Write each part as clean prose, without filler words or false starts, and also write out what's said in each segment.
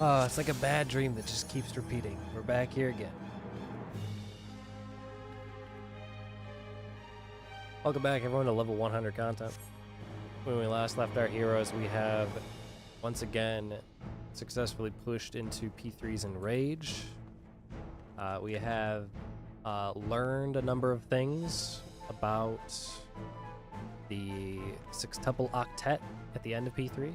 Oh, it's like a bad dream that just keeps repeating. We're back here again. Welcome back, everyone, to level 100 content. When we last left our heroes, we have once again successfully pushed into P3's Enrage. We have learned a number of things about the sextuple octet at the end of P3.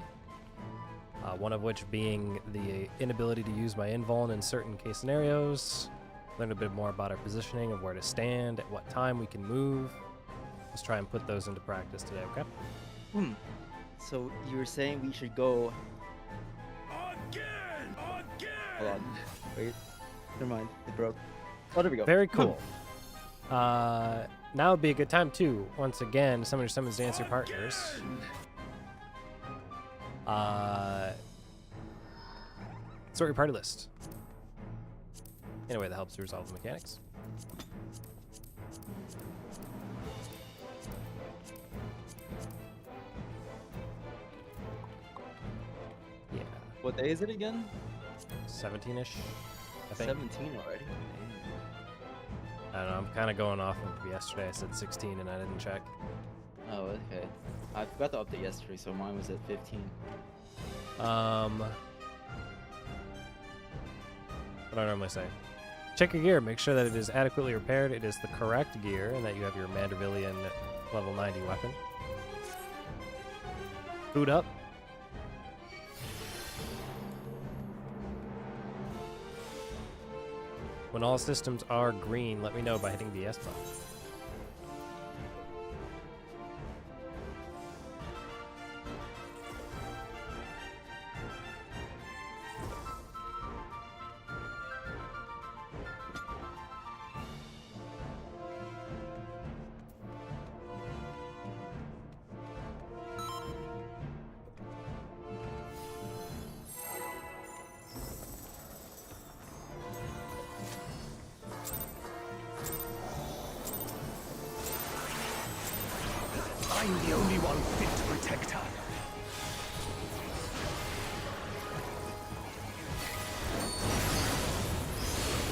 One of which being the inability to use my invuln in certain case scenarios. Learned a bit more about our positioning of where to stand, at what time we can move. Let's try and put those into practice today, okay? So you were saying we should go... Again! Hold on. Wait. Never mind. It broke. Oh, there we go. Very cool. Now would be a good time, too. Once again, summon your summons, dance your partners. Sort your party list in a way that helps you resolve the mechanics. Yeah. What day is it again? 17-ish, I think. 17 already. I don't know, I'm kind of going off of yesterday. I said 16 and I didn't check. Oh, okay. I forgot to update yesterday, so mine was at 15. What do I normally say? Check your gear. Make sure that it is adequately repaired. It is the correct gear, and that you have your Mandervillian level 90 weapon. Boot up. When all systems are green, let me know by hitting the S button. I'm the only one fit to protect her.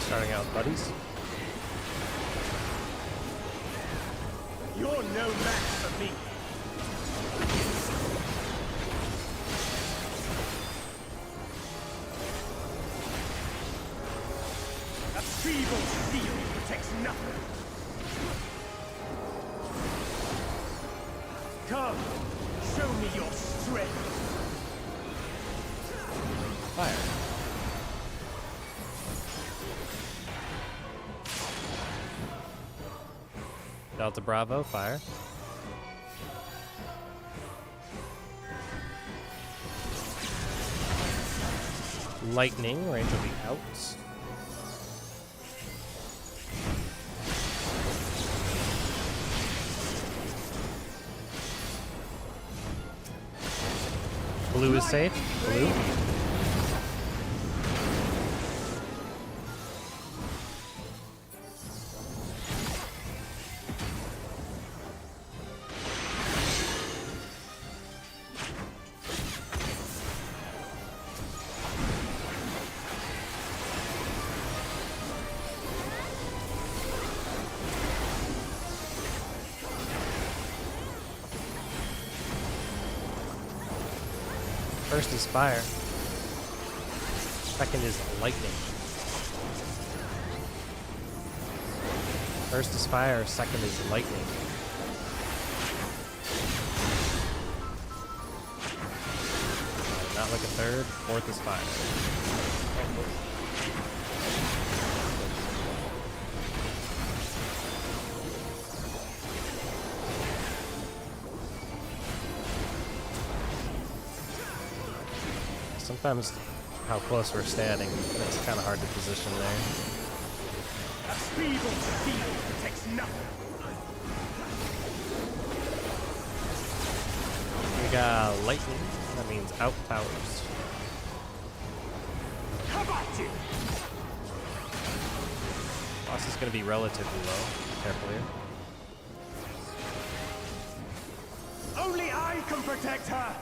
Starting out, buddies. You're no match for me. A feeble shield protects nothing. Come, show me your strength. Fire. Delta Bravo, fire. Lightning, range will be out. Blue is safe. Blue. First is fire. Second is lightning. First is fire, second is lightning. Not like a third, fourth is fire. Sometimes how close we're standing, it's kind of hard to position there. A feeble shield protects nothing. We got lightning, that means out towers. How about you? Boss is going to be relatively low. Careful here. Only I can protect her.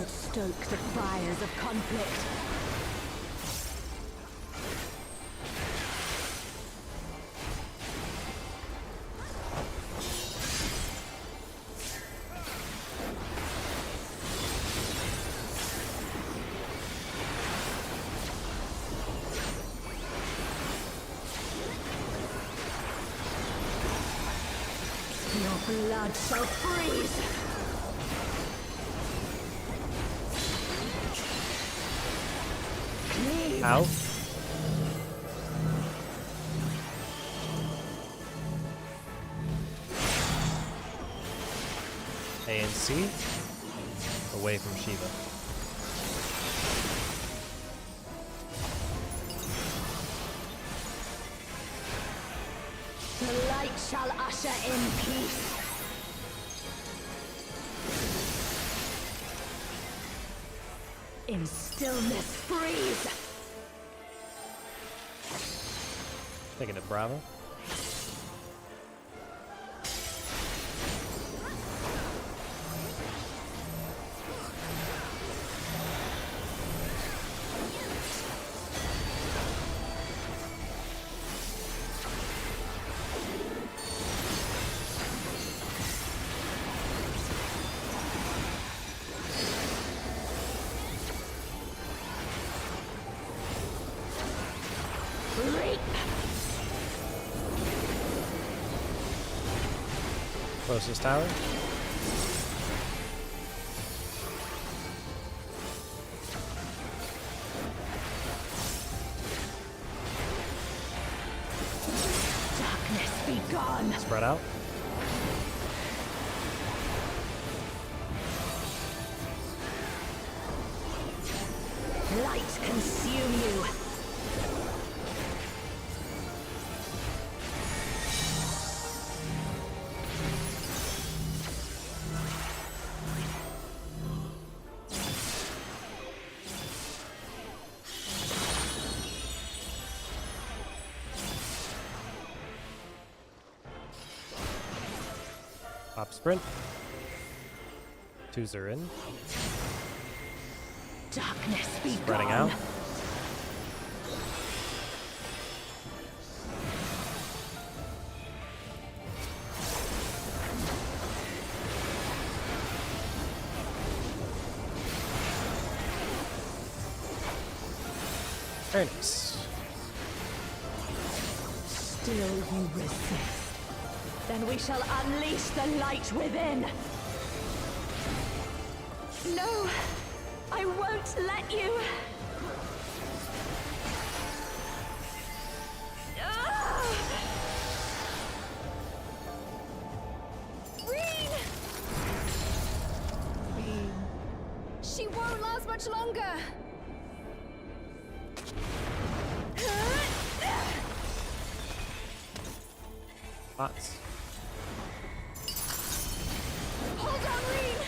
not stoke the fires of conflict. Your blood shall freeze! Cleave! Ow. A and C. Away from Shiva. The light shall usher in peace. In stillness freeze. Taking it, Bravo. Reap. Closest tower. Darkness be gone. Spread out. Light consume you. Pop sprint. Twos are in. Darkness be Spreading gone. out. Very nice. Still you resist. Then we shall unleash the light within. No, I won't let you. Reen! She won't last much longer. Lots. Hold on, Reen!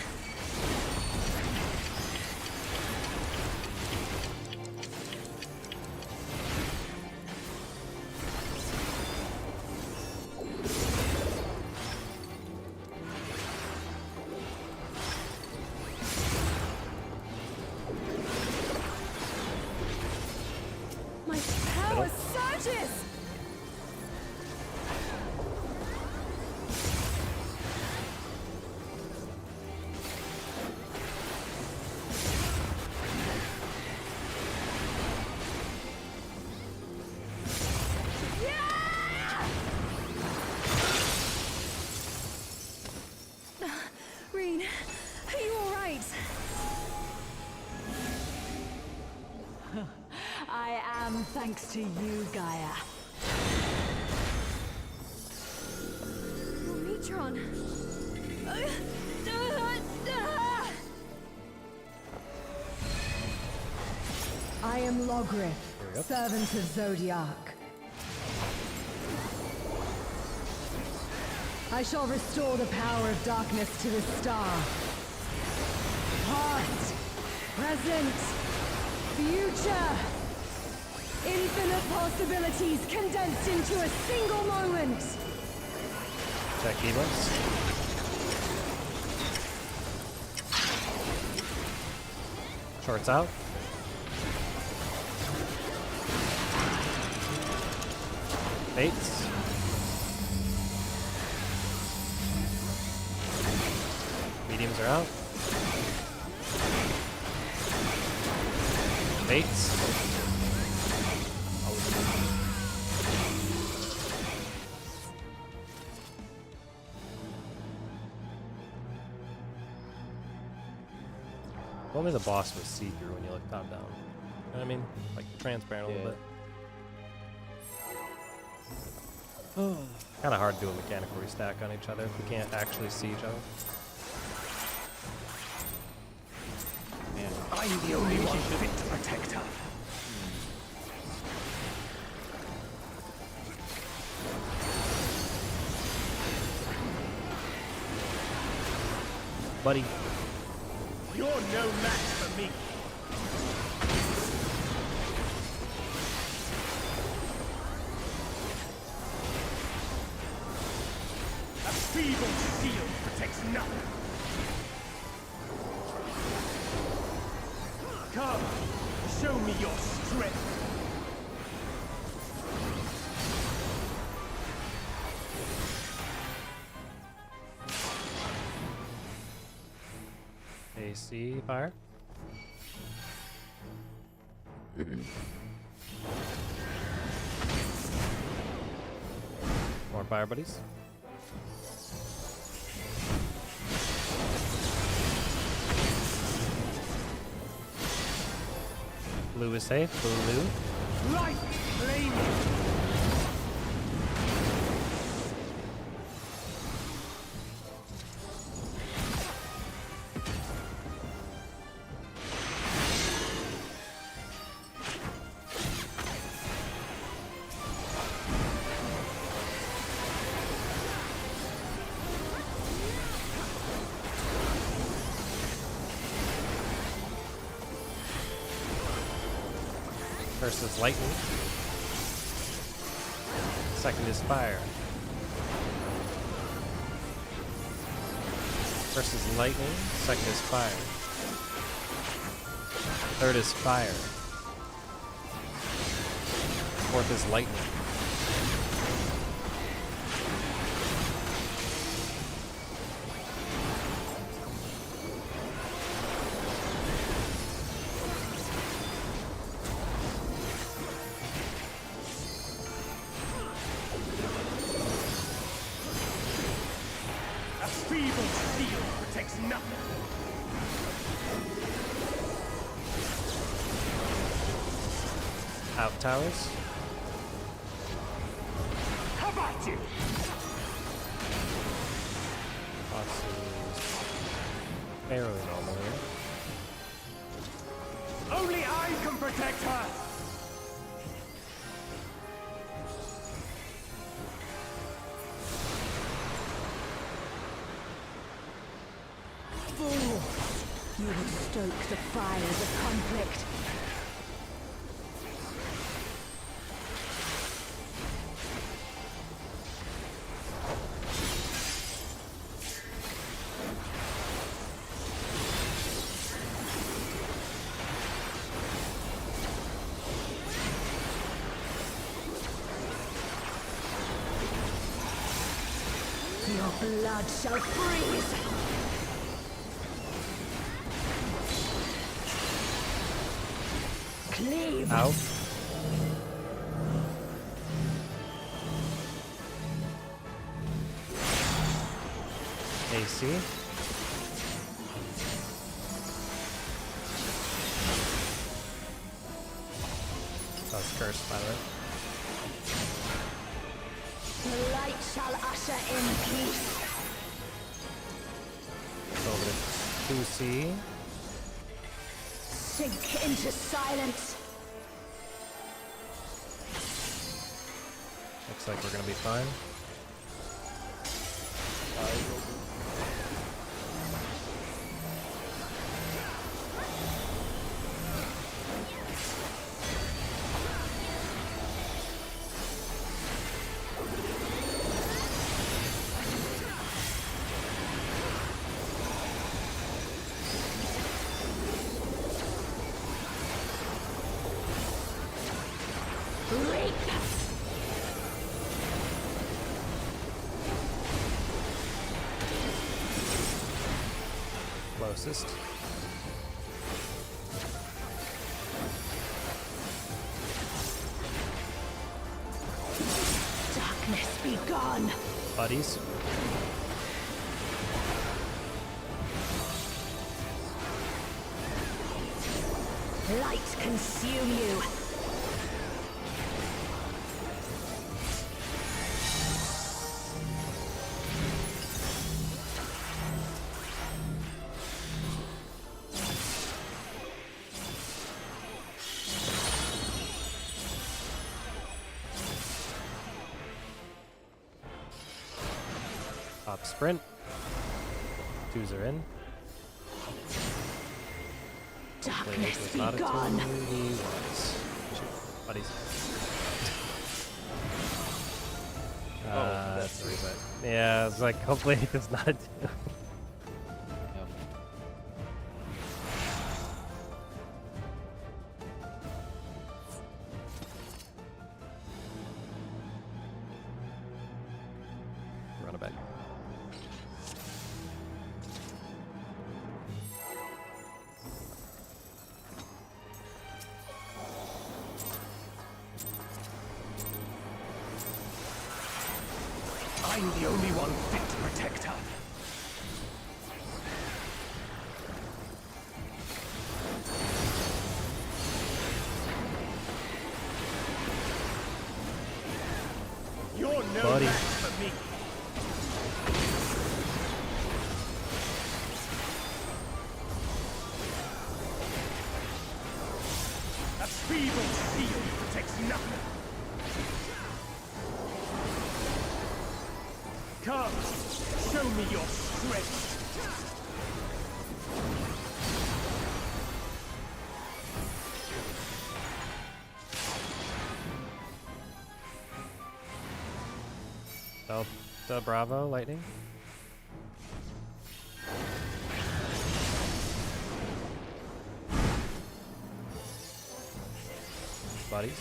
My power surges! Reen, are you all right? I am, thanks to you, Gaia. Oh, Metron. I am Logrith, go. servant of Zodiac. I shall restore the power of darkness to the star. Past, present, future. Infinite possibilities condensed into a single moment. Check Evos. Shorts out. Baits. Mediums are out. Baits. If only the boss was see-through when you look top down. You know what I mean? Like transparent a little bit. Kind of hard to do a mechanical restack on each other if we can't actually see each other. Man. I'm the only one fit to protect her. Buddy. You're no match for me. A feeble shield protects nothing. Come, show me your strength. AC fire. More fire buddies. Blue is safe. Blue. Light flaming. First is lightning. Second is fire. First is lightning. Second is fire. Third is fire. Fourth is lightning. A feeble shield protects nothing. Out towers. How about you? Boss is fairly normal here. Only I can protect her. Fools! You will stoke the fires of conflict. Your blood shall freeze! Cleave! Out. AC. That's cursed, by the way. The light shall usher in peace. Go over to 2C. Sink into silence. Looks like we're gonna be fine. closest. Darkness be gone. Buddies. Light consume you. Top sprint. 2s are in. Darkness Was be not a gone. 2, he was. Shoot, buddies. That's a reset. Yeah, it's like, hopefully it's not a 2. Yep. Run it back. I'm the only one fit to protect her. You're no Buddy. match for me. A feeble shield protects nothing. Come, show me your strength. Delta Bravo, lightning. Buddies.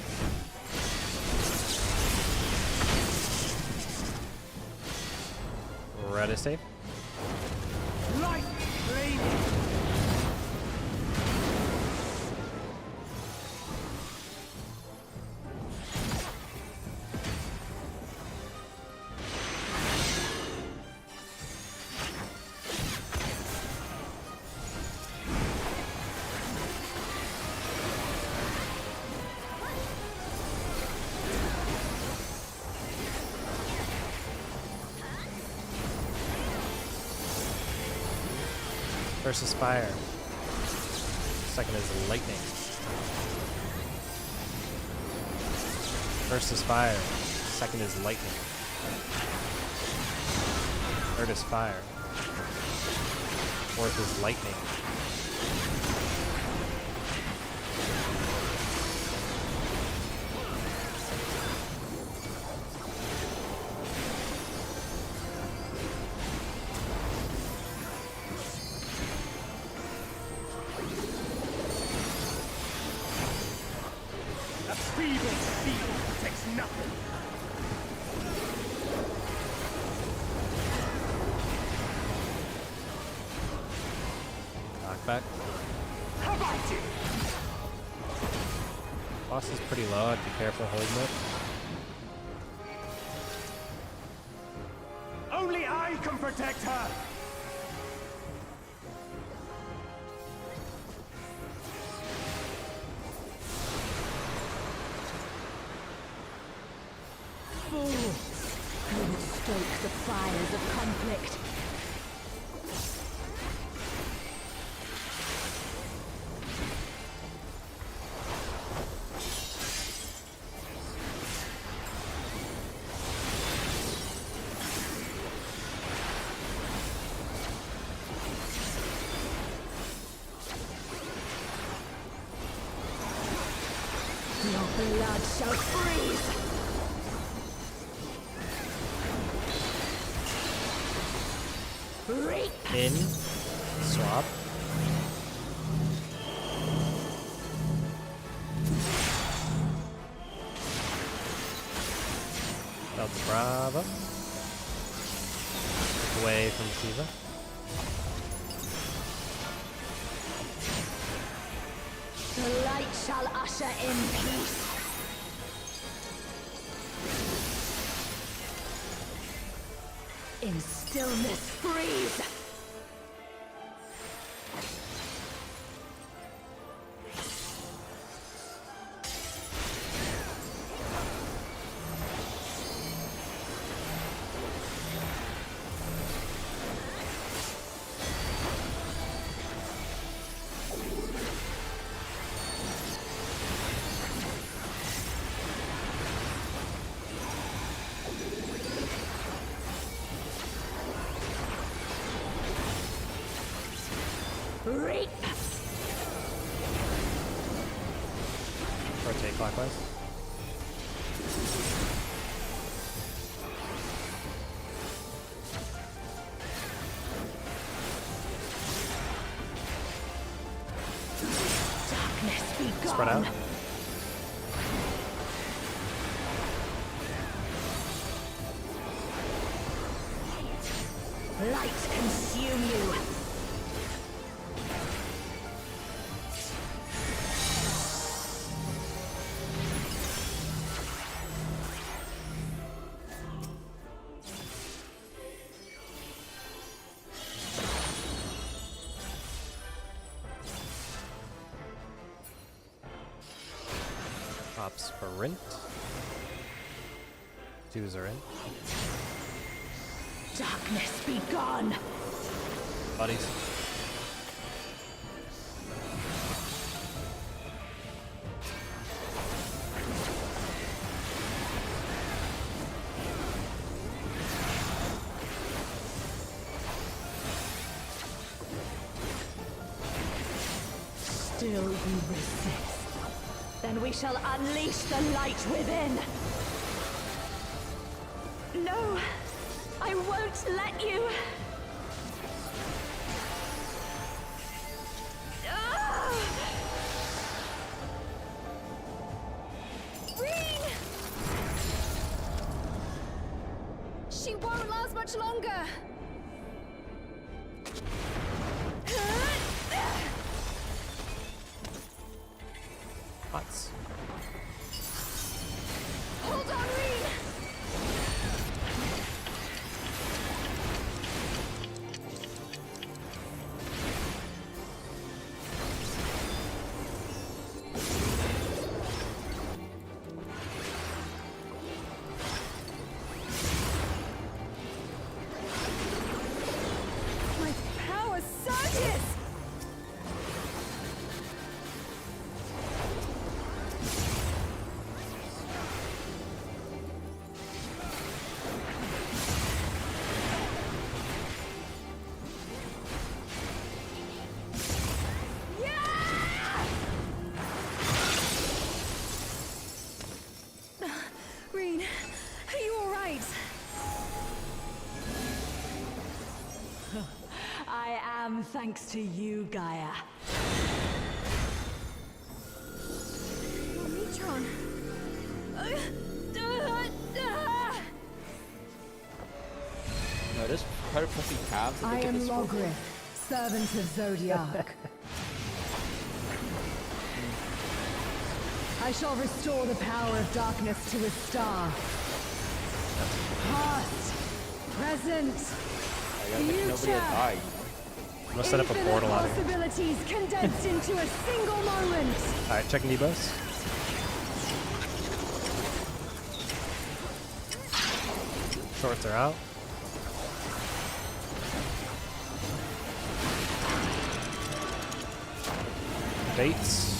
Red is safe. Light flame. First is fire. Second is lightning. First is fire. Second is lightning. Third is fire. Fourth is lightning. A feeble shield protects nothing. Knockback. How about you? Boss is pretty low. I'd be careful holding it. Only I can protect her. Fools! You would stoke the fires of conflict. Your blood shall freeze! Reap! In. Swap. Delta Bravo. Away from Shiva. The light shall usher in peace. In stillness freeze. Reap. Rotate clockwise. Darkness be gone. Spread out. Light consume you. Top sprint. Twos are in. Darkness be gone. Buddies. Still you resist. Then we shall unleash the light within. No, I won't let you. Ah! Reen! She won't last much longer. Pots. Hold on, Reen! My power surges! Reen, are you all right? I am, thanks to you, Gaia. Metron. No, just try to press these tabs and I get am this work. Logrith, servant of Zodiac. I shall restore the power of darkness to a star. Past, present, I gotta make nobody future. die. I'm gonna set up a Infinite portal out here. possibilities condensed into a single moment. Alright, checking debos. Shorts are out. Baits.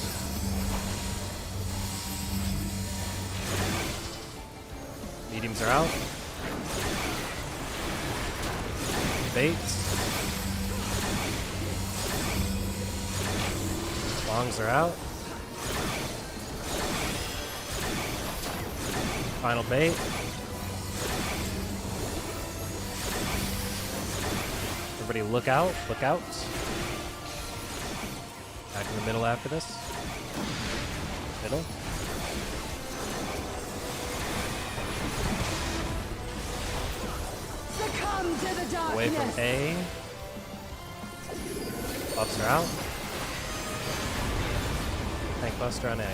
Mediums are out. Baits. Longs are out. Final bait. Everybody look out, look out. Back in the middle after this. Middle. Succumb to the darkness. Away from A. Buffs are out. Tank Buster on A.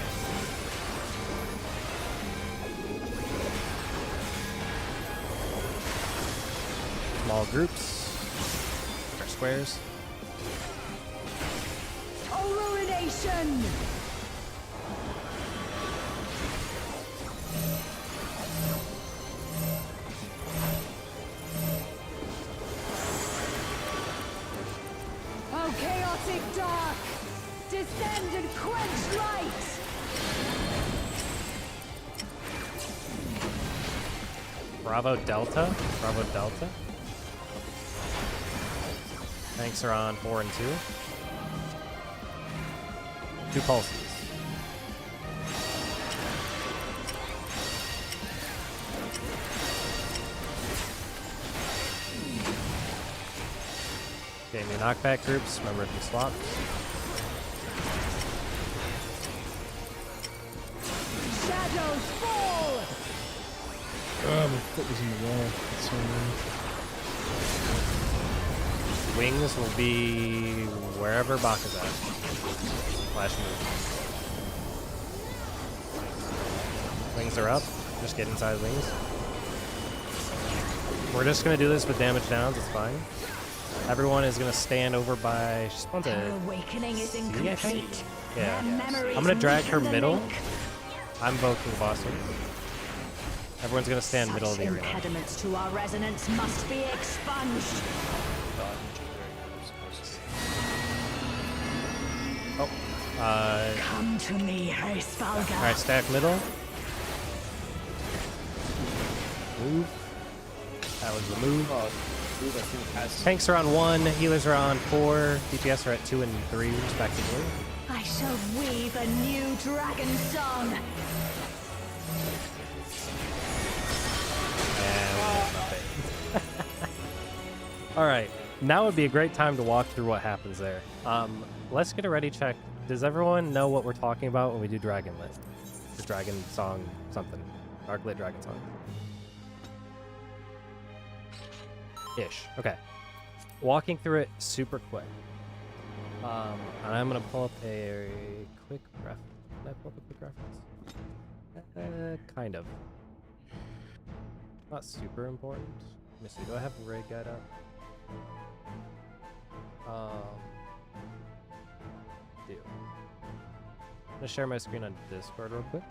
Small groups. Or squares. Ruination! Oh, chaotic dark! Descend and quench light! Bravo Delta. Bravo Delta. Tanks are on 4 and 2. 2 pulses. Okay, new knockback groups. Remember if you swap. Shadows fall! Oh, my foot was in the wall. That's so annoying. Wings will be wherever Baka's at. Flash move. Wings are up. Just get inside wings. We're just gonna do this with damage downs. It's fine. Everyone is gonna stand over by. She spawns Her a awakening is C, I think? incomplete. Yeah. Their memories I'm gonna drag her weaken the middle. link. I'm voting Boston. Everyone's gonna stand middle of the Such arena. impediments to our resonance must be expunged. Oh. Come to me, Hraesvalga. Alright, stack middle. Move. That was the move. Oh, dude, I think has Tanks are on 1, healers are on 4, DPS are at 2 and 3 respectively. I shall weave a new dragon song. And we have nothing. Alright, now would be a great time to walk through what happens there. Let's get a ready check. Does everyone know what we're talking about when we do Dragonlit? The dragon song something. Darklit dragon song. Ish. Okay. Walking through it super quick. And I'm gonna pull up a quick reference. Did I pull up a quick reference? Kind of. Not super important. Let me see. Do I have Ray Guide up? Do. I'm gonna share my screen on Discord real quick.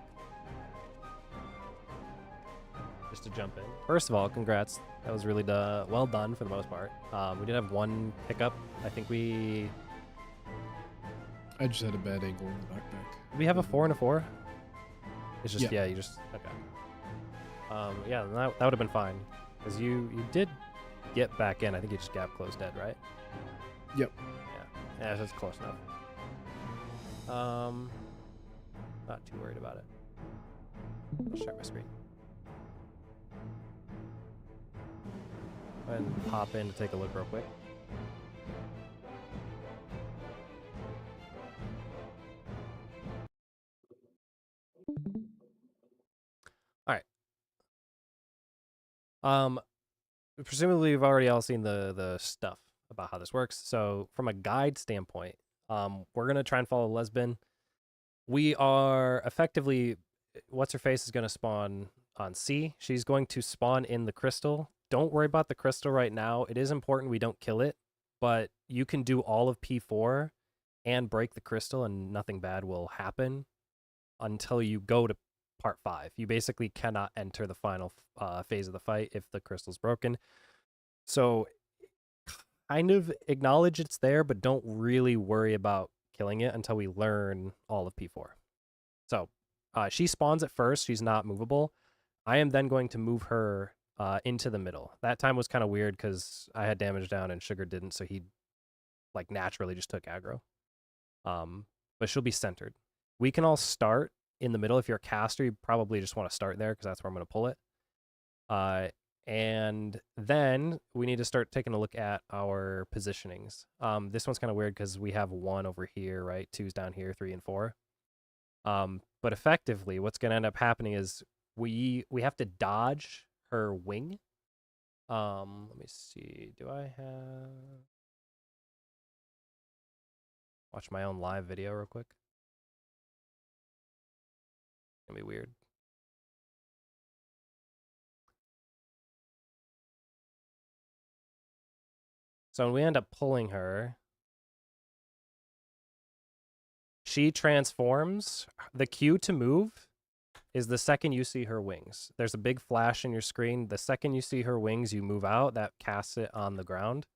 Just to jump in. First of all, congrats. That was really well done for the most part. We did have one hiccup. I think I just had a bad angle in the backpack. we have a 4 and a 4. It's just Yeah. you just okay. Yeah, that would have been fine because you did get back in. I think you just gap closed dead, right? Yep. Yeah, that's close enough. Not too worried about it. I'll share my screen. Go ahead and pop in to take a look real quick. All right. Presumably you've already all seen the stuff about how this works. So from a guide standpoint, we're gonna try and follow Lesbian. We are effectively, what's her face is gonna spawn on C. She's going to spawn in the crystal. Don't worry about the crystal right now. It is important we don't kill it, but you can do all of P4 and break the crystal and nothing bad will happen until you go to part 5. You basically cannot enter the final phase of the fight if the crystal's broken. So kind of acknowledge it's there, but don't really worry about killing it until we learn all of P4. So she spawns at first. She's not movable. I am then going to move her into the middle. That time was kind of weird because I had damage down and Sugar didn't, so he like naturally just took aggro. But she'll be centered. We can all start in the middle. If you're a caster, you probably just want to start there because that's where I'm going to pull it. And then we need to start taking a look at our positionings. This one's kind of weird because we have 1 over here, right? 2's down here, 3 and 4. But effectively, what's going to end up happening is we have to dodge her wing. Let me see. Do I have... Watch my own live video real quick. gonna be weird. So when we end up pulling her, she transforms. The cue to move is the second you see her wings. There's a big flash in your screen. The second you see her wings, you move out. That casts it on the ground,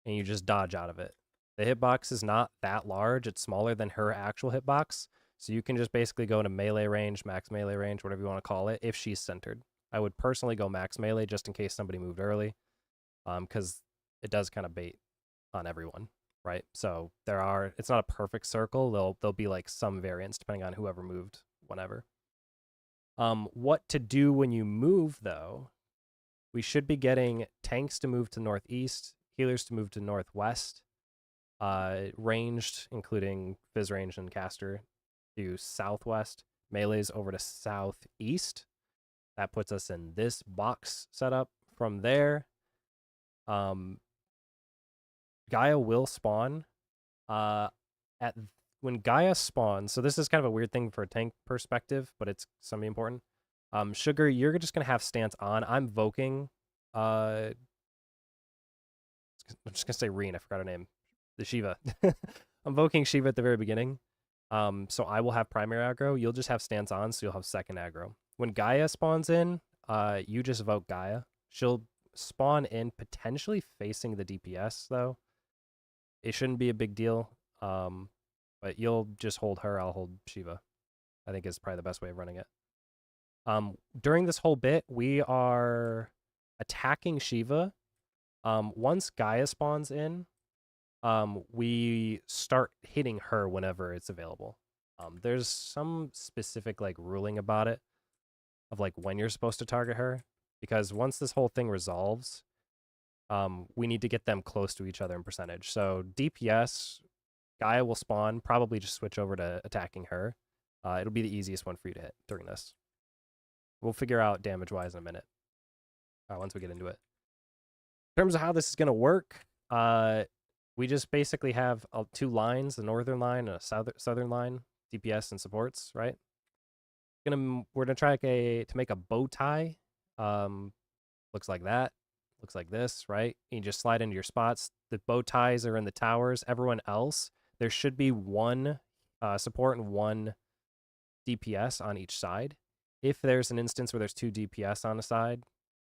and you just dodge out of it. The hitbox is not that large. It's smaller than her actual hitbox. So you can just basically go into melee range, max melee range, whatever you want to call it, if she's centered. I would personally go max melee just in case somebody moved early, because it does kind of bait on everyone, right? So it's not a perfect circle. There'll be like some variance depending on whoever moved whenever. What to do when you move, though, we should be getting tanks to move to northeast, healers to move to northwest, ranged, including Fizz range and caster, to southwest, melees over to southeast. That puts us in this box setup. From there, Gaia will spawn. When Gaia spawns, so this is kind of a weird thing for a tank perspective, but it's something important. Sugar, you're just gonna have stance on. I'm voking. I'm just gonna say Reen. I forgot her name. The Shiva. I'm voking Shiva at the very beginning. So I will have primary aggro. You'll just have stance on, so you'll have second aggro. When Gaia spawns in, you just vote Gaia. She'll spawn in potentially facing the DPS, though. It shouldn't be a big deal. But you'll just hold her, I'll hold Shiva. I think is probably the best way of running it. During this whole bit, we are attacking Shiva. Once Gaia spawns in, we start hitting her whenever it's available. There's some specific like ruling about it, of like when you're supposed to target her, because once this whole thing resolves, we need to get them close to each other in percentage. So DPS, Gaia will spawn, probably just switch over to attacking her. It'll be the easiest one for you to hit during this. We'll figure out damage-wise in a minute, once we get into it. In terms of how this is going to work, we just basically have two lines, the northern line and a southern line, DPS and supports, right? We're gonna try to make a bow tie. Looks like that. Looks like this, right? You just slide into your spots. The bow ties are in the towers. Everyone else, there should be one support and one DPS on each side. If there's an instance where there's two DPS on a side,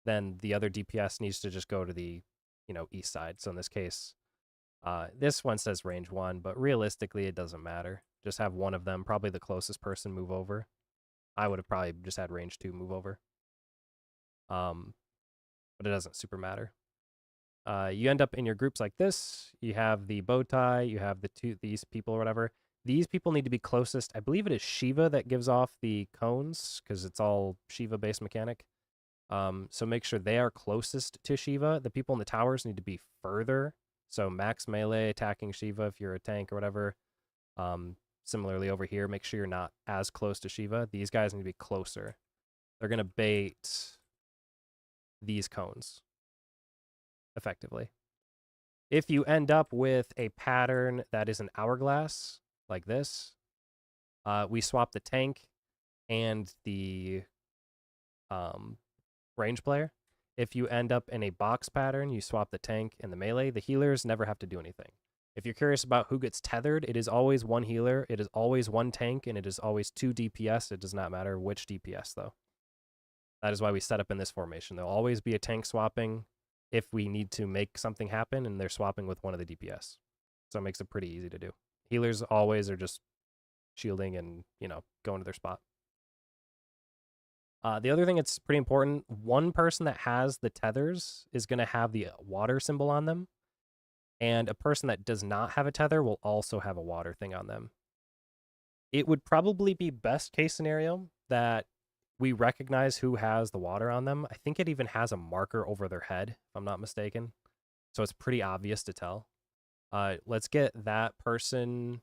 then the other DPS needs to just go to the, east side. So in this case, this one says range 1, but realistically it doesn't matter. Just have one of them, probably the closest person, move over. I would have probably just had range 2 move over. But it doesn't super matter. You end up in your groups like this. You have the bow tie, you have these people or whatever. These people need to be closest. I believe it is Shiva that gives off the cones, because it's all Shiva-based mechanic. So make sure they are closest to Shiva. The people in the towers need to be further. So max melee attacking Shiva if you're a tank or whatever. Similarly over here, make sure you're not as close to Shiva. These guys need to be closer. They're going to bait these cones effectively. If you end up with a pattern that is an hourglass like this, we swap the tank and the range player. If you end up in a box pattern, you swap the tank and the melee. The healers never have to do anything. If you're curious about who gets tethered, it is always one healer, it is always one tank, and it is always 2 DPS. It does not matter which DPS, though. That is why we set up in this formation. There'll always be a tank swapping if we need to make something happen, and they're swapping with one of the DPS. So it makes it pretty easy to do. Healers always are just shielding and, going to their spot. The other thing that's pretty important, one person that has the tethers is going to have the water symbol on them. And a person that does not have a tether will also have a water thing on them. It would probably be best case scenario that we recognize who has the water on them. I think it even has a marker over their head, if I'm not mistaken. So it's pretty obvious to tell. Let's get that person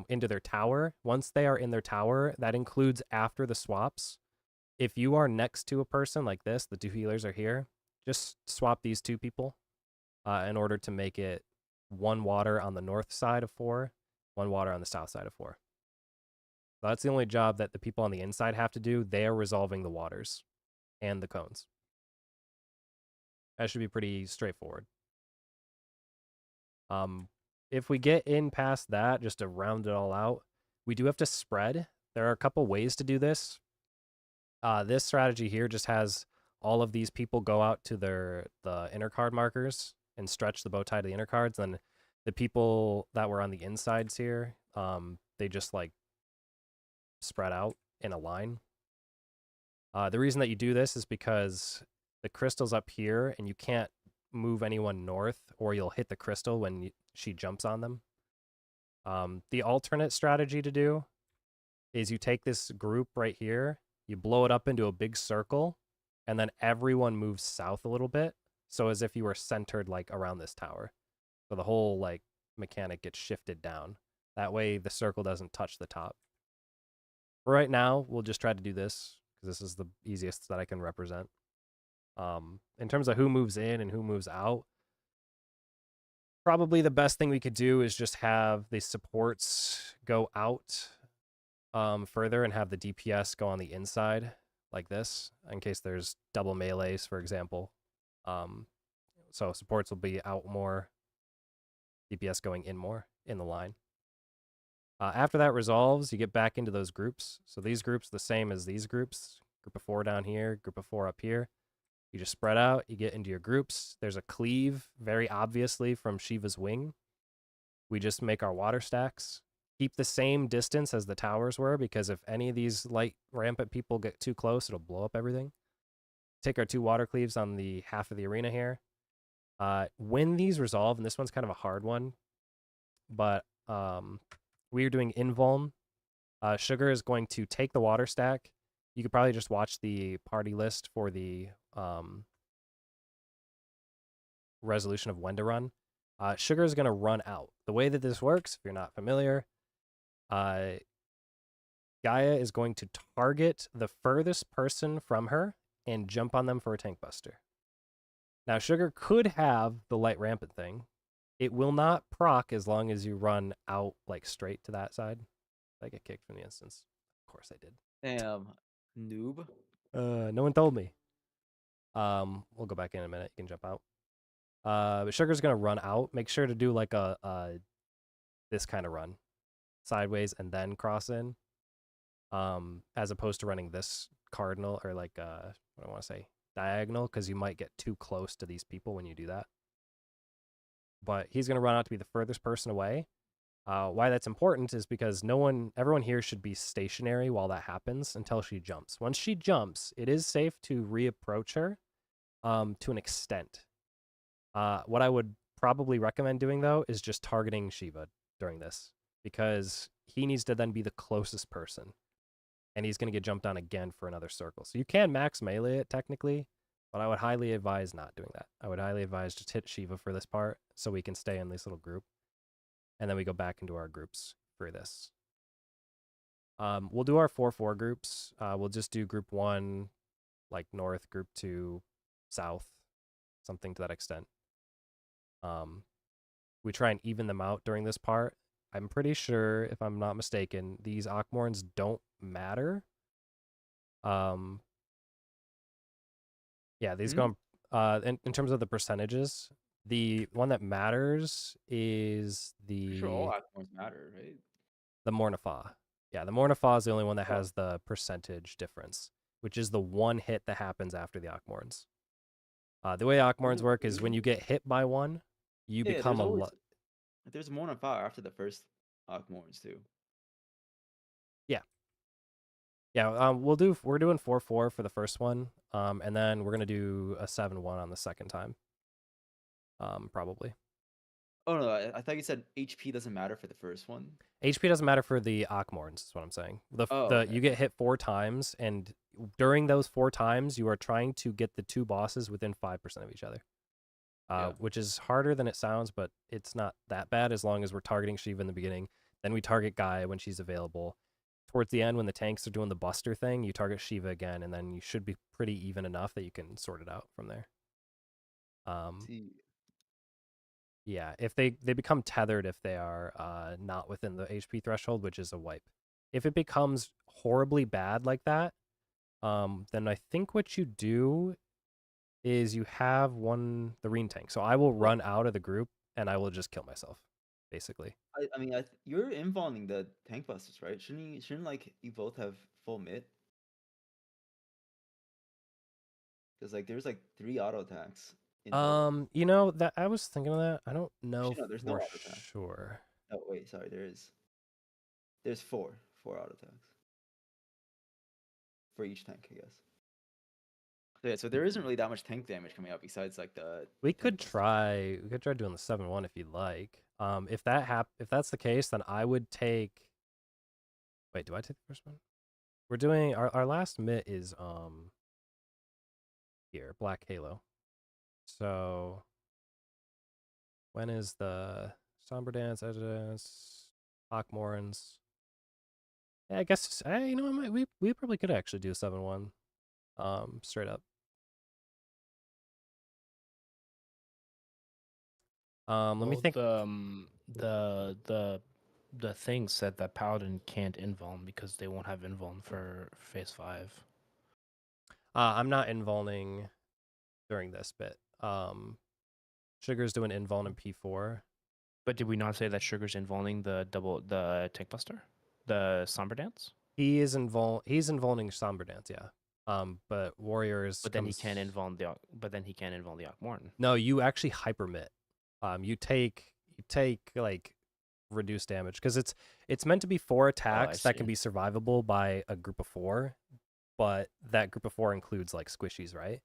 into their tower. Once they are in their tower, that includes after the swaps. If you are next to a person like this, the 2 healers are here, just swap these 2 people. In order to make it 1 water on the north side of 4, 1 water on the south side of 4. So that's the only job that the people on the inside have to do. They are resolving the waters and the cones. That should be pretty straightforward. If we get in past that, just to round it all out, we do have to spread. There are a couple ways to do this. This strategy here just has all of these people go out to the inner card markers and stretch the bow tie to the inner cards. Then the people that were on the insides here, they just like spread out in a line. The reason that you do this is because the crystal's up here and you can't move anyone north or you'll hit the crystal when she jumps on them. The alternate strategy to do is you take this group right here, you blow it up into a big circle, and then everyone moves south a little bit, so as if you were centered like around this tower. So the whole like mechanic gets shifted down. That way the circle doesn't touch the top. For right now, we'll just try to do this because this is the easiest that I can represent. In terms of who moves in and who moves out, probably the best thing we could do is just have the supports go out further and have the DPS go on the inside like this in case there's double melees, for example. So supports will be out more, DPS going in more in the line. After that resolves, you get back into those groups. So these groups the same as these groups. Group of 4 down here, group of 4 up here. You just spread out, you get into your groups. There's a cleave, very obviously, from Shiva's wing. We just make our water stacks. Keep the same distance as the towers were, because if any of these light rampant people get too close, it'll blow up everything. Take our 2 water cleaves on the half of the arena here. When these resolve, and this one's kind of a hard one, but we are doing invuln. Sugar is going to take the water stack. You could probably just watch the party list for the resolution of when to run. Sugar is going to run out. The way that this works, if you're not familiar, Gaia is going to target the furthest person from her and jump on them for a tank buster. Now, Sugar could have the light rampant thing. It will not proc as long as you run out like straight to that side. I get kicked from the instance. Of course I did. Damn, noob. No one told me. We'll go back in a minute. You can jump out. But Sugar's gonna run out. Make sure to do like a this kind of run, sideways and then cross in. As opposed to running this cardinal or like what do I want to say, diagonal, because you might get too close to these people when you do that. But he's gonna run out to be the furthest person away. Why that's important is because everyone here should be stationary while that happens until she jumps. Once she jumps, it is safe to reapproach her to an extent. What I would probably recommend doing, though, is just targeting Shiva during this, because he needs to then be the closest person, and he's going to get jumped on again for another circle. So you can max melee it, technically, but I would highly advise not doing that. I would highly advise just hit Shiva for this part so we can stay in this little group, and then we go back into our groups for this. We'll do our 4-4 groups. We'll just do group 1, like north, group 2, south, something to that extent. We try and even them out during this part. I'm pretty sure, if I'm not mistaken, these Akmorns don't matter. Yeah, these go in terms of the percentages. The one that matters is the Sure, all Akmorns matter, right? the Mornifa. Yeah, the Mornifa is the only one that has the percentage difference, which is the one hit that happens after the Akmorns. The way Akmorns work is when you get hit by one, you become a lot. There's more on fire after the first Akmorns too. Yeah, we're doing 4-4 for the first one, and then we're gonna do a 7-1 on the second time. Probably. Oh no, I thought you said HP doesn't matter for the first one. HP doesn't matter for the Akmorns, is what I'm saying. Okay. You get hit 4 times, and during those 4 times, you are trying to get the 2 bosses within 5% of each other. Which is harder than it sounds, but it's not that bad as long as we're targeting Shiva in the beginning. Then we target Gaia when she's available. Towards the end, when the tanks are doing the buster thing, you target Shiva again, and then you should be pretty even enough that you can sort it out from there. Yeah, if they become tethered if they are not within the HP threshold, which is a wipe. If it becomes horribly bad like that, then I think what you do is you have the Reen tank. So I will run out of the group and I will just kill myself, basically. I mean, you're involving the tank busters, right? Shouldn't like you both have full mid? Because like there's like 3 auto attacks in total. You know that I was thinking of that. I don't know Actually, no, there's no for auto attack. sure. Oh wait, sorry, there is. There's 4 auto attacks for each tank, I guess. So yeah, so there isn't really that much tank damage coming out besides like the. We tank could busters. try doing the 7-1 if you'd like. If that's the case, then I would take. Wait, do I take the first one? We're doing our last mitt is here, Black Halo. So when is the Somber Dance, Edge Dance, Hawkmorans? Yeah, I guess you know we probably could actually do a 7-1. Straight up. Let me Well, think. The thing said that Paladin can't invuln because they won't have invuln for phase 5. I'm not invulning during this bit. Sugar's doing invuln in P4. But did we not say that Sugar's invulning the tank buster? The Somber Dance? He's invulning Somber Dance, yeah. But Warriors. But then he can't invuln the Akmorn. No, you actually hypermit. You take like reduced damage because it's meant to be 4 attacks that can see. be survivable by a group of 4, but that group of 4 includes like squishies, right?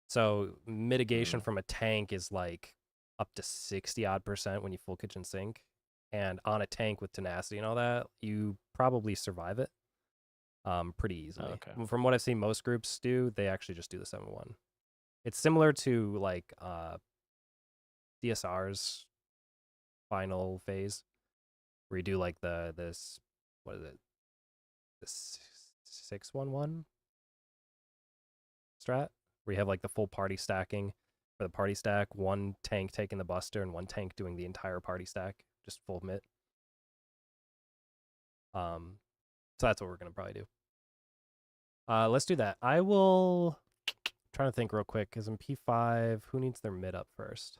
So mitigation from a tank is like up to 60% when you full kitchen sink, and on a tank with tenacity and all that, you probably survive it pretty easily. Okay. From what I've seen most groups do, they actually just do the 7-1. It's similar to like DSR's final phase, where you do like this 6-1-1 strat, where you have like the full party stacking. For the party stack, 1 tank taking the buster and 1 tank doing the entire party stack, just full mitt. So that's what we're gonna probably do. Let's do that. I will trying to think real quick, because in P5, who needs their mid up first?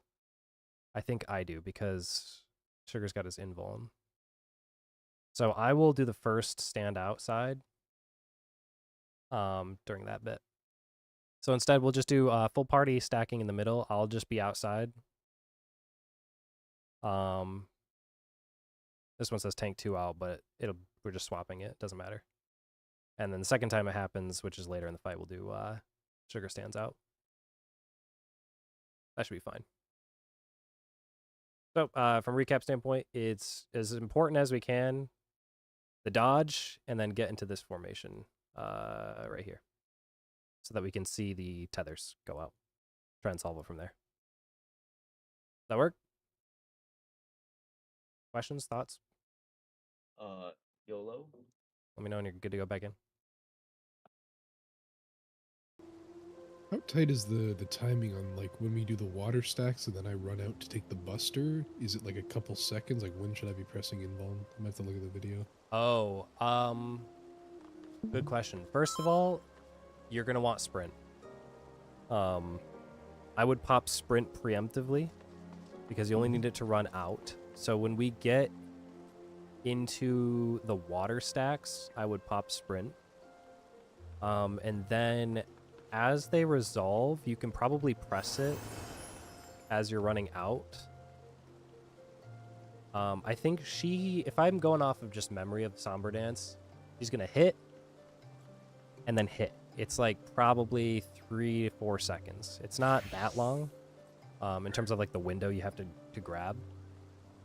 I think I do, because Sugar's got his invuln. So I will do the first stand outside during that bit. So instead, we'll just do full party stacking in the middle. I'll just be outside. This one says tank 2 out, but we're just swapping it. Doesn't matter. And then the second time it happens, which is later in the fight, we'll do Sugar stands out. That should be fine. So from recap standpoint, it's as important as we can, the dodge, and then get into this formation right here, so that we can see the tethers go out. Try and solve it from there. That work? Questions, thoughts? YOLO. Let me know when you're good to go back in. How tight is the timing on like when we do the water stacks and then I run out to take the buster? Is it like a couple seconds? Like when should I be pressing invuln? I might have to look at the video. Oh, good question. First of all, you're gonna want sprint. I would pop sprint preemptively because you only need it to run out. So when we get into the water stacks, I would pop sprint. And then as they resolve, you can probably press it as you're running out. I think if I'm going off of just memory of Somber Dance, she's gonna hit and then hit. It's like probably 3 to 4 seconds. It's not that long in terms of like the window you have to grab.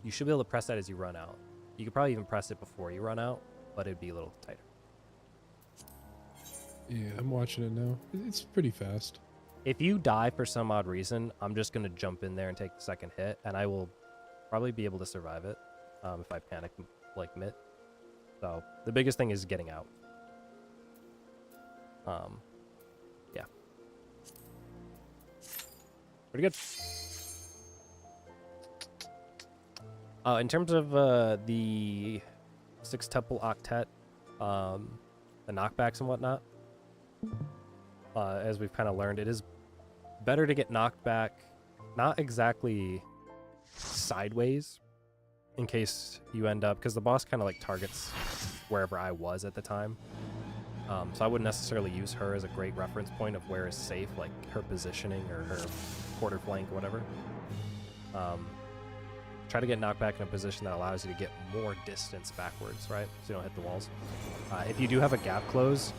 You should be able to press that as you run out. You could probably even press it before you run out, but it'd be a little tighter. Yeah, I'm watching it now. It's pretty fast. If you die for some odd reason, I'm just gonna jump in there and take the second hit, and I will probably be able to survive it if I panic like mitt. So the biggest thing is getting out. Yeah. Pretty good. In terms of the 6-tuple octet the knockbacks and whatnot. As we've kind of learned, it is better to get knocked back, not exactly sideways, in case you end up, because the boss kind of like targets wherever I was at the time. So I wouldn't necessarily use her as a great reference point of where is safe, like her positioning or her quarter flank or whatever. Try to get knocked back in a position that allows you to get more distance backwards, right? So you don't hit the walls. If you do have a gap close,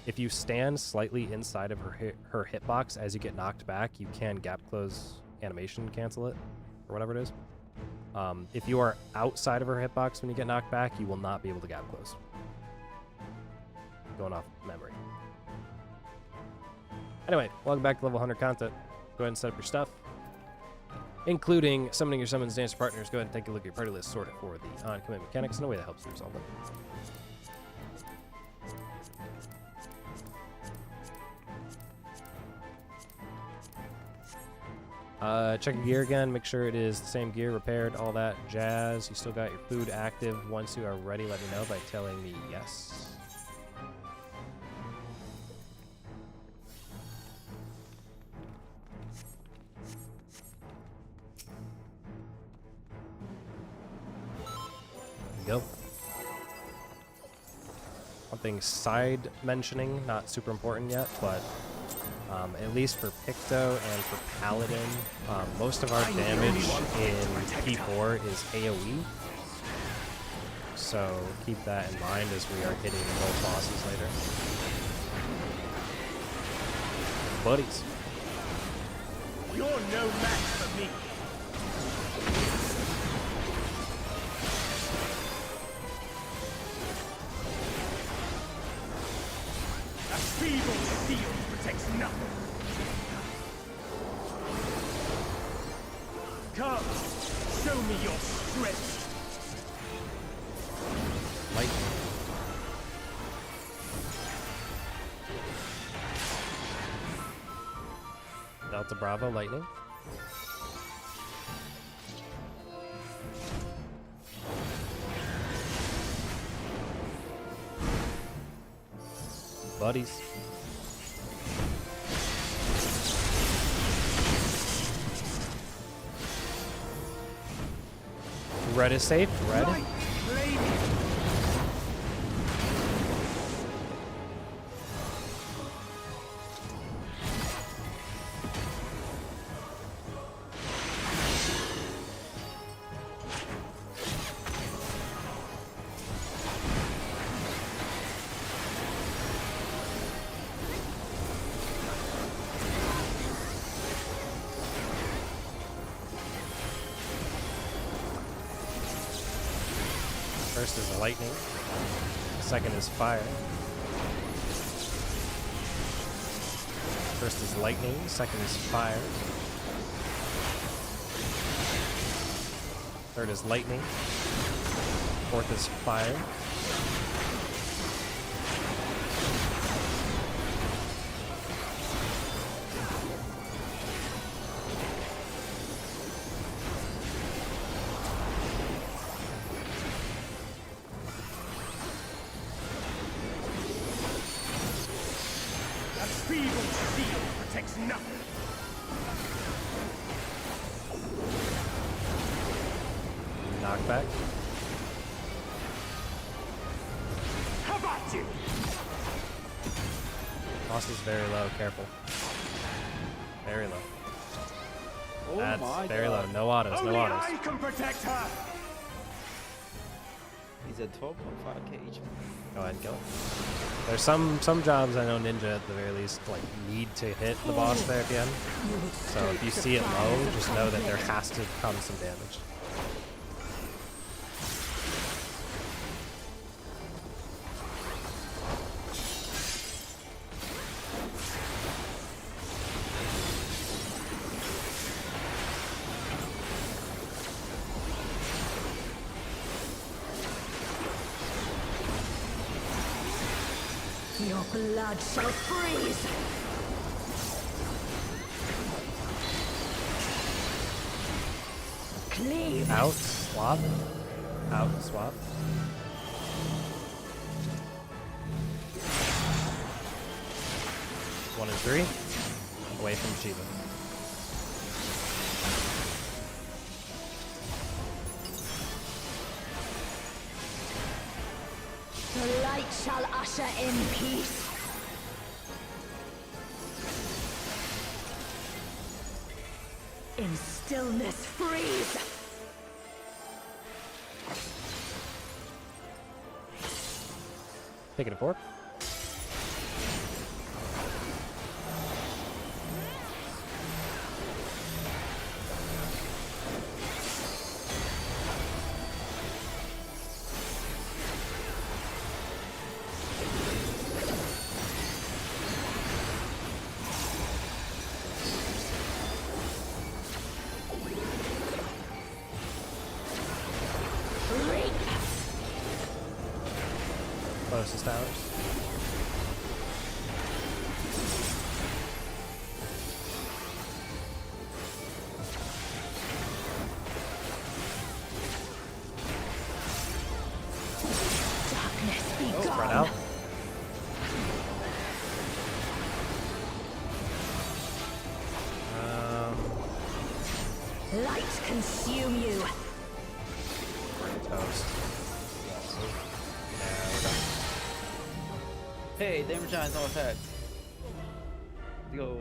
if you stand slightly inside of her hitbox as you get knocked back, you can gap close animation cancel it, or whatever it is. If you are outside of her hitbox when you get knocked back, you will not be able to gap close. Going off memory. Anyway, welcome back to level 100 content. Go ahead and set up your stuff, including summoning your summons, dance partners. Go ahead and take a look at your party list, sort it for the on-command mechanics in a way that helps you resolve them. Check your gear again, make sure it is the same gear, repaired, all that jazz. You still got your food active. Once you are ready, let me know by telling me yes. There you go. Something side mentioning, not super important yet, but at least for Picto and for Paladin, most of our damage in P4 is AoE. So keep that in mind as we are hitting both bosses later. Buddies. You're no match for me. A feeble steel protects nothing. Come, show me your strength. Light. Delta Bravo, lightning. Buddies. Red is safe. Red. Light, flame. First is lightning. Second is fire. First is lightning. Second is fire. Third is lightning. Fourth is fire. Feeble steel protects nothing. Knockback. How about you? Boss is very low. Careful. Very low. Oh That's my very god. low. No autos. Only No autos. I can protect her. He's at 12.5k each. Go ahead and kill it. There's some jobs I know Ninja at the very least like need to hit the boss there at the end. So if you see it low, just know that there has to come some damage. Your blood shall freeze! Cleave! Out, swap. Out, swap. 1 and 3. Away from Shiva. The light shall usher in peace. In stillness freeze. Taking a 4. Closest hours. Darkness be Spread gone. out. Light consume you. Toast. Yeah, we're done. Hey, damage giants no effect. Let's go.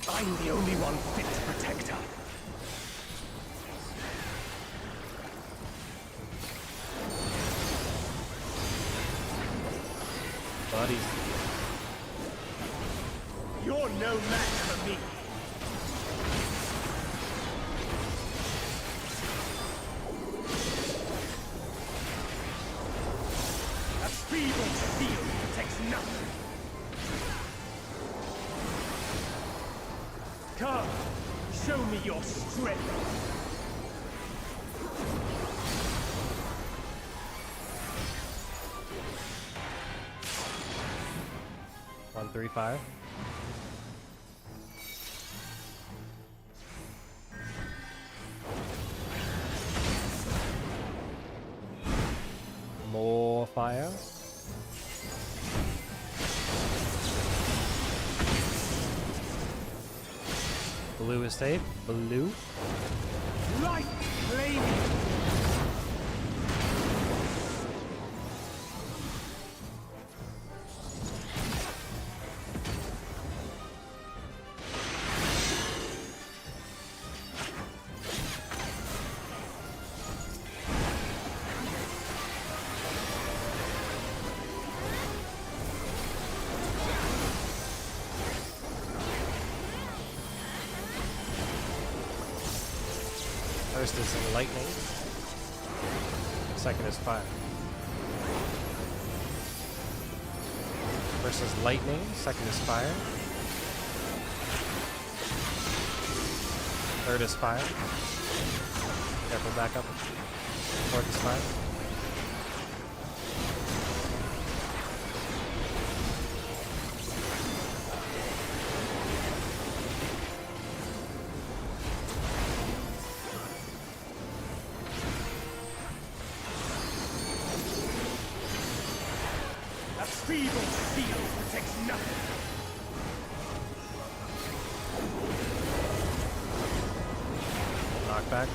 I'm the only one fit to protect her. Buddies. You're no match for me. A feeble shield protects nothing. Come, show me your strength. 1, 3, 5. More fire. Blue is safe. Blue. Light flaming. First is lightning. Second is fire. First is lightning. Second is fire. Third is fire. Careful, back up. Fourth is fire. A feeble shield protects nothing. Knockback.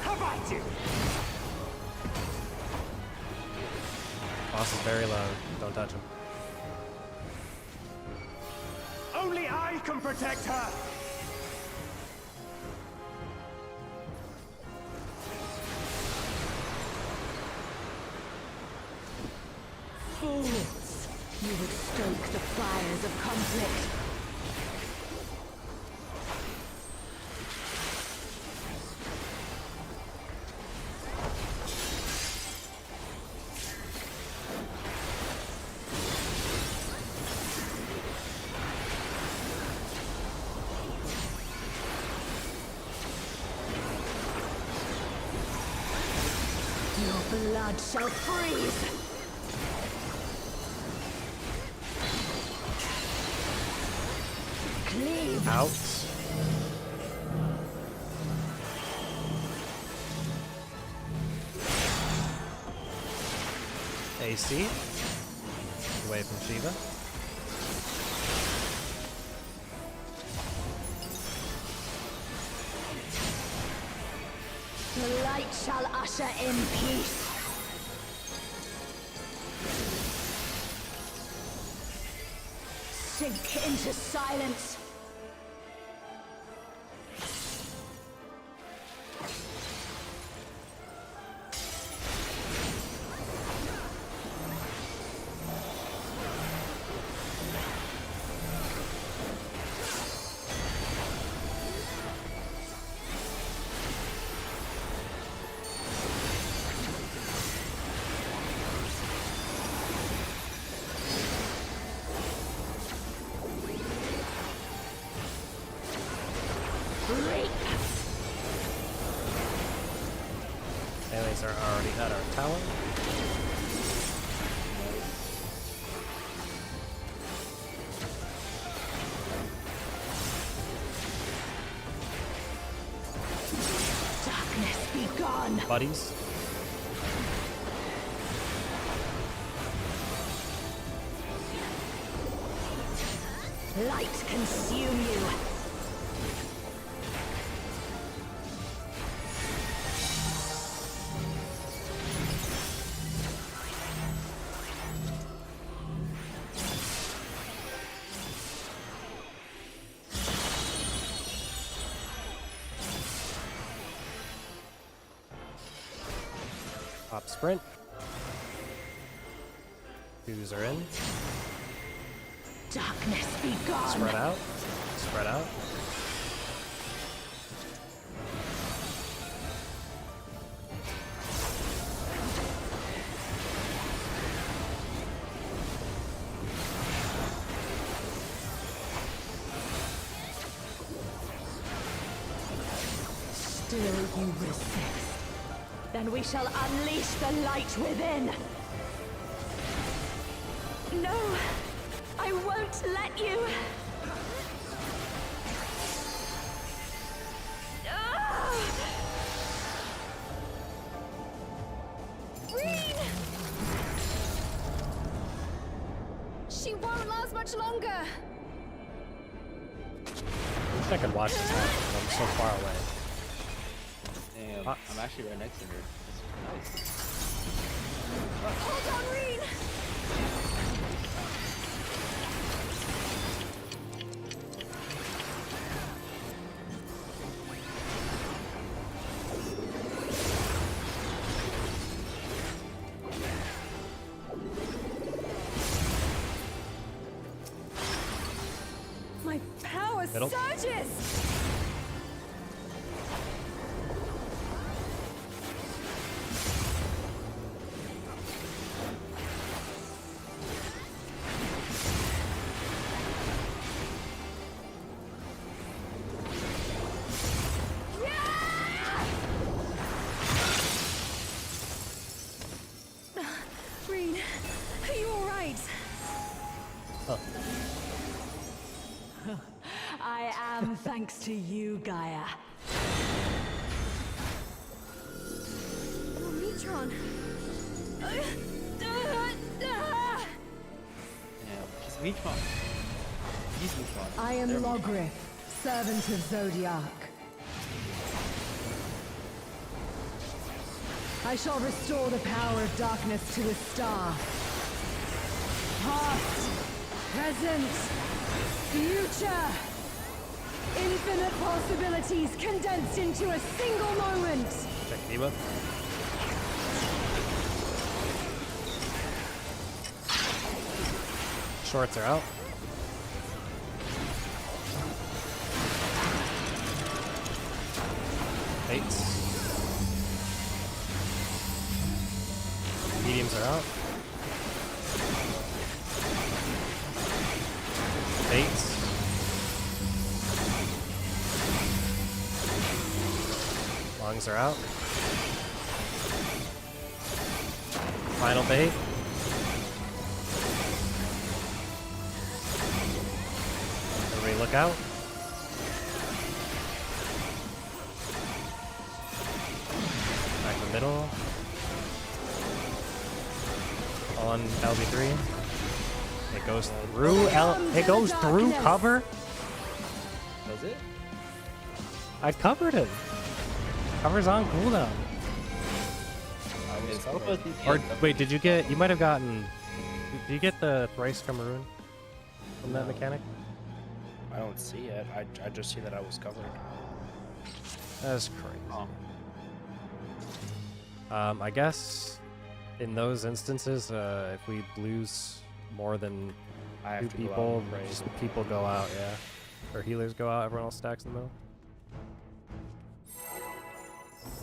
How about you? Boss is very low. Don't touch him. Only I can protect her. Fools! You would stoke the fires of conflict. Blood shall freeze. Cleave. Out. AC. Away from Shiva. The light shall usher in peace. Sink into silence. Enemies are already at our tower. Darkness be gone. Buddies. Light consume you. Pop sprint. Twos are in. Darkness be gone. Spread out. Spread out. Still you resist. Then we shall unleash the light within. No, I won't let you. Reen! She won't last much longer. I wish I could watch this happen, but I'm so far away. Damn, Ah. I'm actually right next to her. That's nice. Hold on, Reen! My power Middle. surges! Reen, are you alright? Huh. I am thanks to you, Gaia. Oh, Metron. Damn, she's Metron. He's Metron. I am They're Metron. Logrith, servant of Zodiac. I shall restore the power of darkness to a star. Past, present, future. Infinite possibilities condensed into a single moment. Check Diva. Shorts are out. Eights. Mediums are out. Eights. Longs are out. Final bait. Everybody look out. Back in the middle. On LB3. It goes through it goes through cover. Was it? I covered it. Cover's on cooldown. It's supposed to be Or wait, did you get? You might have gotten. Did you get the thrice Cameroon from that mechanic? I don't see it. I just see that I was covered. That's crazy. Oh. I guess in those instances, if we lose more than I have two to go out people, and raise. just people go out, yeah. Or healers go out, everyone else stacks in the middle.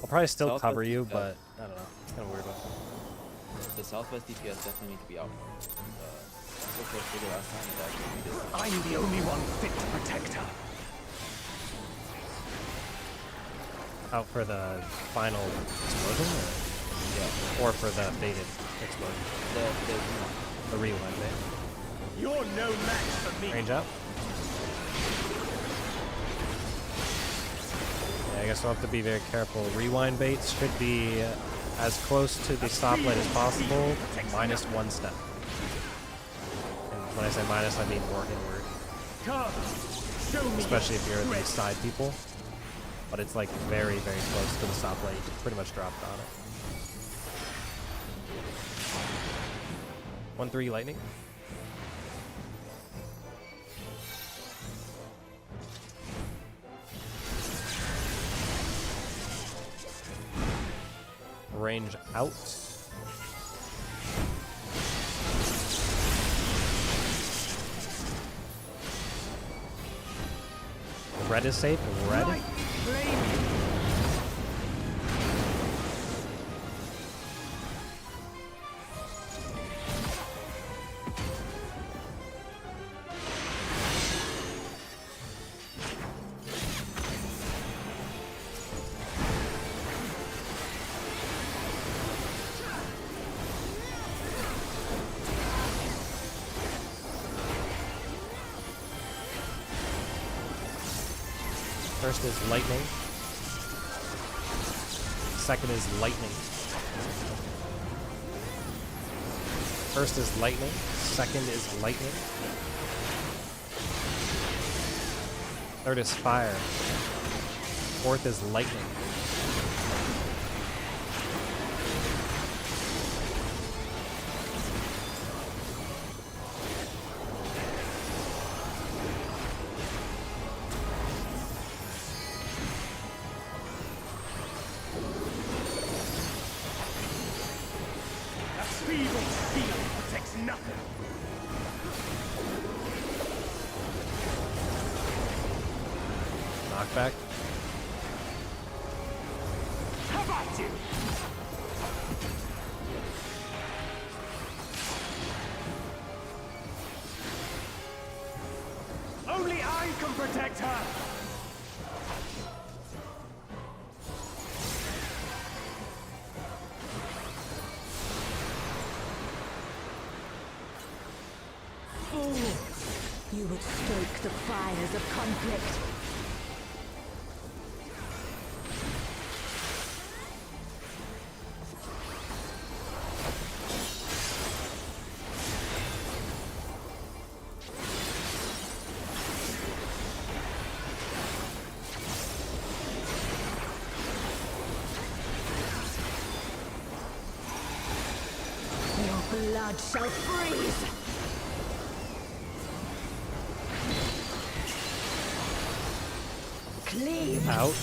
I'll probably still Southwest cover you, DPS. but I don't know. It's kind of weird. The Southwest DPS definitely need to be out more. Which was figured last time it actually did. I'm the only one fit to protect her. Out for the final explosion, Yeah. or for the baited explosion, The the rewind bait. You're no match for me. Range out. Yeah, I guess we'll have to be very careful. Rewind baits should be as close to the stoplight as possible, minus 1 step. And when I say minus, I mean more inward, Come, show me. especially if you're the strength. side people. But it's like very, very close to the stoplight. You pretty much dropped on it. 1-3 lightning. Range out. Red is safe. Red. Light, flame. First is lightning. Second is lightning. First is lightning. Second is lightning. Third is fire. Fourth is lightning. A feeble steel protects nothing. Knockback. How about you? Only I can protect her. You would stoke the fires of conflict. Your blood shall freeze! Cleave! Out.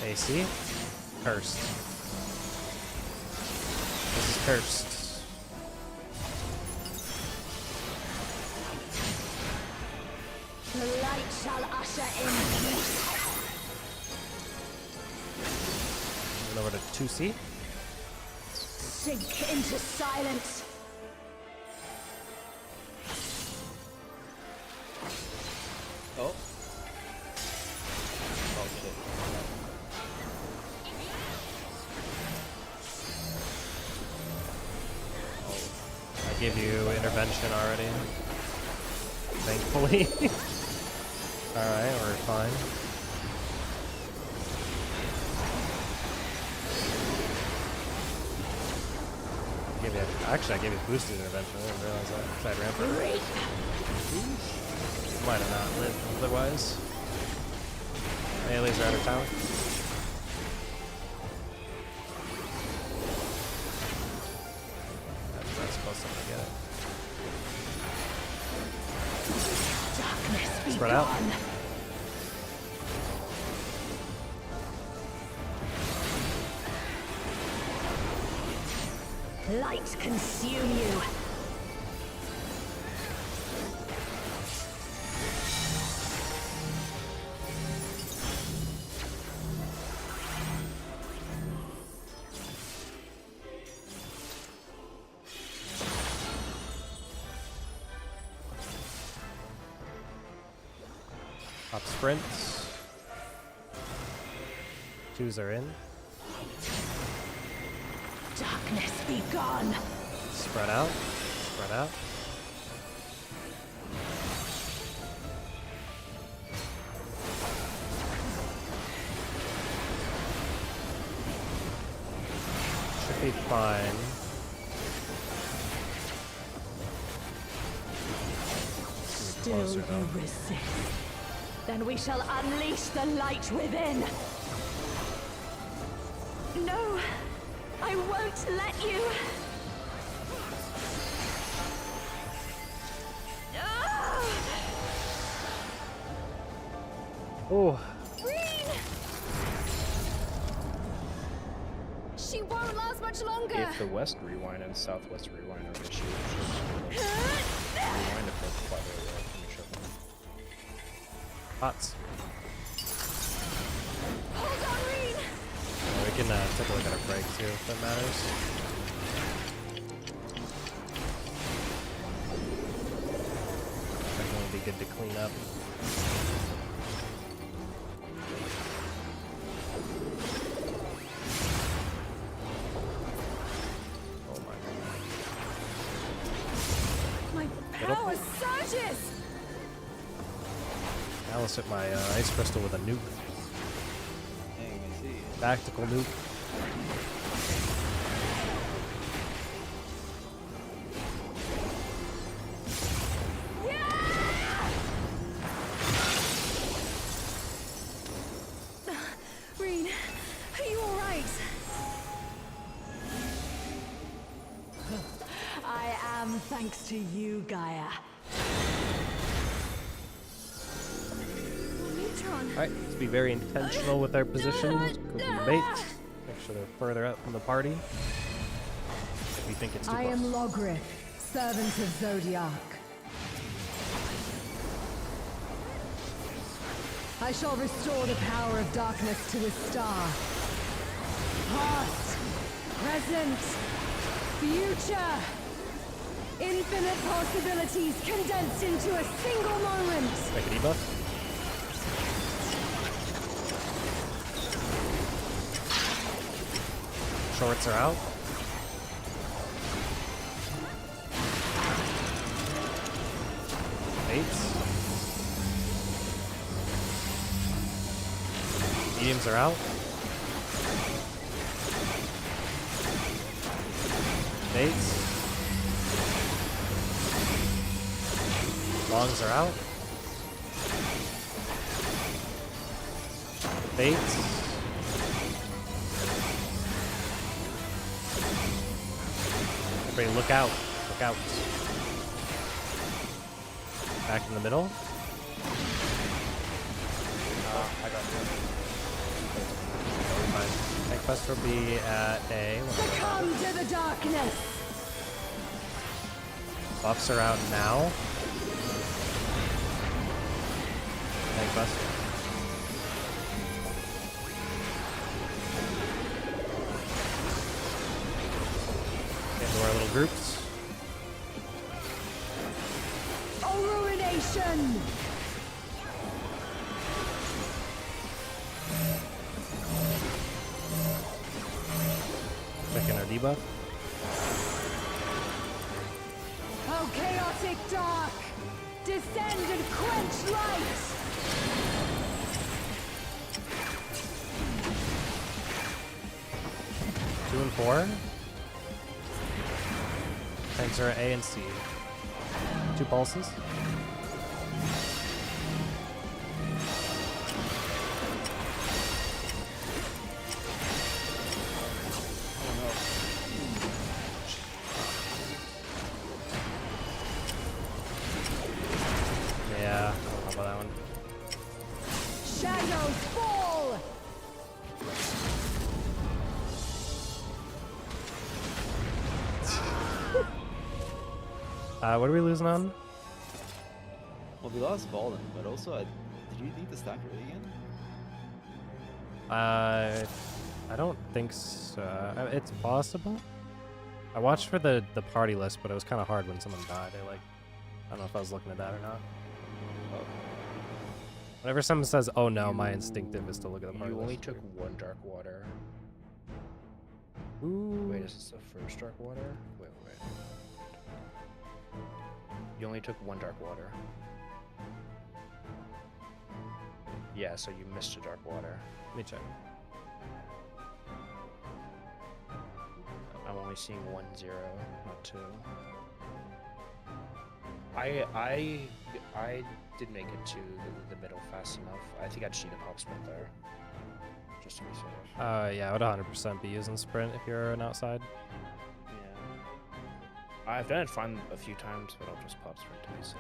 AC. Cursed. This is cursed. The light shall usher in peace. Moving over to 2C. Sink into silence. Oh. Gave you intervention already. Thankfully. Alright, we're fine. Actually, I gave you boosted intervention. I didn't realize that. Side ramp. Might have not lived otherwise. Aliens are out of town. That's not supposed to get it. Darkness be Spread out. gone. Light consume you. Top sprints. 2s are in. Darkness be gone. Spread out. Spread out. Should be fine. Still you resist. Then we shall unleash the light within. No, I won't let you. Oh, Green! She won't last much longer. If the west rewind and southwest rewind are issues, just rewind it both quite a way from each other. pots. Hold on, Green! We can take a look at our break too, if that matters. Definitely be good to clean up. Oh my god. My Middle. power surges! Alice hit my ice crystal with a nuke. Dang, I see. Tactical nuke. Green, are you alright? I am thanks to you, Gaia. Neutron. Alright, let's be very intentional with our positions. Go for the bait. Make sure they're further out from the party. If we think it's too I close. am Logrith, servant of Zodiac. I shall restore the power of darkness to the star. Past, present, future. Infinite possibilities condensed into a single moment. Make a debuff. Shorts are out. Eights. Mediums are out. Eights. Longs are out. Eights. Everybody look out. Look out. Back in the middle. I got Fine. Tank Quest will be at A. Succumb to the darkness. Buffs are out now. Tank Quest. Get into our little groups. Ruination. Checking our debuff. Toxic dark! Descend and quench light! 2 and 4. Tanks are A and C. 2 pulses. Yeah, how about that one? Shadows fall! What are we losing on? Well, we lost Valen, but also, did you need the stack early again? I don't think so. It's possible. I watched for the party list, but it was kind of hard when someone died. I don't know if I was looking at that or not. Oh. Whenever someone says, "Oh no," my instinctive is to look at the party You only list. took 1 dark water. Ooh. Wait, is this the first dark water? Wait. You only took 1 dark water. Yeah, so you missed a dark water. Let me check. I'm only seeing 1 0, not 2. I did make it to the middle fast enough. I think I just need a pop sprint there, just to be safe. Yeah, I would 100% be using sprint if you're an outside. Yeah. I've done it fine a few times, but I'll just pop sprint to be safe.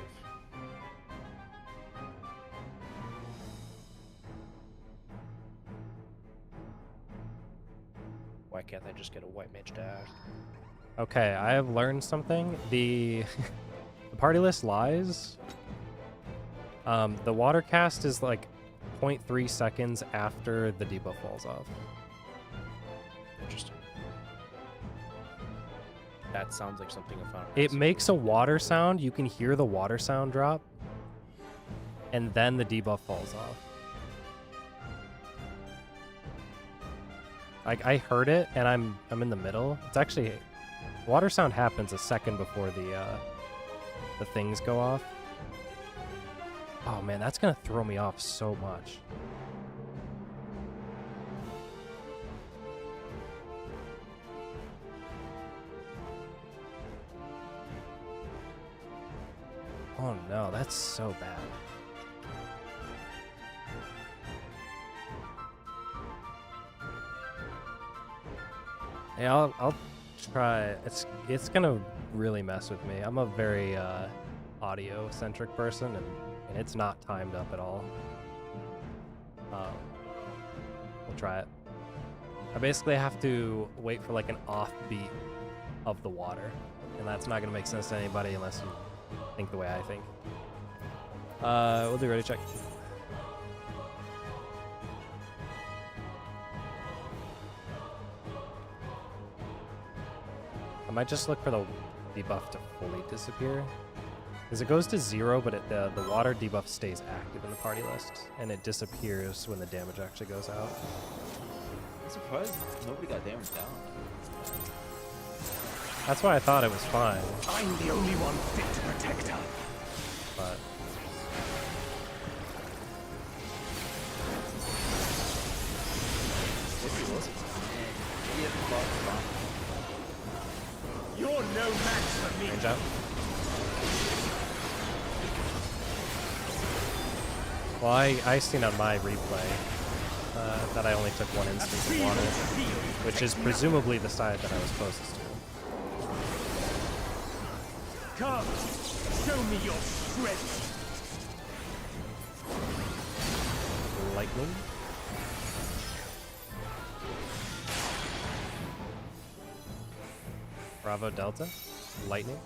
Why can't I just get a white mage dash? Okay, I have learned something. The the party list lies. The water cast is like 0.3 seconds after the debuff falls off. Interesting. That sounds like something I found. It makes a water sound. You can hear the water sound drop, and then the debuff falls off. Like I heard it, and I'm in the middle. It's actually water sound happens a second before the things go off. Oh man, that's gonna throw me off so much. Oh no, that's so bad. Yeah, I'll try. It's gonna really mess with me. I'm a very audio centric person, and it's not timed up at all. We'll try it. I basically have to wait for like an offbeat of the water, and that's not gonna make sense to anybody unless you think the way I think. We'll do ready check. I might just look for the debuff to fully disappear. Because it goes to 0, but the water debuff stays active in the party list, and it disappears when the damage actually goes out. I'm surprised nobody got damaged down. That's why I thought it was fine, I'm the only one fit to protect her. but... Yes, he was. He had the block bomb. You're no match for me. Range out. Well, I seen on my replay that I only took 1 instance of water, which is presumably the side that I was closest to. Come, show me your strength. Lightning. Bravo Delta. Lightning.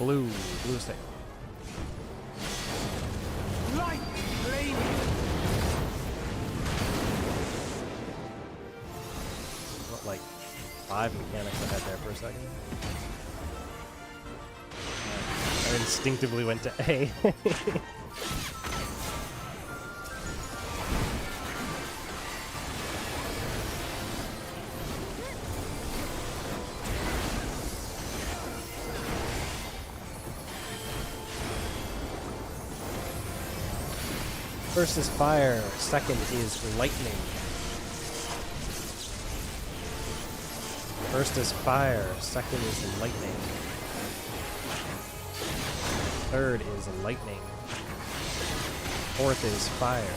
Blue state. Light flaming. What, like 5 mechanics ahead there for a second? I instinctively went to A. First is fire, second is lightning. First is fire, second is lightning. Third is lightning. Fourth is fire.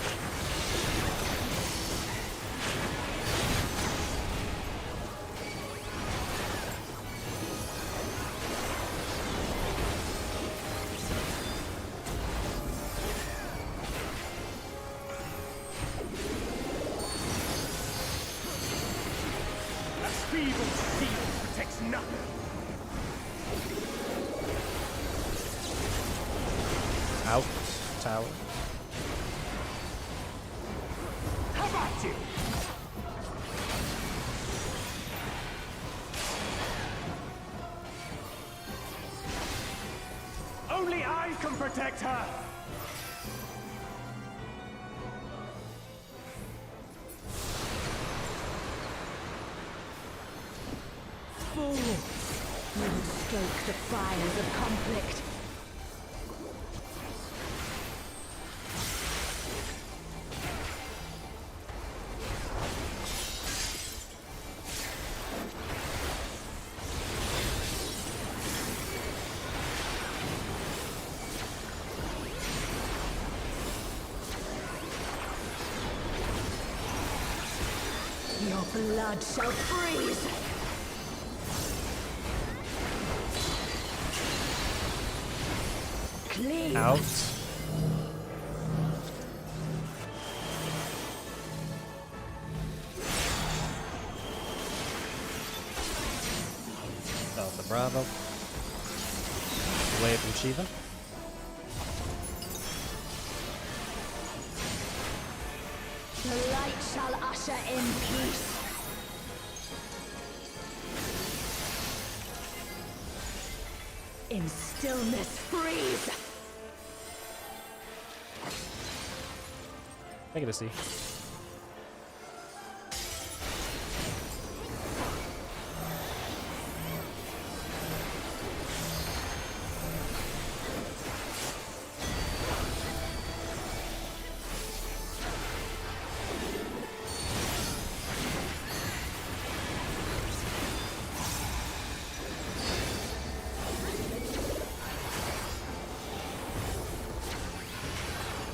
A feeble shield protects nothing. Out, tower. How about you? Only I can protect her. Fool! You would stoke the fires of conflict. Your blood shall freeze! Clean! Out. Delta Bravo. Away from Shiva. The light shall usher in peace. In stillness freeze! Make it a C.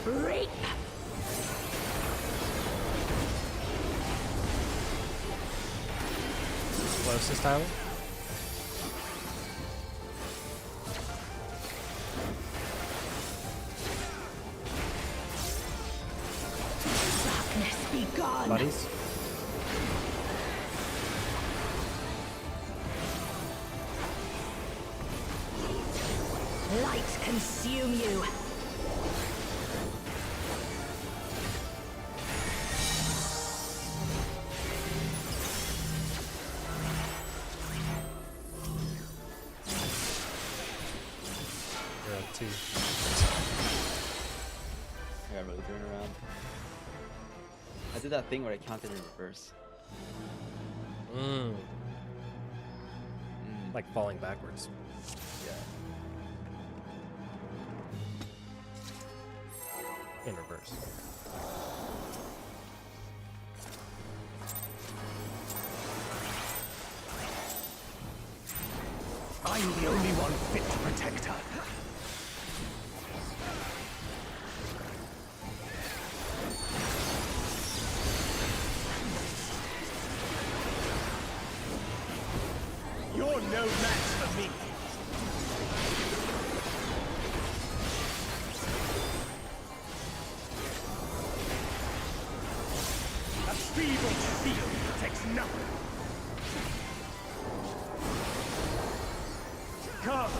Reap! Closest, Tyler. Darkness be gone! Buddies. Light consume you! You're at 2. I got really thrown around. I did that thing where I counted in reverse. Mm. Mm, Like falling backwards. yeah. In reverse. I'm the only one fit to protect her. You're no match for me. A feeble shield protects nothing. Come,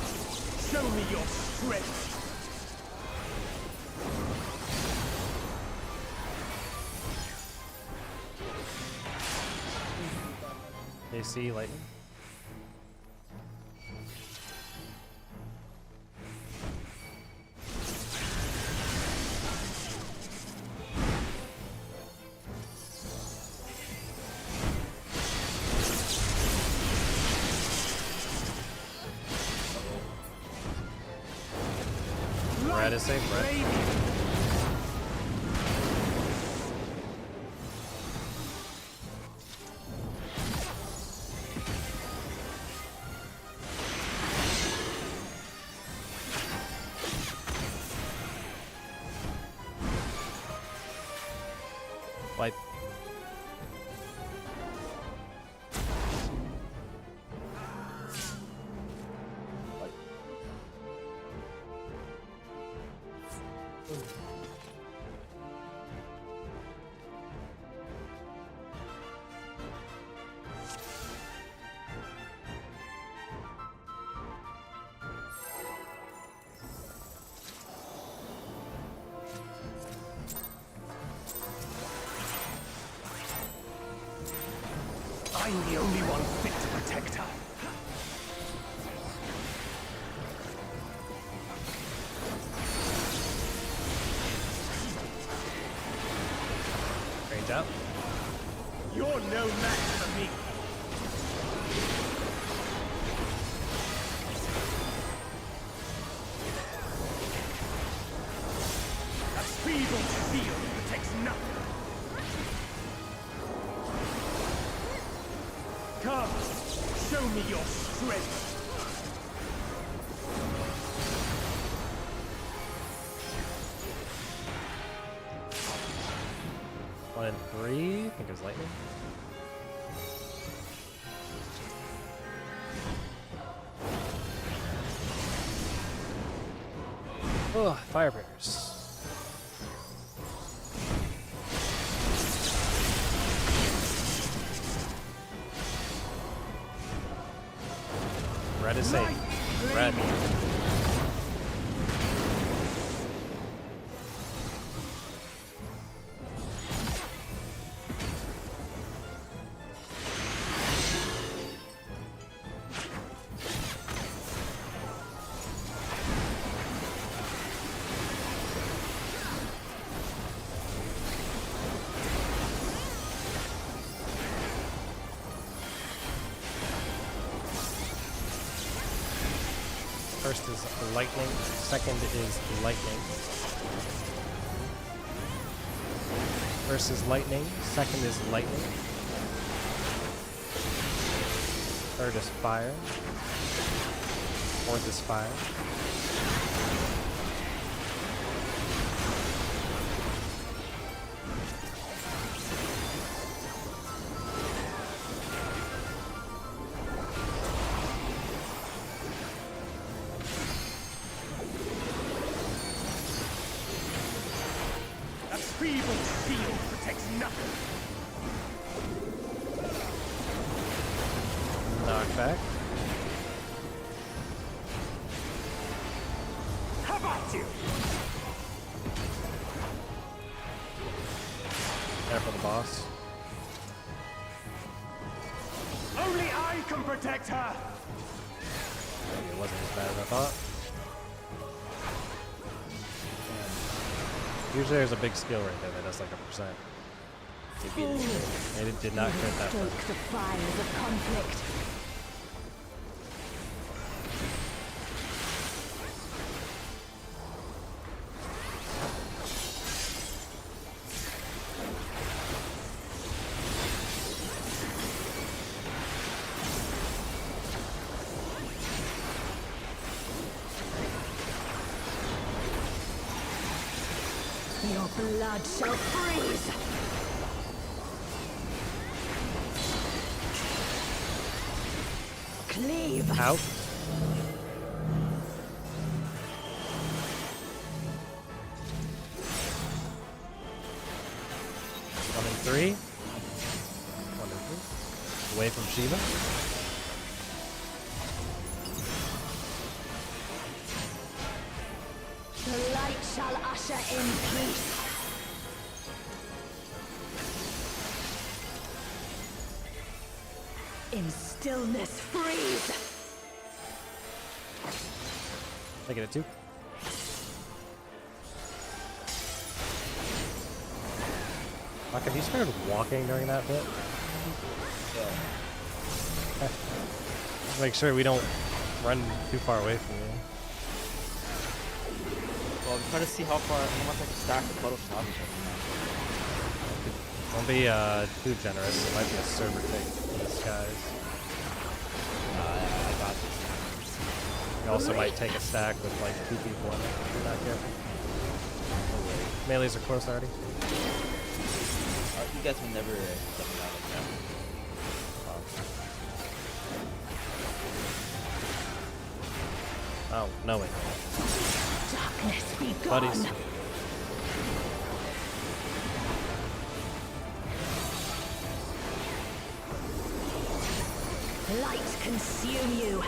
show me your strength. AC lightning. Red is safe, red. Wipe. I'm the only one fit to protect her. Range out. You're no match for me. A feeble shield protects nothing. Come, show me your strength. One and three. I think it was lightning. Oh, fire bears. Red is safe. Red. First is lightning, second is lightning. First is lightning, second is lightning. Third is fire. Fourth is fire. Feeble shield protects nothing. Knockback. How about you? There for the boss. Only I can protect her. Maybe it wasn't as bad as I thought. Usually there's a big skill right there that does like 1%. It did not crit that Stoke first. the fires of conflict. Your blood shall freeze! Cleave! Out. One and three. One and three. Away from Shiva. The light shall usher in peace. In stillness, freeze! Make it a 2. Fuck, have you started walking during that bit? Yeah. Just make sure we don't run too far away from you. Well, I'm trying to see how much I can stack the puddle shop each other now. Don't be too generous. It might be a server take in disguise. I got this. You also might take a stack with like 2 people in it if you're not careful. Melees are close already. You guys will never get me out like that. Oh, no way. Darkness be gone. Buddies. Light consume you.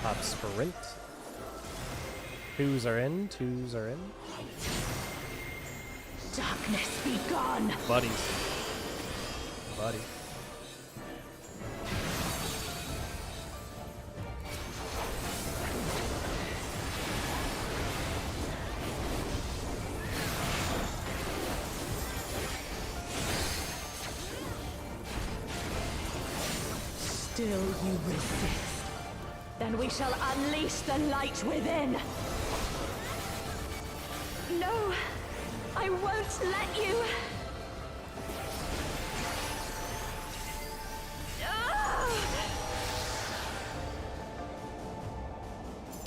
Top sprint. 2s are in. 2s are in. Darkness be gone. Buddies. Buddy. Still you resist. Then we shall unleash the light within. No, I won't let you. Ah!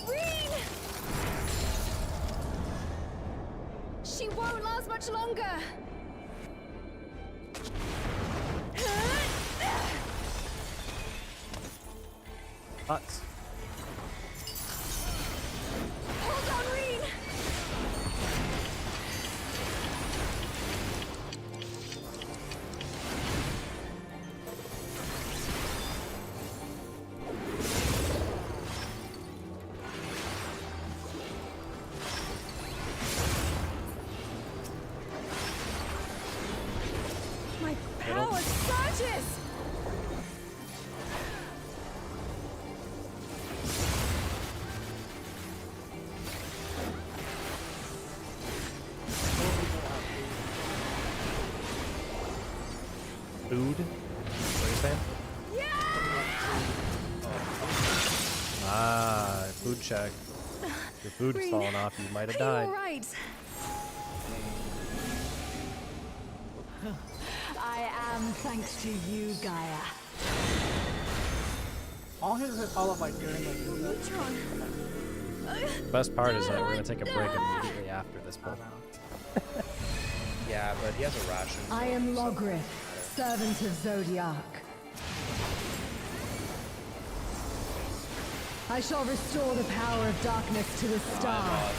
Reen! She won't last much longer. Thoughts? Hold on, Reen! My power surges! Food? What are you saying? Ah, food check. If your food's Reen, fallen off, you might have are died. you all right? I am thanks to you, Gaia. All of my hearing like The best part is that we're gonna take a break immediately after this pull. Yeah, but he has a ration. I am Logrith, servant of Zodiac. I shall restore the power of darkness to the star.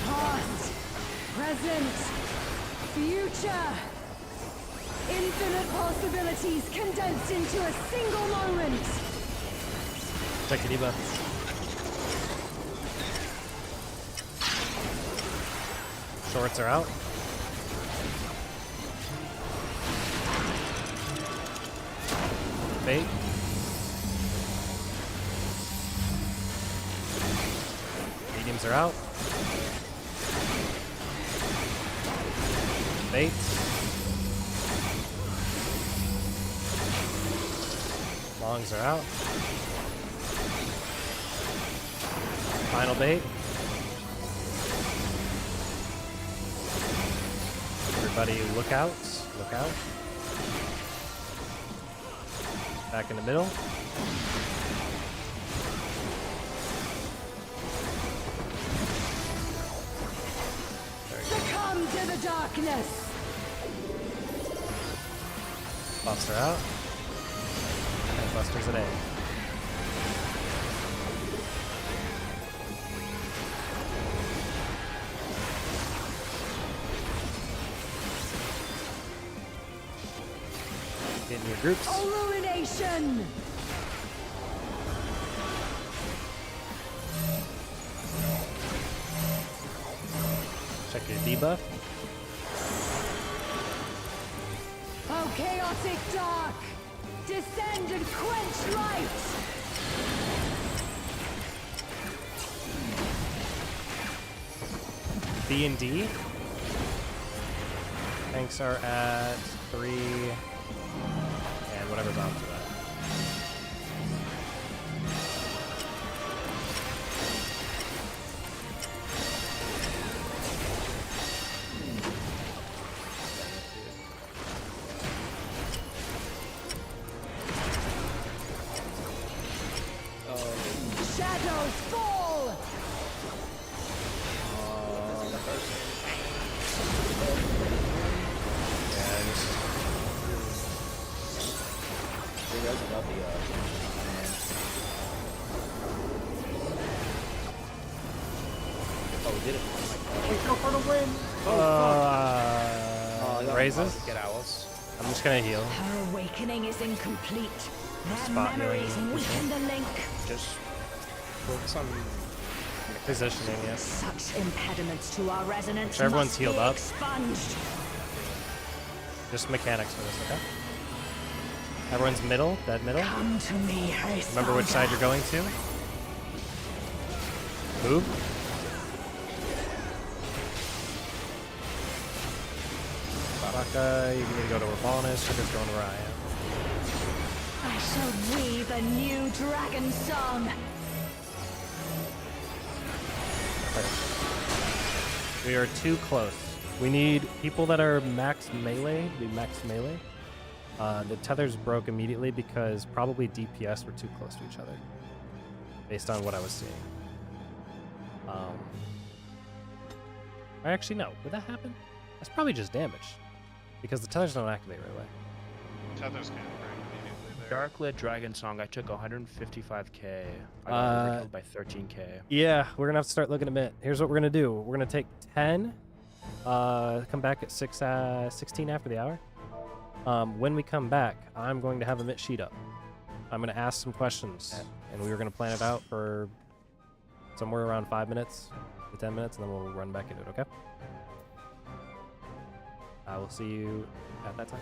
Past, present, future. Infinite possibilities condensed into a single moment. Check your debuff. Shorts are out. Bait. Mediums are out. Bait. Longs are out. Final bait. Everybody look out. Look out. Back in the middle. Succumb to the darkness. Buffs are out. And Buster's at A. Get in your groups. Illumination. Check your debuff. Oh, chaotic dark. Descend and quench light! B and D. Tanks are at 3, and whatever's on to that. Shadows fall! Yeah, just You guys got the oh, we did it. Let's go for the win. raises. Get owls. I'm just gonna heal. Her awakening is incomplete. Their Spot memories healing. weaken the link. Just focus on Positioning, yes. Such impediments to our resonance Sure, everyone's must healed be up. expunged. Just mechanics for this, okay? Everyone's middle, dead middle. Come to me, Remember which side you're going to. Move. Baraka, you need to go to where Vaughn is. Sugar's going where I am. I shall weave a new dragon song. We are too close. We need people that are max melee to be max melee. The tethers broke immediately because probably DPS were too close to each other, based on what I was seeing. Or actually, no. Would that happen? That's probably just damage, because the tethers don't activate right away. Tethers can't break immediately there. Darklit Dragon Song. I took 155k. I got killed by 13k. Yeah, we're gonna have to start looking at it. Here's what we're gonna do. We're gonna take 10. Come back at 16 after the hour. When we come back, I'm going to have a mit sheet up. I'm going to ask some questions, and we were going to plan it out for somewhere around 5 minutes to 10 minutes, and then we'll run back into it, okay? I will see you at that time.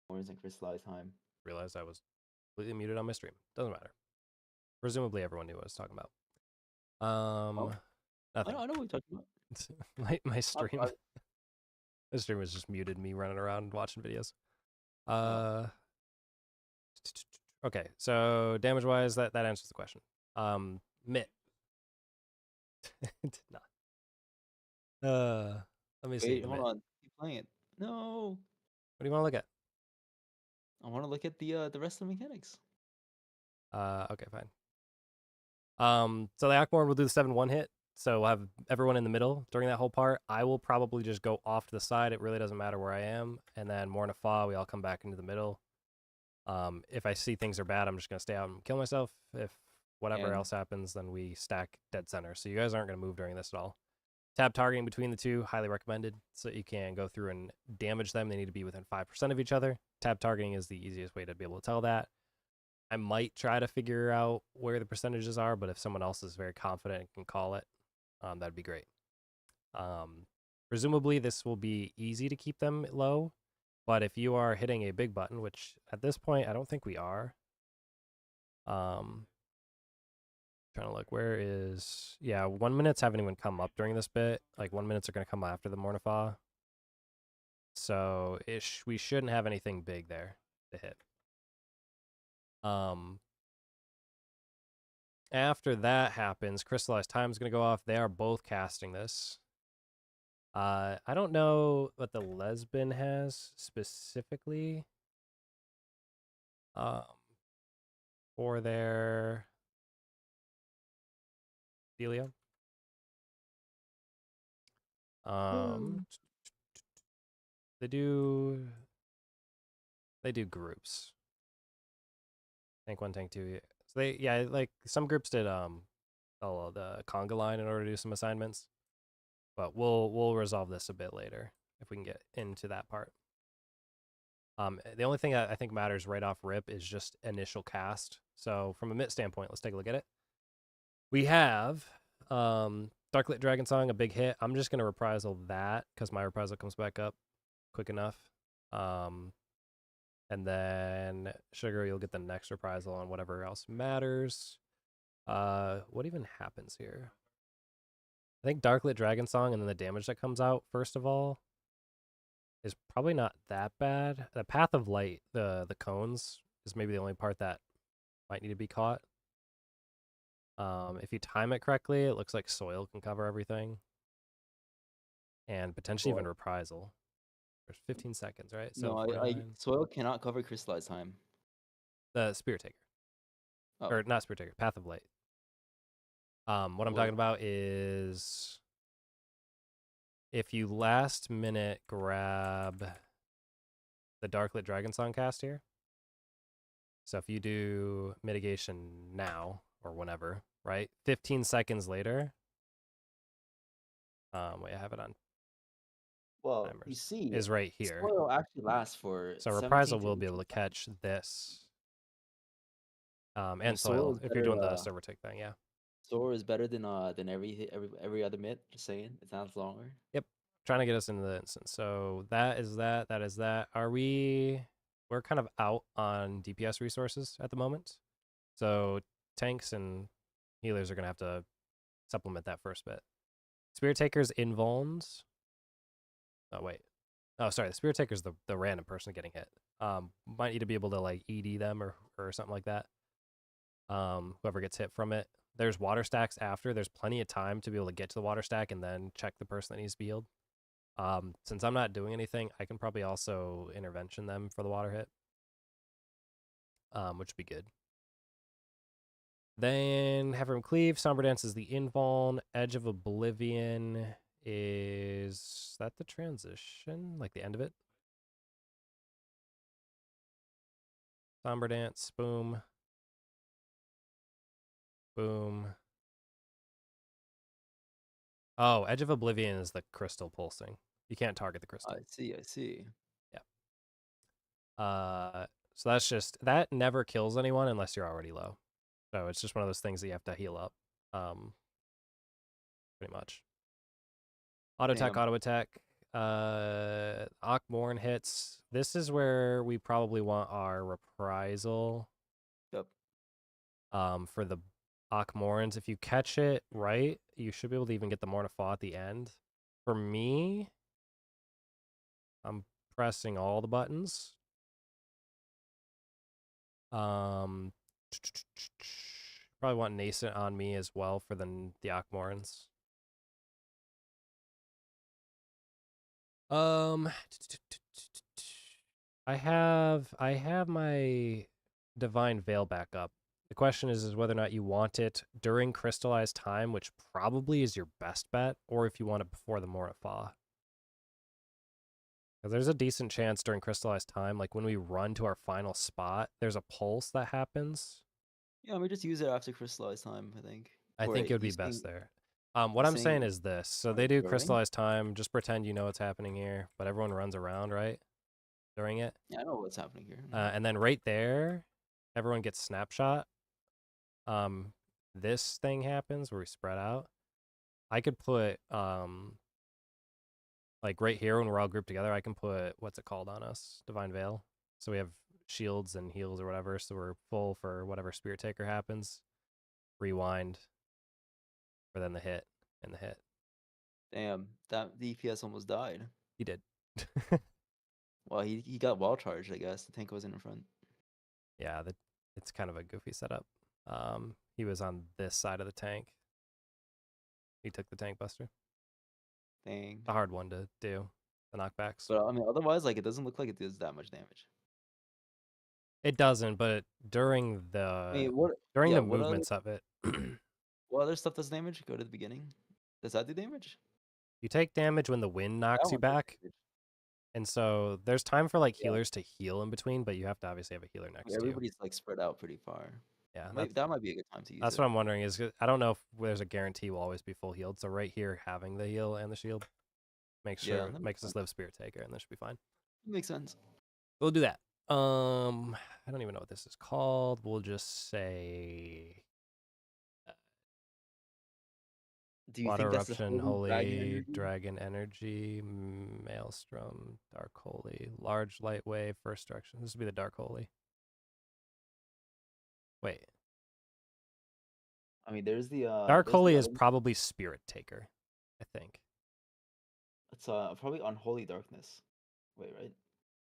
Thorns and crystallized time. Realized I was completely muted on my stream. Doesn't matter. Presumably everyone knew what I was talking about. Nothing. I know what you're talking about. my stream. My stream was just muted me running around watching videos. Okay, so damage wise, that answers the question. Mitt. Did not. Let me see. Wait, hold on. Keep playing it. No. What do you want to look at? I want to look at the rest of the mechanics. Okay, fine. So the Akmorn will do the 7-1 hit. So we'll have everyone in the middle during that whole part. I will probably just go off to the side. It really doesn't matter where I am. And then Morna Fa, we all come back into the middle. If I see things are bad, I'm just going to stay out and kill myself. If whatever else happens, then we stack dead center. So you guys aren't going to move during this at all. Tab targeting between the two, highly recommended. So you can go through and damage them. They need to be within 5% of each other. Tab targeting is the easiest way to be able to tell that. I might try to figure out where the percentages are, but if someone else is very confident and can call it, that'd be great. Presumably this will be easy to keep them low, but if you are hitting a big button, which at this point I don't think we are, trying to look, where is, yeah, 1 minutes haven't even come up during this bit. Like 1 minutes are going to come after the Morna Fa. So we shouldn't have anything big there to hit. After that happens, crystallized time is going to go off. They are both casting this. I don't know what the lesbian has specifically for their Delia. They do groups. Tank 1, Tank 2. So they, like some groups did the conga line in order to do some assignments. But we'll resolve this a bit later if we can get into that part. The only thing I think matters right off rip is just initial cast. So from a Mitt standpoint, let's take a look at it. We have Darklit Dragon Song, a big hit. I'm just gonna reprisal that because my reprisal comes back up quick enough. And then Sugar, you'll get the next reprisal on whatever else matters. What even happens here? I think Darklit Dragon Song and then the damage that comes out, first of all, is probably not that bad. The Path of Light, the cones, is maybe the only part that might need to be caught. If you time it correctly, it looks like Soil can cover everything. And potentially even reprisal. There's 15 seconds, right? So no, Soil cannot cover crystallized time. The Spirit Taker. Oh. Or not Spirit Taker, Path of Light. What I'm talking about is if you last minute grab the Darklit Dragon Song cast here. So if you do mitigation now or whenever, right? 15 seconds later. Wait, I have it on. Well, timers, you see, is right here. Spoil actually lasts for. So reprisal will be able to catch this. And Soil if you're doing the silver tick thing, yeah. Soil is better than every other Mitt. Just saying, it sounds longer. Yep, trying to get us into the instance. So that is that. That is that. We're kind of out on DPS resources at the moment. So tanks and healers are gonna have to supplement that first bit. Spirit Taker's invulns. Oh wait. Oh sorry, the Spirit Taker's the random person getting hit. Might need to be able to like ED them or something like that. Whoever gets hit from it. There's water stacks after. There's plenty of time to be able to get to the water stack and then check the person that needs to be healed. Since I'm not doing anything, I can probably also intervention them for the water hit. Which would be good. Then Heverum Cleave, Somber Dance is the invuln. Edge of Oblivion is that the transition? Like the end of it? Somber Dance, boom. Boom. Oh, Edge of Oblivion is the crystal pulsing. You can't target the crystal. I see. Yeah. So that's just, that never kills anyone unless you're already low. So it's just one of those things that you have to heal up. Pretty much. Auto attack, auto attack. Akmorn hits. This is where we probably want our reprisal. Yep. For the Akmorns. If you catch it right, you should be able to even get the Mornifaw at the end. For me, I'm pressing all the buttons. Probably want Nascent on me as well for the Akmorns. I have my Divine Veil back up. The question is whether or not you want it during crystallized time, which probably is your best bet, or if you want it before the Mornifaw. Because there's a decent chance during crystallized time, like when we run to our final spot, there's a pulse that happens. Yeah, we just use it after crystallized time, I think. I Or think it would you be best saying- there. What you I'm saying saying is this. So on they do during? crystallized time, just pretend you know what's happening here, but everyone runs around, right? During it. Yeah, I know what's happening here. And then right there, everyone gets snapshot. This thing happens where we spread out. I could put like right here when we're all grouped together, I can put what's it called on us? Divine Veil. So we have shields and heals or whatever, so we're full for whatever Spirit Taker happens. Rewind. For then the hit and the hit. Damn, that DPS almost died. He did. Well, he got wall charged, I guess. The tank wasn't in front. Yeah, it's kind of a goofy setup. He was on this side of the tank. He took the tank buster. Dang. It's a hard one to do, the knockbacks. But I mean, otherwise, like, it doesn't look like it does that much damage. It doesn't, but during the I mean, what the what other, movements of it, what other stuff does damage? Go to the beginning. Does that do damage? you take damage when the wind knocks That you one does back. damage. And so there's time for like Yeah. healers to heal in between, but you have to obviously have a healer next to you. Everybody's like spread out pretty far. Yeah, That might be a good time to use that's it. what I'm wondering is I don't know if there's a guarantee we'll always be full healed. So right here, having the heal and the shield makes Yeah, sure that makes makes us sense. live Spirit Taker, and this should be fine. Makes sense. We'll do that. I don't even know what this is called. We'll just say Do you Water think that's the Eruption, holy Holy dragon energy? Dragon Energy, Maelstrom, Dark Holy, Large Light Wave, First Direction. This would be the Dark Holy. Wait, I mean, there's the Dark there's Holy the is other- probably Spirit Taker, I think, it's probably Unholy Darkness. Wait, right?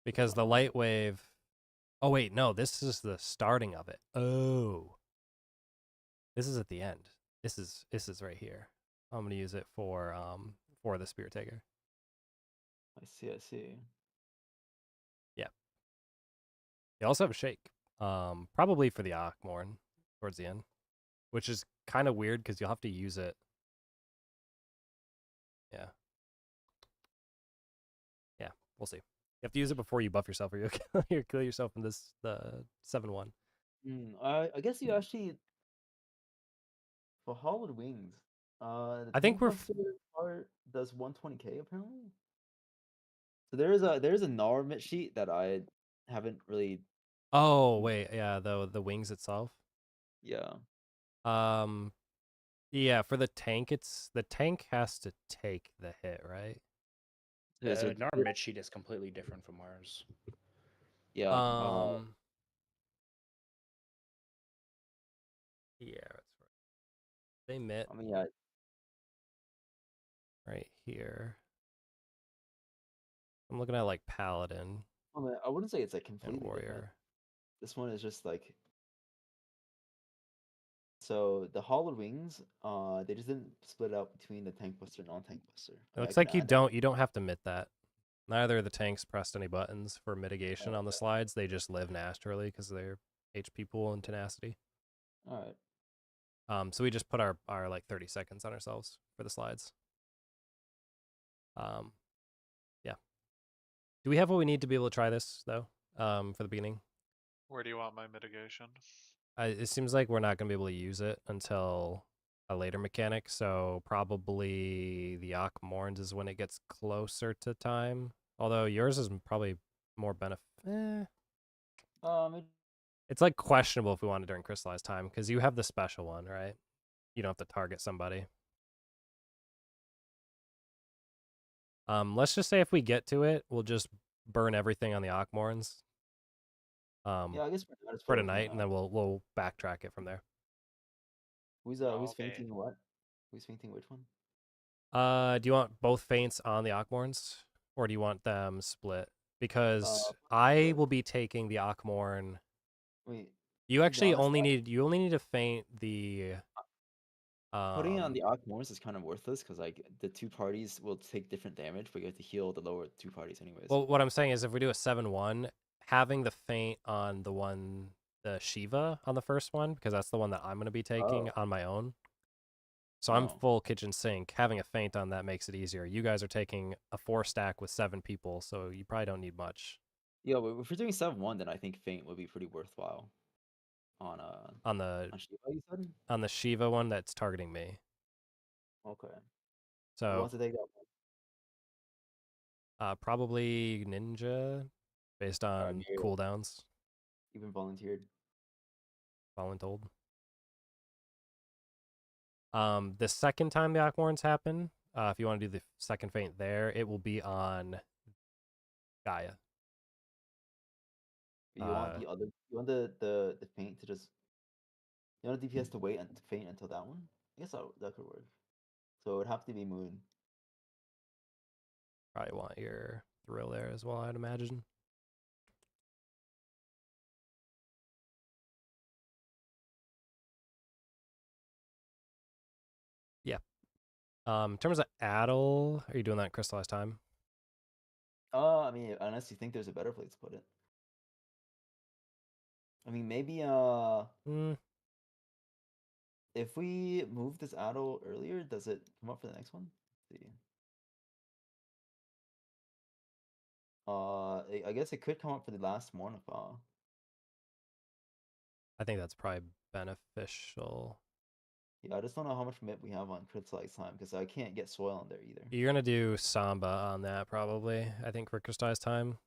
because the Light Wave. Oh wait, no, this is the starting of it. Oh, this is at the end. This is right here. I'm gonna use it for the Spirit Taker. I see. You also have a Shake. Probably for the Akmorn towards the end, which is kind of weird because you'll have to use it. Yeah. Yeah, we'll see. You have to use it before you buff yourself, or you'll kill yourself in the 7-1. I guess you actually for Hollowed Wings. The I think tank we're buster part does 120k apparently. So there is a Narmit sheet that I haven't really. Oh wait, yeah, the wings itself. Yeah. Yeah, for the tank, the tank has to take the hit, right? Yeah, so Our mid sheet is completely different from ours. yeah. Yeah, that's right. They met I mean, yeah. right here. I'm looking at like Paladin I mean, I wouldn't say it's like and completely different. Warrior. This one is just like. So the Hollowed Wings, they just didn't split out between the tank buster and non-tank buster. It looks like you don't have to mit that. Neither of the tanks pressed any buttons for mitigation on the slides. They just live naturally because they're HP pool and tenacity. All right. So we just put our like 30 seconds on ourselves for the slides. Yeah. Do we have what we need to be able to try this though? For the beginning. Where do you want my mitigation? It seems like we're not going to be able to use it until a later mechanic, so probably the Akmorns is when it gets closer to time. Although yours is probably more benefit. It's like questionable if we want it during crystallized time, because you have the special one, right? You don't have to target somebody. Let's just say if we get to it, we'll just burn everything on the Akmorns. Yeah, I guess For tonight, and then we'll backtrack it from there. Who's okay. fainting what? Who's fainting which one? Do you want both feints on the Akmorns, or do you want them split? Because I split. will be taking the Akmorn. Wait, You to be actually honest, only need to feint the. putting it on the Akmorns is kind of worthless because like the two parties will take different damage, but you have to heal the lower two parties anyways. Well, what I'm saying is, if we do a 7-1, having the feint on the Shiva on the first one, because that's the one that I'm going to be taking on my own. So I'm full kitchen sink. Having a feint on that makes it easier. You guys are taking a 4-stack with 7 people, so you probably don't need much. Yeah, but if we're doing 7-1, then I think feint would be pretty worthwhile. On Shiva, you said? On the Shiva one that's targeting me. Okay. Who So wants to take that one? probably Ninja, based on cooldowns. Even volunteered. Voluntold. The second time the Akmorns happen, if you want to do the second feint there, it will be on Gaia. You want the other? You want the feint to just? You want the DPS to wait and to feint until that one? I guess that could work. So it would have to be Moon. Probably want your thrill there as well, I'd imagine. Yeah. In terms of Addle, are you doing that crystallized time? I mean, unless you think there's a better place to put it. I mean, maybe if we move this Addle earlier, does it come up for the next one? Let's see. I guess it could come up for the last Mornify. I think that's probably beneficial. Yeah, I just don't know how much MIP we have on crystallized time because I can't get soil on there either. You're gonna do Samba on that probably. I think for crystallized time,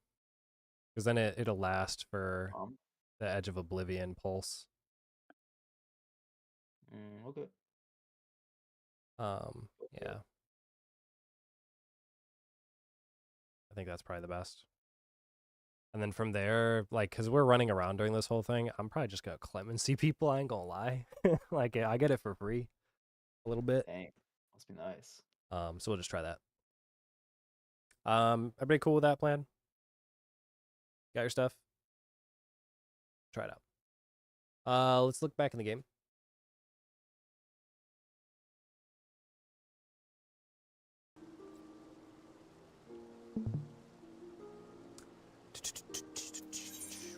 because then it'll last for the Edge of Oblivion pulse. Okay. Yeah. I think that's probably the best. And then from there, like, because we're running around during this whole thing, I'm probably just going to clemency people, I ain't going to lie. Like, I get it for free a little bit. Dang. Must be nice. So we'll just try that. Everybody cool with that plan? Got your stuff? Try it out. Let's look back in the game.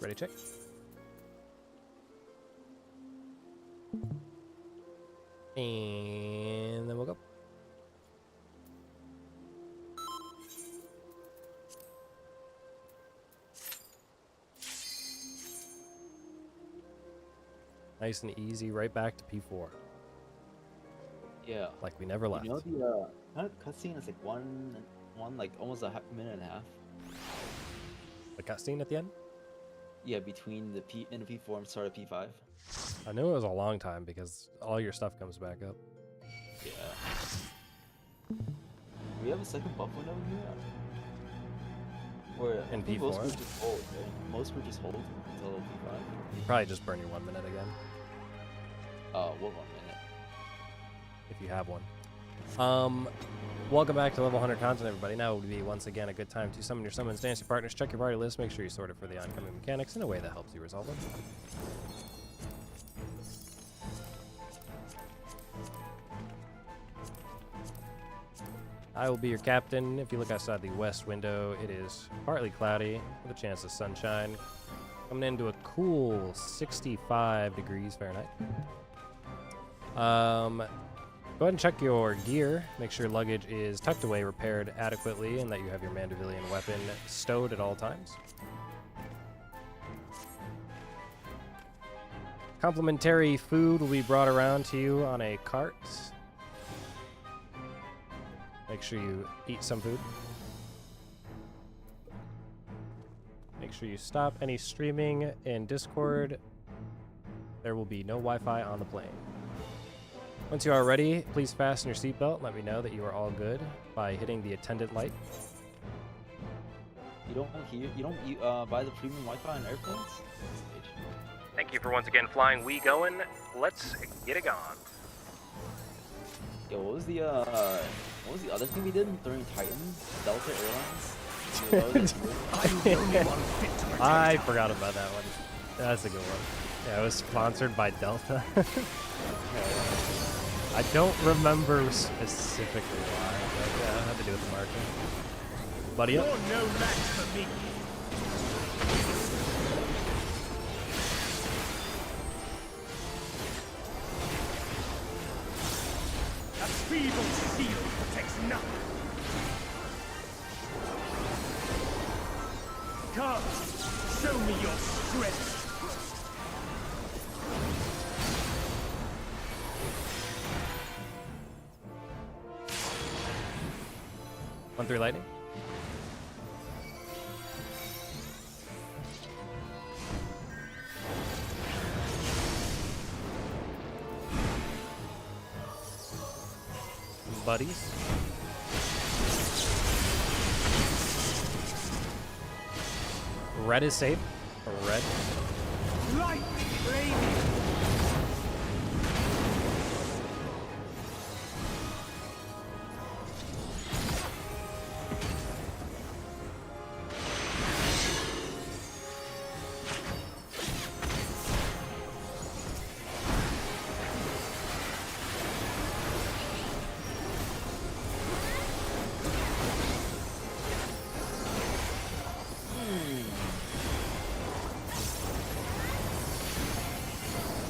Ready, check. And then we'll go. Nice and easy, right back to P4. Yeah. Like we never left. You know the cutscene is like one like almost a minute and a half. The cutscene at the end? Yeah, between the end of P4 and start of P5. I knew it was a long time because all your stuff comes back up. Yeah. Do we have a second buff window in here? Or In I think P4? most were just hold, right? Most were just hold until P5. You probably just burn your 1 minute again. What 1 minute? If you have one. Welcome back to Level 100 content, everybody. Now would be once again a good time to summon your summons, dance your partners, check your party list, make sure you sort it for the oncoming mechanics in a way that helps you resolve them. I will be your captain. If you look outside the west window, it is partly cloudy with a chance of sunshine. Coming into a cool 65 degrees Fahrenheit. Go ahead and check your gear. Make sure luggage is tucked away, repaired adequately, and that you have your Mandevilian weapon stowed at all times. Complimentary food will be brought around to you on a cart. Make sure you eat some food. Make sure you stop any streaming in Discord. There will be no Wi-Fi on the plane. Once you are ready, please fasten your seatbelt and let me know that you are all good by hitting the attendant light. You don't buy the premium Wi-Fi on airplanes? Thank you for once again flying We Going. Let's get it gone. Yo, what was the other thing we did during Titans? Delta Airlines? I forgot about that one. That's a good one. Yeah, it was sponsored by Delta. I don't remember specifically why, but yeah, it had to do with the marketing. Buddy up. You're no match for me. A feeble shield protects nothing. Come, show me your strength. One through lightning. Buddies. Red is safe. Red. Light flaming.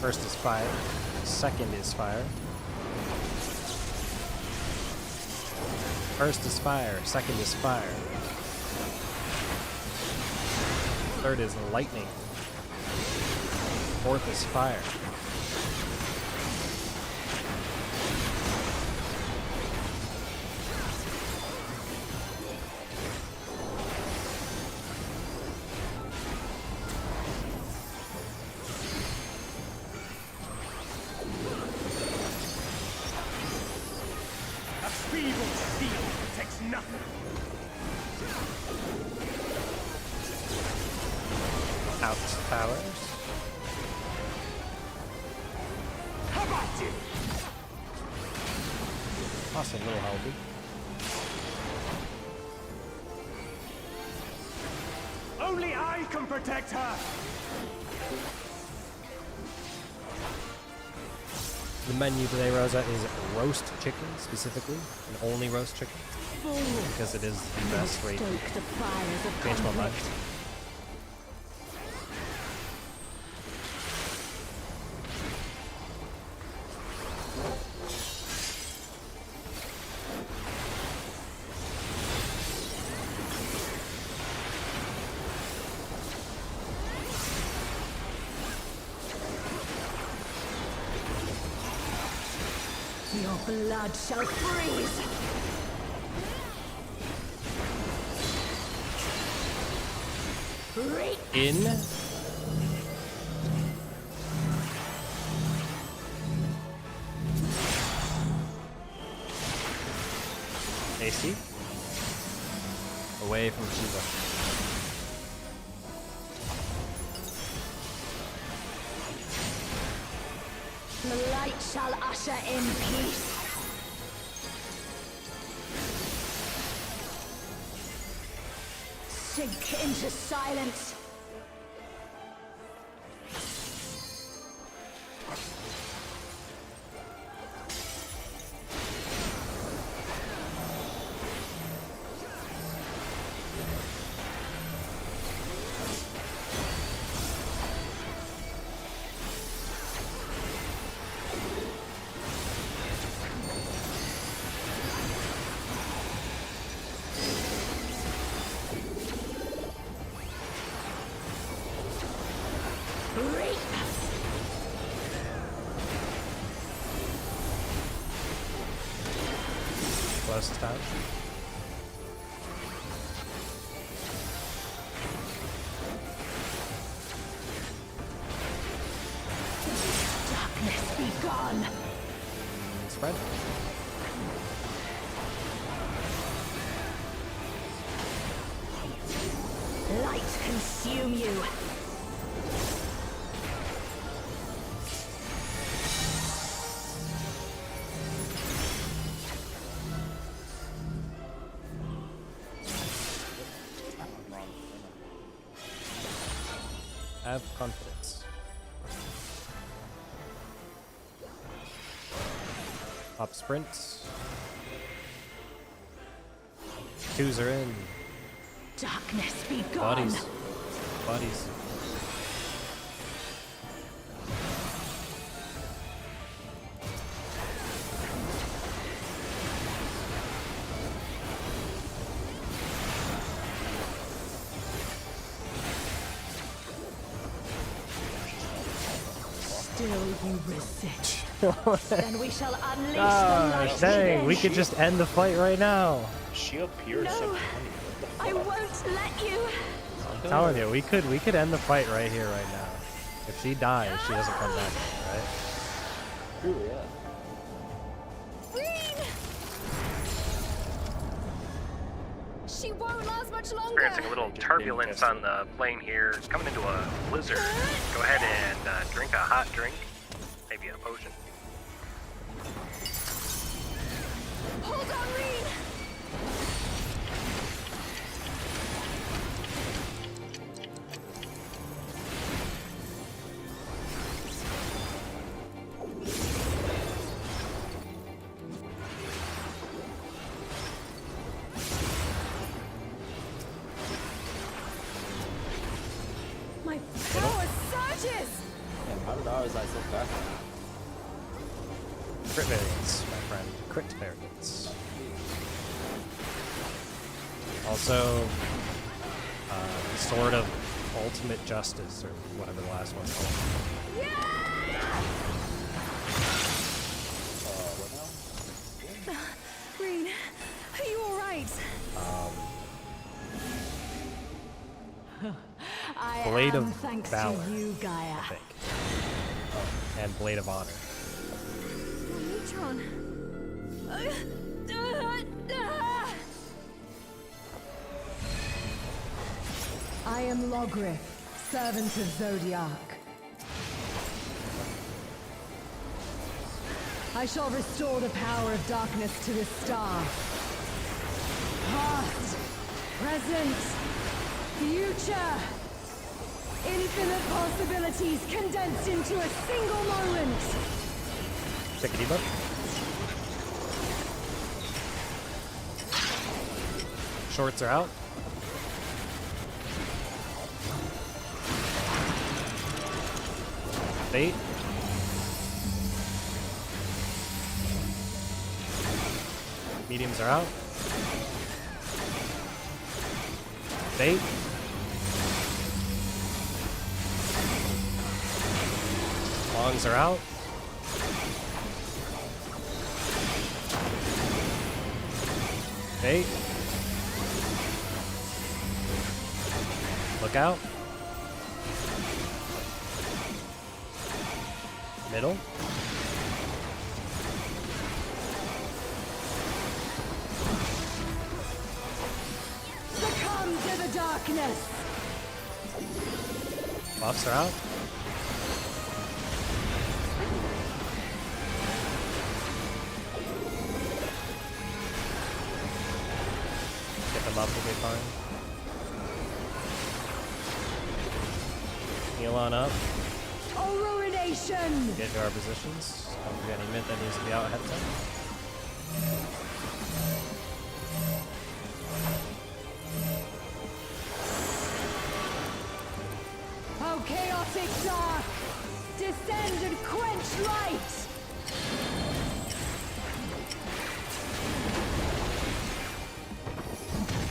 First is fire. Second is fire. First is fire. Second is fire. Third is lightning. Fourth is fire. Feeble shield protects nothing. Out powers. How about you? Also a little healthy. Only I can protect her. The menu today, Rosa, is roast chicken specifically, and only roast chicken, because it is the best rate. Stoke the fires of Changed my mind. conflict. Your blood shall freeze! Reek! In. AC. Away from Shiva. The light shall usher in peace. Sink into silence. Close time. Darkness be gone. spread. Light consume you. Have confidence. Pop sprints. Twos are in. Darkness be gone. Bodies. Bodies. Still you resist. Then we shall unleash the Gosh, light dang, within. we could just end the fight right now. She appeared so No. funny. What the fuck? I won't let you. I'm telling you, we could end the fight right here, right now. If she dies, she doesn't come back, right? True, yeah. Green! She won't last much longer. Experiencing a little turbulence on the plane here. Coming into a blizzard. Go ahead and drink a hot drink. Maybe a potion. Hold on, Green! My power surges! Damn, how did ours die so fast? Crit variance, my friend. Crit variance. Also, sort of ultimate justice, or whatever the last one's called. What now? Green, are you alright? I Blade am of thanks Valor, to you, Gaia. I think. And Blade of Honor. Neutron. I am Logrith, servant of Zodiac. I shall restore the power of darkness to the star. Past, present, future. Infinite possibilities condensed into a single moment. Take a debuff. Shorts are out. Bait. Mediums are out. Bait. Longs are out. Bait. Look out. Middle. Succumb to the darkness. Buffs are out. Get them up, will be fine. Heal on up. Oh, ruination. Get to our positions. Don't forget any mint that needs to be out ahead of time. Oh, chaotic dark. Descend and quench light.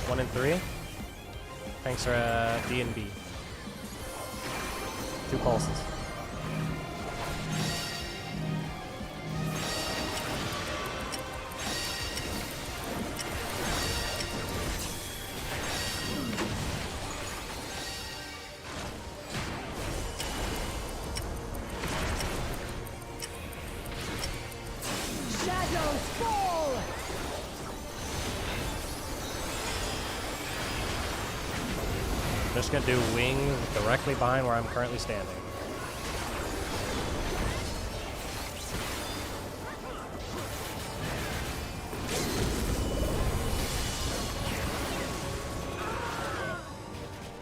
1 and 3. Thanks for D and B. 2 pulses. Shatter Just gonna do wings directly behind where I'm currently standing.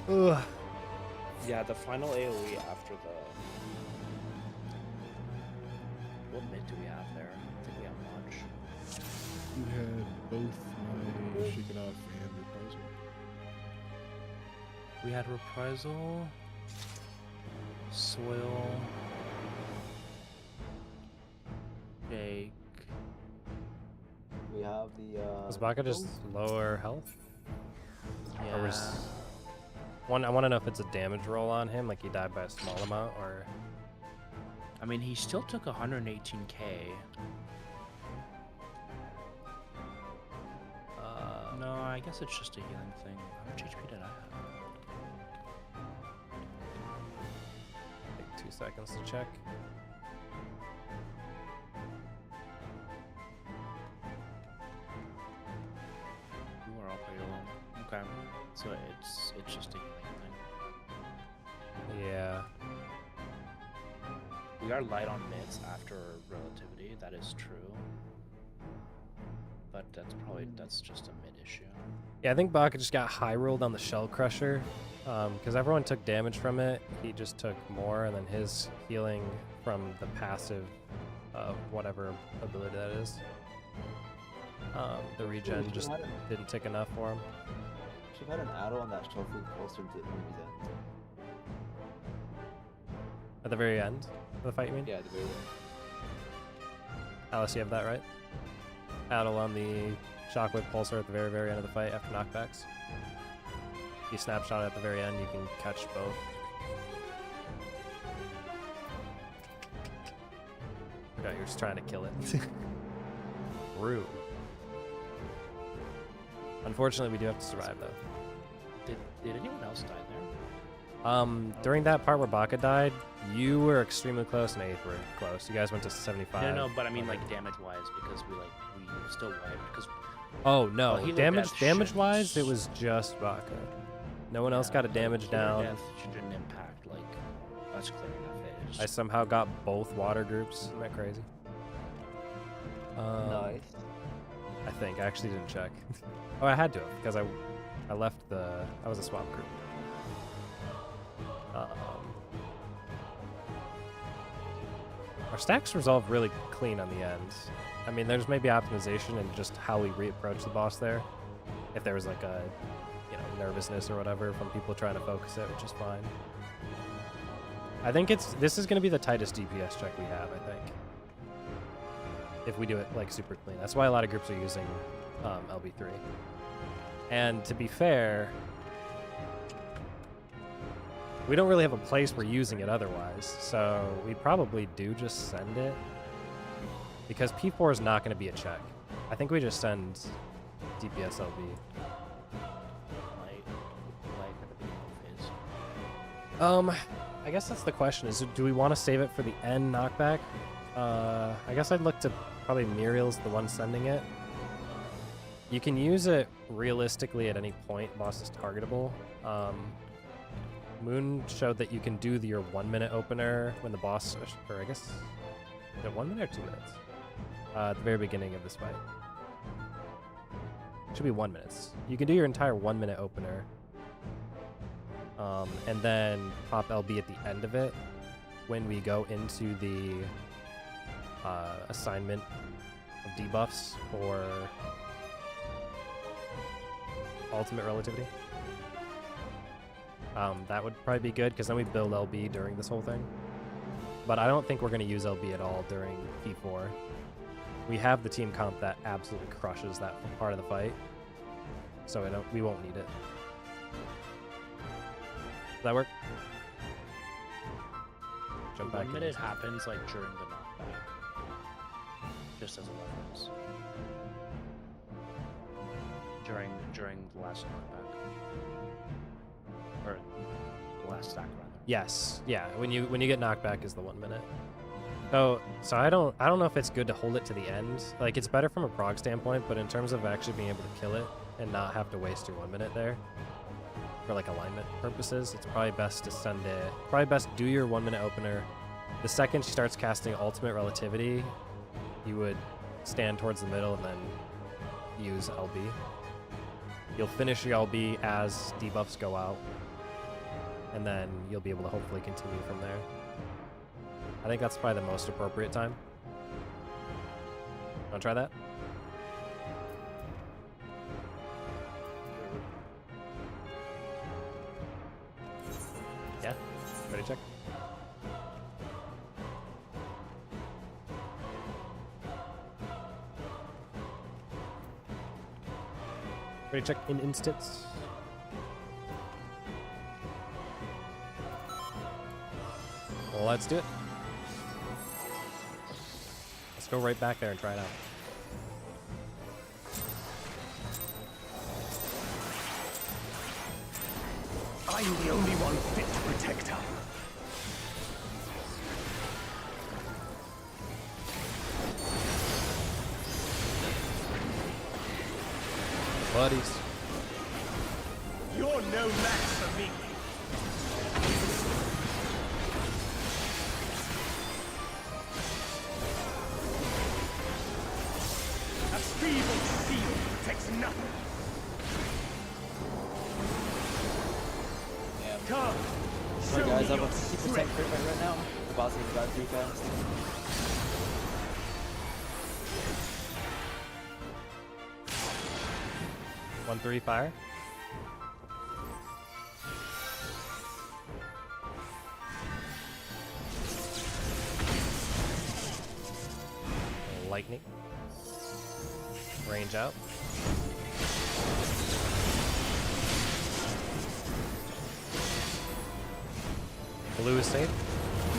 Ugh. Yeah, the final AoE after the. What mid do we have there? I don't think we have much. You had both my Shake It Off and Reprisal. We had Reprisal, Soil, Jake. We have the. Was Baka just lower health? Yeah. Or was one? I want to know if it's a damage roll on him, like he died by a small amount, or. I mean, he still took 118k. No, I guess it's just a healing thing. How much HP did I have? Take 2 seconds to check. You are all pretty low. Okay, so it's just a healing thing. Yeah. We are light on mids after relativity. That is true. But that's just a mid issue. Yeah, I think Baka just got high rolled on the Shell Crusher, because everyone took damage from it. He just took more, and then his healing from the passive of whatever ability that is. The regen just didn't tick enough for him. Should have had an add on that trophy closer to enemy's end. At the very end of the fight, you mean? Yeah, the very end. Alice, you have that right? Addle on the Shockwave Pulsar at the very, very end of the fight after knockbacks. If you snapshot at the very end, you can catch both. Forgot you're just trying to kill it. Rude. Unfortunately, we do have to survive, though. Did anyone else die there? During that part where Baka died, you were extremely close and Aeth were close. You guys went to 75. No, but I mean like damage-wise because we still wiped because. Oh no, Well, damage-wise, it was just Baka. No one else got a damage down. Death didn't impact like us clearing that phase. I somehow got both water groups. Isn't that crazy? Nice. I think I actually didn't check. Oh, I had to because I left I was a swap group. Our stacks resolve really clean on the end. I mean, there's maybe optimization in just how we reapproach the boss there. If there was like a, nervousness or whatever from people trying to focus it, which is fine. I think this is going to be the tightest DPS check we have, I think. If we do it like super clean. That's why a lot of groups are using LB3. And to be fair, we don't really have a place we're using it otherwise, so we probably do just send it. Because P4 is not going to be a check. I think we just send DPS LB. I guess that's the question, is do we want to save it for the end knockback? I guess I'd look to probably Muriel's the one sending it. You can use it realistically at any point. Boss is targetable. Moon showed that you can do your 1 minute opener when the boss, or I guess, is it 1 minute or 2 minutes? At the very beginning of this fight. Should be 1 minute. You can do your entire 1 minute opener. And then pop LB at the end of it when we go into the assignment of debuffs or ultimate relativity. That would probably be good because then we build LB during this whole thing. But I don't think we're going to use LB at all during P4. We have the team comp that absolutely crushes that part of the fight, so we won't need it. Does that work? Jump back. 1 minute happens like during the knockback, just as a reference. During the last knockback, or the last stack rather. Yes, yeah. When you get knocked back is the 1 minute. So I don't know if it's good to hold it to the end. Like, it's better from a prog standpoint, but in terms of actually being able to kill it and not have to waste your 1 minute there, for like alignment purposes, it's probably best to send it. Probably best do your 1 minute opener. The second she starts casting Ultimate Relativity, you would stand towards the middle and then use LB. You'll finish your LB as debuffs go out, and then you'll be able to hopefully continue from there. I think that's probably the most appropriate time. Wanna try that? Yeah? Ready, check? Ready, check in instance. Well, let's do it. Let's go right back there and try it out. I'm the only one fit to protect her. Buddies. You're no match for me. A feeble shield protects nothing. Come. Alright guys, I'm a 50% crit rate right now. The boss is about 3 fast. One, 3, fire. Lightning. Range out. Blue is safe.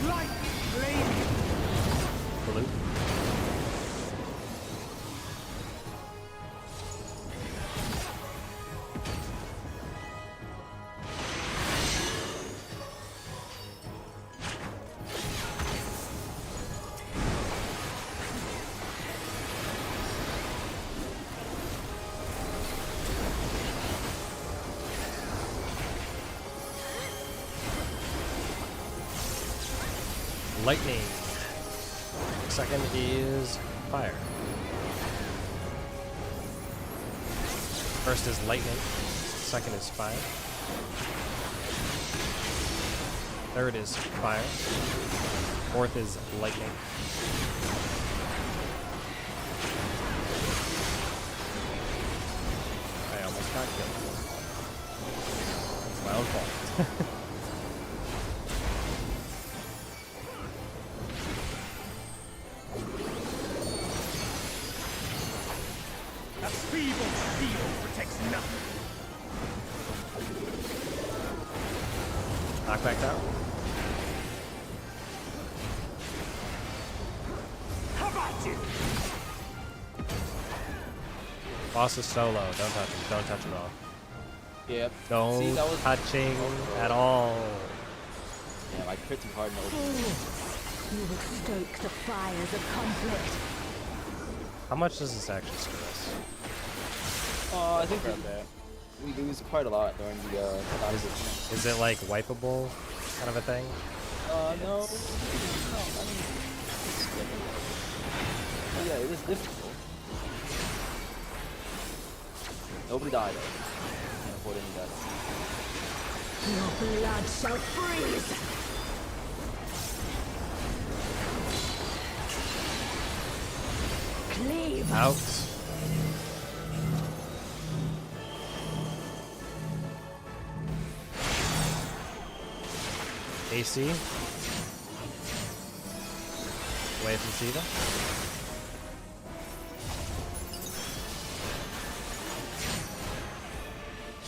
Light flame. Blue. Lightning. Second is fire. First is lightning. Second is fire. Third is fire. Fourth is lightning. I almost got killed. It's my own fault. A feeble shield protects nothing. Knockback down. How about you? Boss is solo. Don't touch him. Don't touch him at all. Yep. No See, that was touching at all. Yeah, I crit too hard. No. You will stoke the fires of conflict. How much does this actually screw us? I think we lose quite a lot during the battles. Is it like wipeable kind of a thing? No. No, I mean, it's different. Oh, yeah, it is difficult. Nobody died though. Can't afford any deaths. Your blood shall freeze. Cleave. Out. AC. Away from Siva.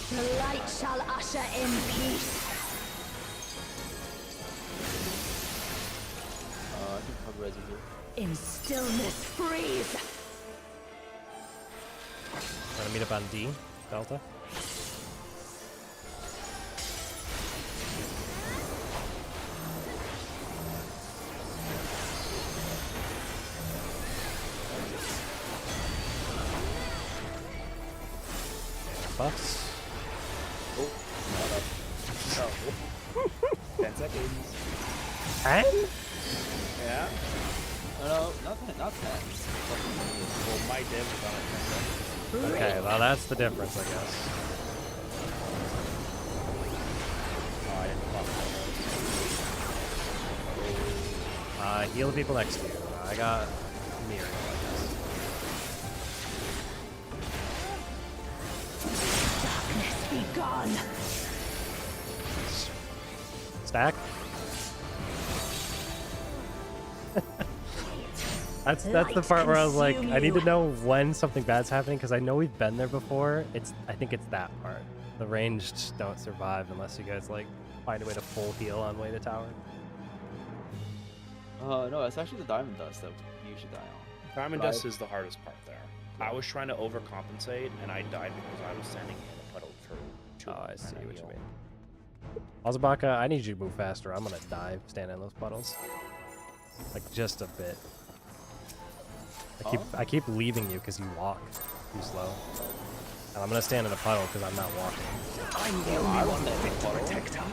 The light shall usher in peace. I can cover residue. In stillness freeze. Trying to meet up on D, Delta. Buffs. Oh, seconds. 10? Yeah. No, not 10. Well, my div was on a 10 second. Okay, well that's the difference, I guess. Oh, I didn't fuck Heal the people next to you. I got Miriam, I guess. Darkness be gone. Stack? That's the part where I was like, I need to know when something bad's happening because I know we've been there before. I think it's that part. The ranged don't survive unless you guys like find a way to full heal on way to tower. No, it's actually the diamond dust that you should die on. Diamond dust is the hardest part there. I was trying to overcompensate, and I died because I was standing in a puddle for too long. I see what you mean. Ozabaka, I need you to move faster. I'm gonna die standing in those puddles. Like just a bit. I keep leaving you because you walk too slow. And I'm gonna stand in a puddle because I'm not walking. I'm the only one fit to protect her.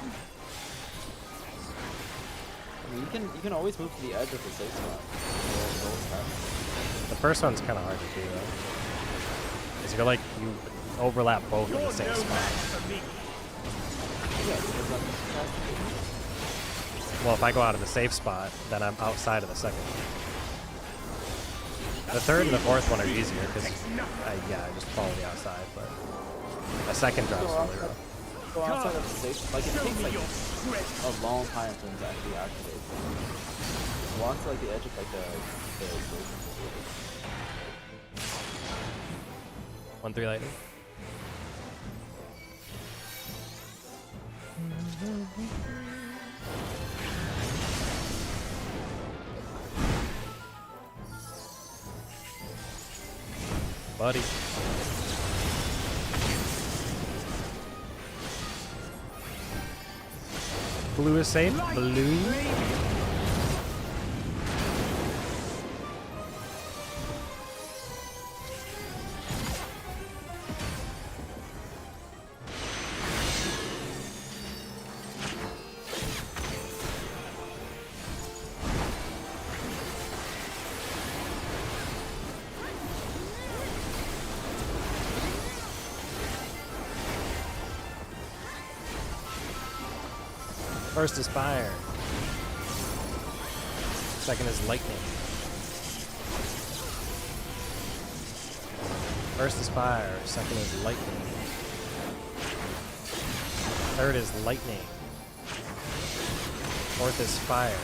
I mean, you can always move to the edge of the safe spot. The first one's kind of hard to do though. Because you're like, you overlap both in the same spot. Well, if I go out of the safe spot, then I'm outside of the second one. The third and the fourth one are easier because, yeah, I just follow the outside, but the second drop's really rough. Go outside of the safe, like it takes like a long time for them to actually activate. Walk to like the edge of like the 1-3 lightning. Buddy. Blue is safe. Blue. First is fire. Second is lightning. First is fire. Second is lightning. Third is lightning. Fourth is fire.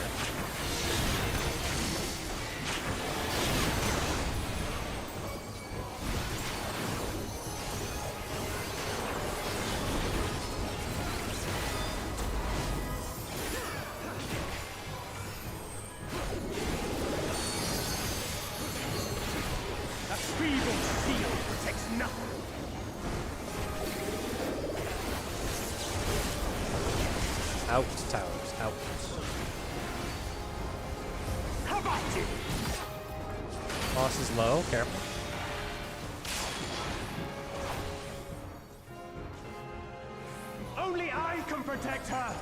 Out, towers, out. How about you? Boss is low, careful. Only I can protect her.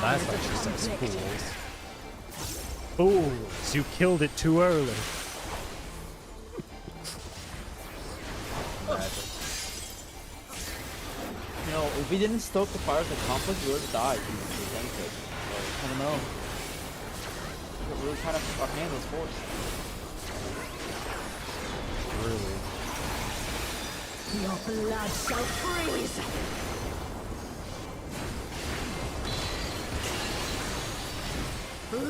That's what she says, fools. Fools, you killed it too early. You know, if we didn't stoke the fires of conflict, we would have died. We presented. I don't know. We were kind of our hand was forced. Really? Your blood shall freeze.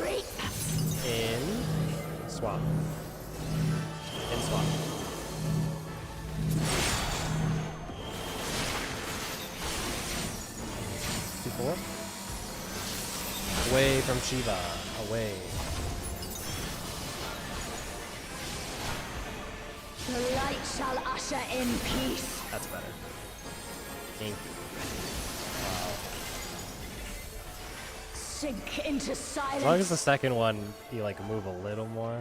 Reap. In swap. In swap. Two-four. Away from Shiva. Away. The light shall usher in peace. That's better. Thank you. sink into silence. As long as the second one, you like move a little more,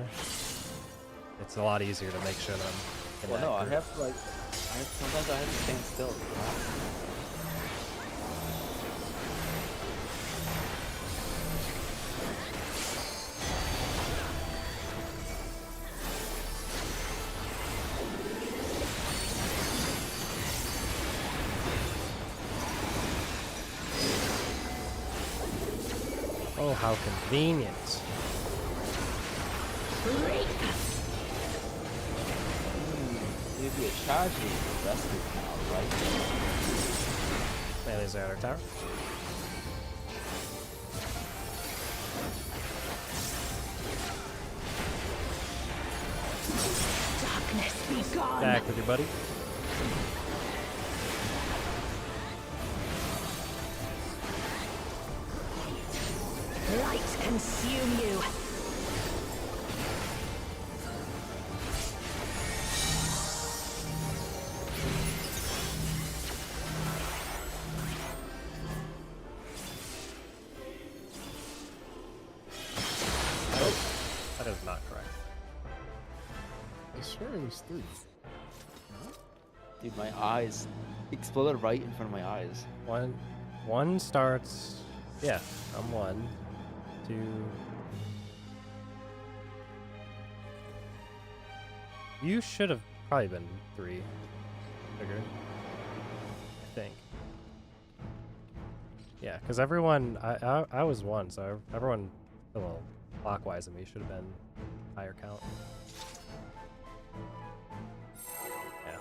it's a lot easier to make sure that I'm in Well, that no, I group. have to like, sometimes I have to stand still. Oh, how convenient. It'd be a tragedy for rescue now, right? Melee's outer tower. Darkness be gone. Back with your buddy. Light consume you. That is not correct. I swear it was 3. Dude, my eyes exploded right in front of my eyes. One starts. Yeah, I'm 1, 2. You should have probably been 3. Figured. I think. Yeah, because everyone, I was 1, so everyone, well, clockwise of me should have been higher count. Yeah.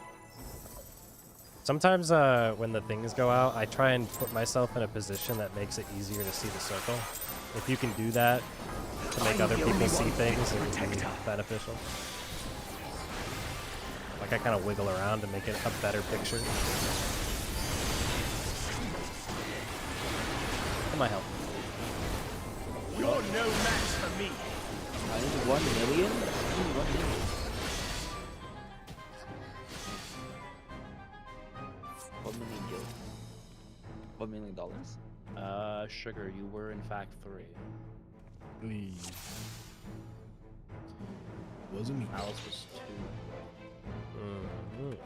Sometimes when the things go out, I try and put myself in a position that makes it easier to see the circle. If you can do that to make other people see things, it would be beneficial. Like I kind of wiggle around to make it a better picture. That might help. You're no match for me. I need 1 million? I need 1 million. $1 million. Sugar, you were in fact 3. Please. Wasn't me. Alice was 2.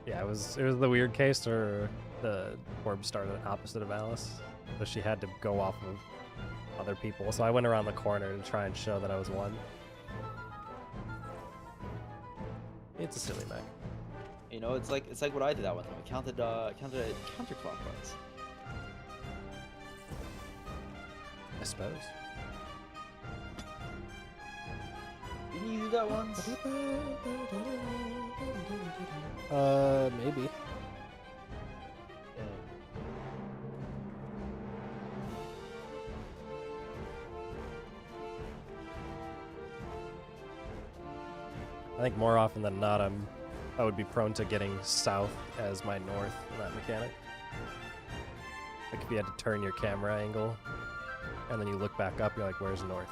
Yeah, it was the weird case where the orb started opposite of Alice, so she had to go off of other people. So I went around the corner to try and show that I was 1. It's a silly mech. You know, it's like what I did that one time. I counted counterclockwise. I suppose. Didn't you do that once? Maybe. Yeah. I think more often than not, I would be prone to getting south as my north in that mechanic. Like if you had to turn your camera angle, and then you look back up, you're like, where's north?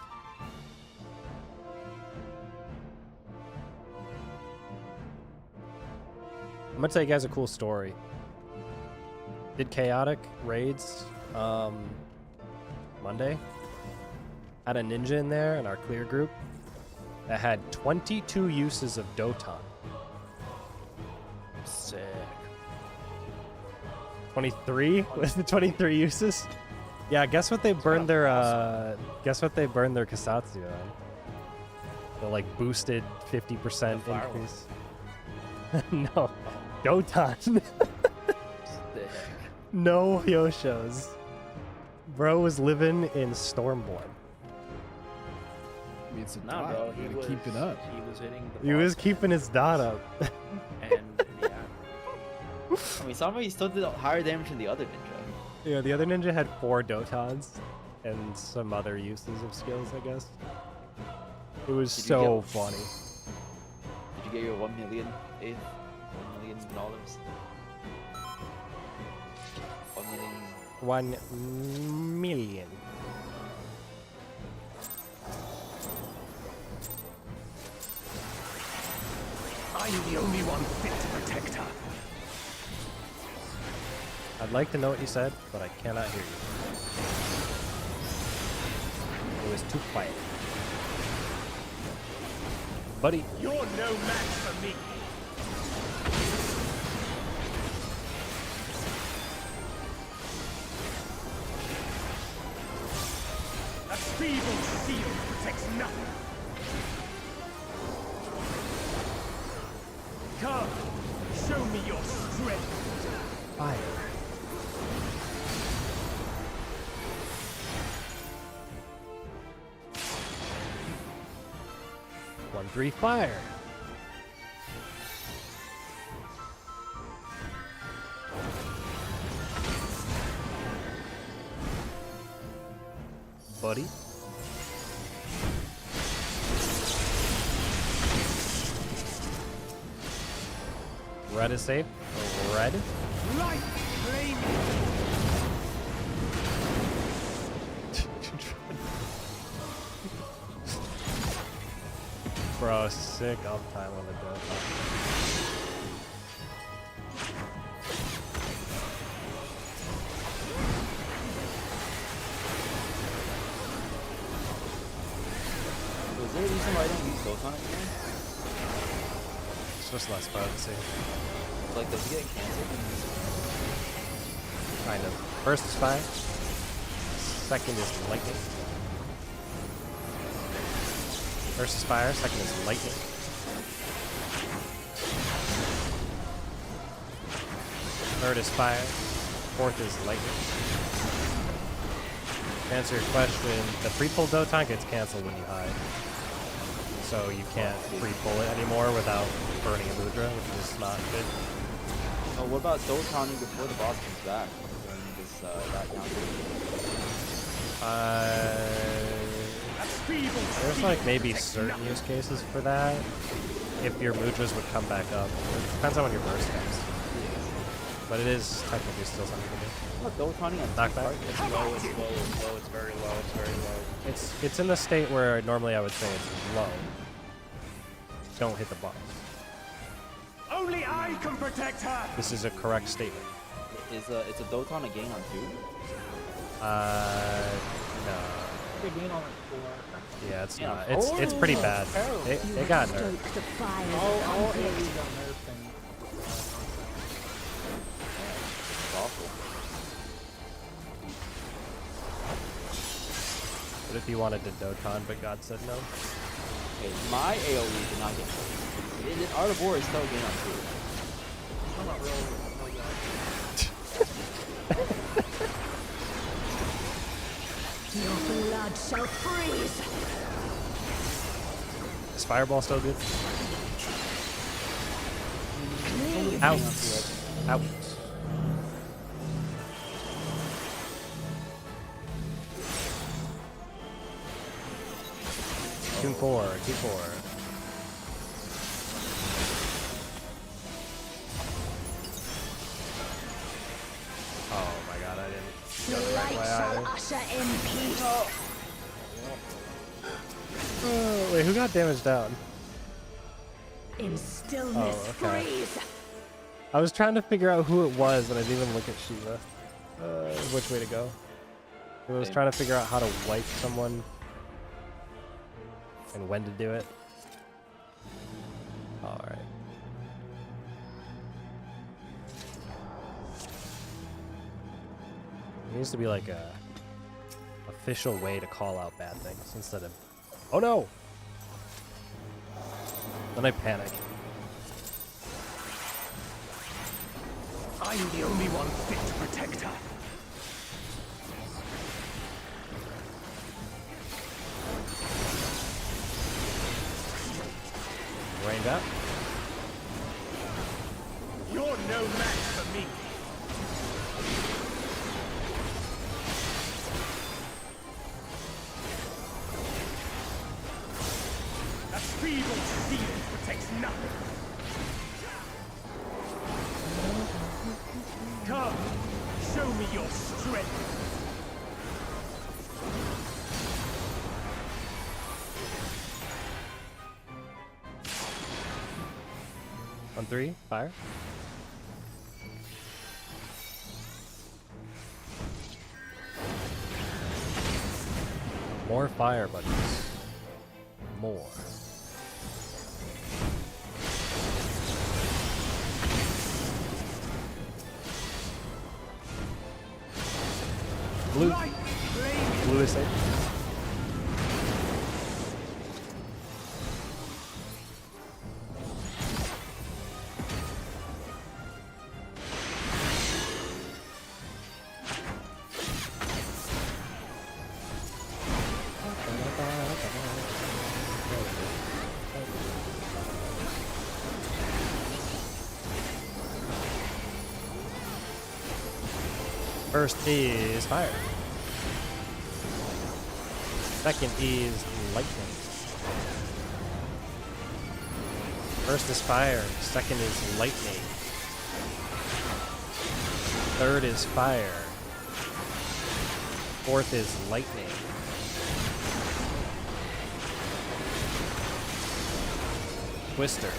I'm gonna tell you guys a cool story. Did chaotic raids Monday. Had a ninja in there in our clear group that had 22 uses of Doton. Sick. 23? Was the 23 uses? Yeah, guess what they burned their guess what they burned their Kasatsu on? The like boosted 50% increase. No. Doton. Sick. No Yoshos. Bro was living in Stormborn. I mean, it's a Nah, dot. bro, You he gotta keep it up. He was hitting the He was boss keeping his dot up. and yeah. I mean, somehow he still did higher damage than the other ninja. Yeah, the other ninja had 4 Dotons and some other uses of skills, I guess. It was Did you so get- funny. Did you get your $1 million? $1 million? 1 million. 1 million. I'm the only one fit to protect her. I'd like to know what you said, but I cannot hear you. too quiet. Buddy. You're no match for me. A feeble shield protects nothing. Come, show me your strength. Fire. One, three, fire. Buddy. Red is safe. Red. Light flame. Bro, sick uptime on the Dota. Was there a reason why I don't use Dokkan anymore? It's just less potency. Like, does it get canceled? Kind of. First is fire. Second is lightning. First is fire. Second is lightning. Third is fire. Fourth is lightning. To answer your question, the pre-pull Doton gets canceled when you hide. So you can't pre-pull it anymore without burning a Mudra, which is not good. Oh, what about Dotoning before the boss comes back? During this, that there's like maybe certain use cases for that. If your Mudras would come back up. It depends on when your burst comes. But it is technically still something to do. What Dotoning on Knockback? It's low, it's low, it's low, it's very low, it's very low. It's in the state where normally I would say it's low. Don't hit the boss. Only I can protect her. This is a correct statement. It's a Doton a gain on 2? No. They gain on 4. Yeah, it's Yeah. not. It's pretty bad. It got nerfed. Stoked the fires All of conflict. AoEs on their thing. It's awful. What if you wanted to Doton, but God said no? Okay, my AoE did not get nerfed. In Art of War is still a gain on 2. I'm not really. Your blood shall freeze. Is Fireball still good? Out. Out. Two four. Oh my god, I didn't. The light shall usher in peace. Oh, wait, who got damaged down? In stillness, Oh, okay. freeze. I was trying to figure out who it was, and I didn't even look at Shiva. Which way to go? I was trying to figure out how to wipe someone and when to do it. Alright. There needs to be like a official way to call out bad things instead of, oh no! Then I panic. I'm the only one fit to protect her. Rained out. You're no match for me. A feeble shield protects nothing. Come, show me your strength. On 3, fire. More fire buddies. More. Blue. Blue is safe. First is fire. Second is lightning. First is fire. Second is lightning. Third is fire. Fourth is lightning. Twister.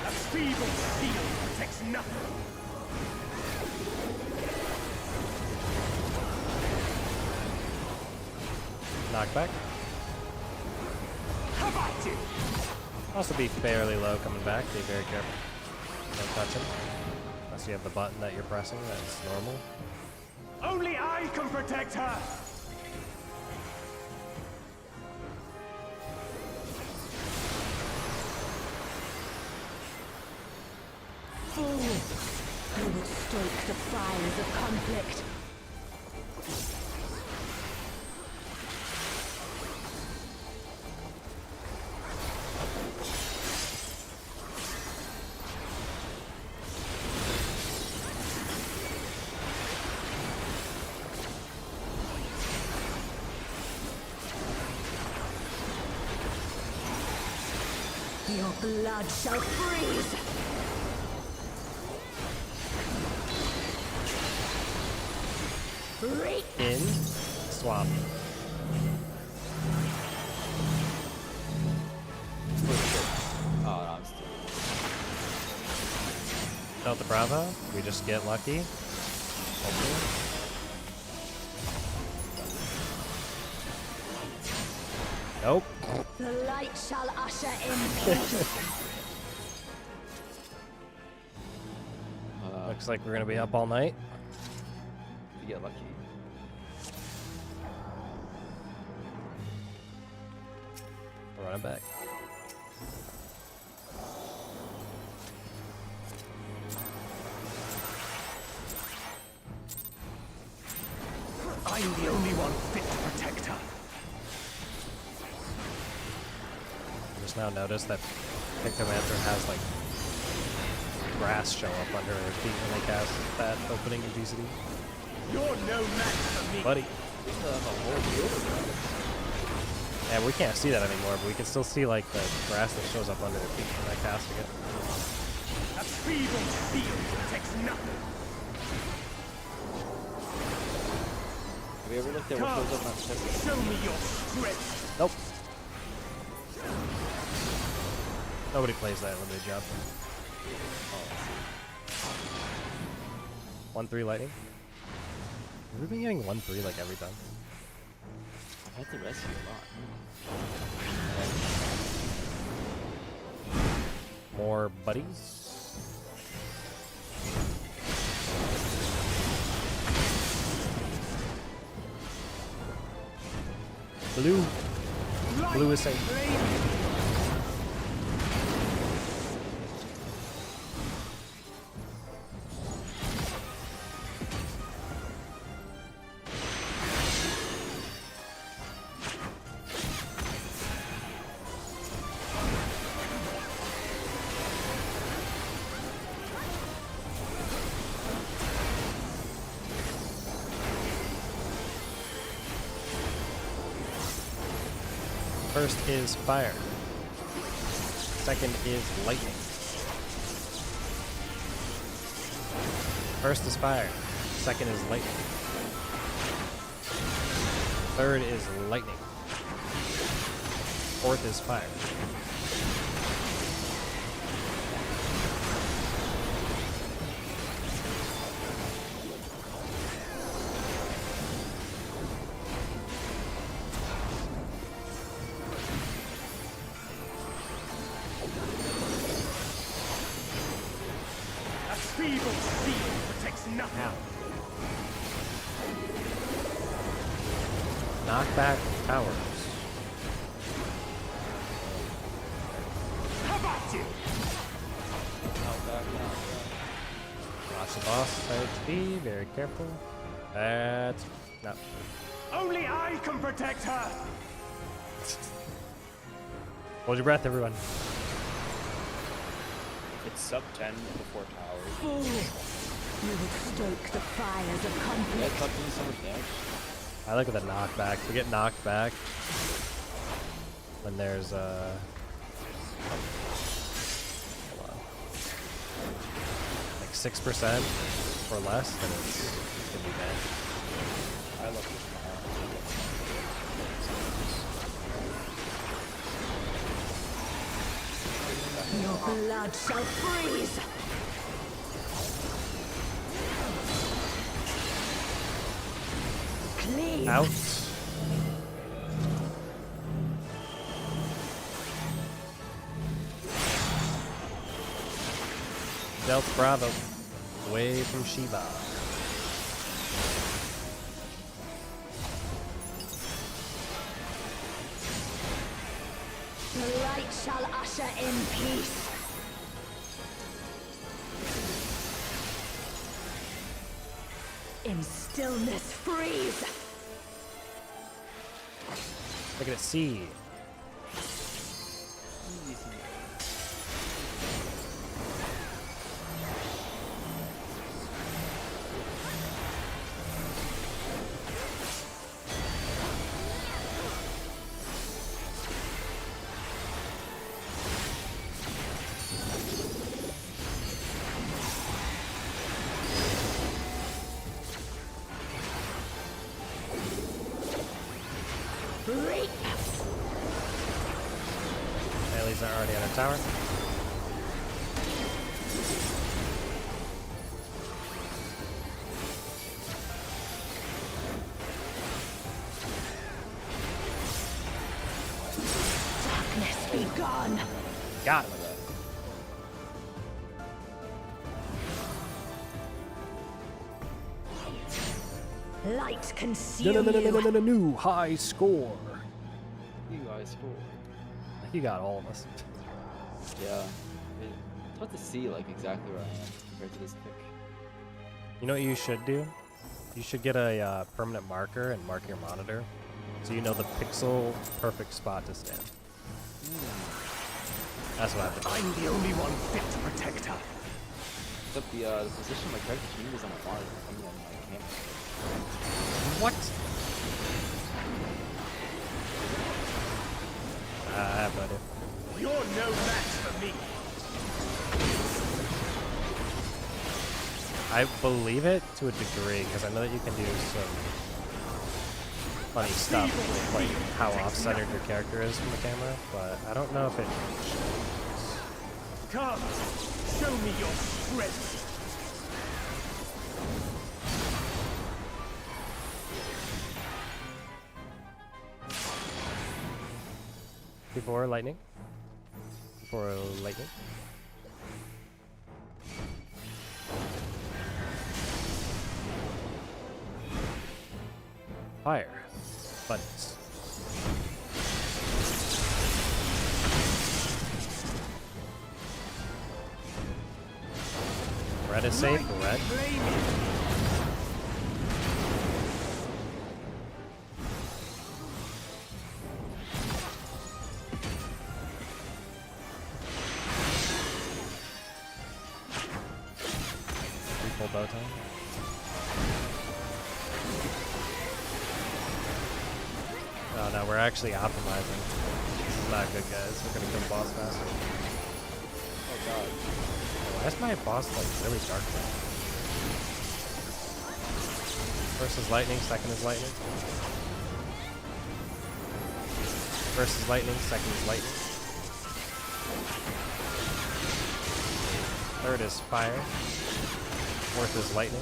A feeble steel protects nothing. Knockback. How about you? Also be fairly low coming back. Be very careful. Don't touch him. Unless you have the button that you're pressing. That's normal. Only I can protect her. Fools! You would stoke the fires of conflict. Your blood shall freeze! Reek! In. Swap. Oh, no, I'm still. Note the Bravo. We just get lucky. Hopefully. Nope. The light shall usher in peace. Looks like we're gonna be up all night. You get lucky. Run it back. I'm the only one fit to protect her. I just now noticed that Pictomancer has like grass show up under her feet when they cast that opening in DCD. You're no match for me. Buddy. Yeah, we can't see that anymore, but we can still see like the grass that shows up under their feet when they're casting it. A feeble steel protects nothing. Have you ever looked at what shows up on chest? Show me your strength. Nope. Nobody plays that limited job. 1-3 lightning. Have we been getting 1-3 like every time? I've had to rescue a lot. More buddies. Blue. Blue is safe. First is fire. Second is lightning. First is fire. Second is lightning. Third is lightning. Fourth is fire. A feeble steel protects nothing. Knockback towers. How about you? Watch the boss HP. Very careful. That's no. Only I can protect her. Hold your breath, everyone. It's sub 10 before towers. Fool! You would stoke the fires of Yeah, conflict. it's not doing so much damage. I like the knockback. We get knocked back when there's hold on. Like 6% or less, then it's gonna be bad. I love this Your blood shall freeze! Clean! Out. Delta Bravo. Away from Shiva. The light shall usher in peace. In stillness freeze. Look at it, C. Reap. Bailey's are already on a tower. Darkness be gone. Got him. Light consume you. New high score. You guys, cool. You got all of us. Yeah. It's hard to see like exactly where I am compared to this pick. You know what you should do? You should get a permanent marker and mark your monitor, so you know the pixel perfect spot to stand. That's what I've been doing. I'm the only one fit to protect her. Except the position my character changes on my monitor coming on my camera. What? I have no idea. You're no match for me. I believe it to a degree, because I know that you can do some funny stuff with like how off-centered your character is from the camera, but I don't know if it shows. Come, show me your strength. Before lightning. Before lightning. Fire. Buttons. Red is safe. Red. Full bow tie. Oh no, we're actually optimizing. This is not good, guys. We're gonna kill the boss faster. Oh god. Why is my boss like really dark now? First is lightning, second is lightning. First is lightning, second is lightning. Third is fire. Fourth is lightning.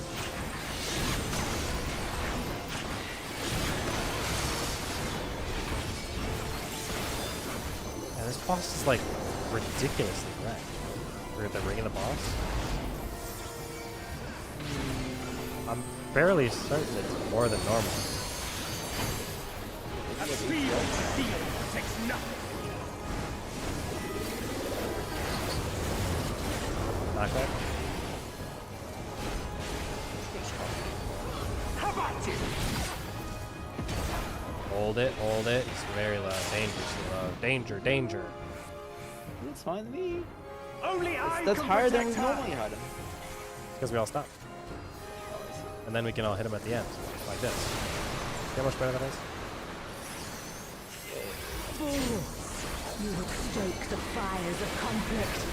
Yeah, this boss is like ridiculously wrecked. We're at the ring of the boss. I'm fairly certain it's more than normal. A feeble steel protects nothing. Knockback. How about you? Hold it, hold it. It's very low. Dangerously low. Danger, danger. It's fine with me. Only I That's can higher than we protect her. normally had him. Because we all stop. And then we can all hit him at the end. Like this. See how much better that is? Fools! You would stoke the fires of conflict.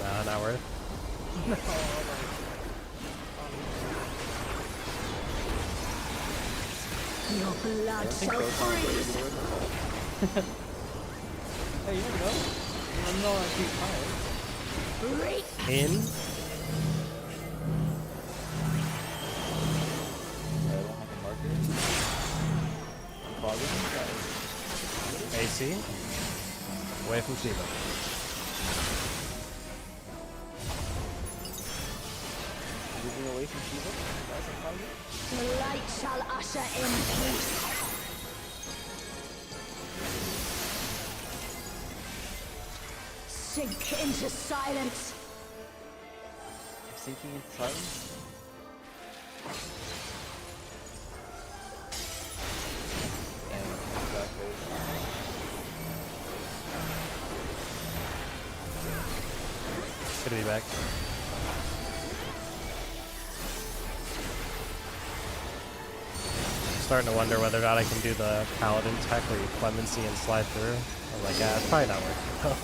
Nah, not worth. Your blood shall freeze. Hey, you never know. I'm not on keep fire. In. I don't have a marker. I'm following guys. AC. Away from Shiva. Moving away from Shiva. Guys, I'm following. The light shall usher in peace. Sink into silence. I'm sinking into silence. And back way. Good to be back. Starting to wonder whether or not I can do the paladin tech where you clemency and slide through. I'm like, yeah, it's probably not working.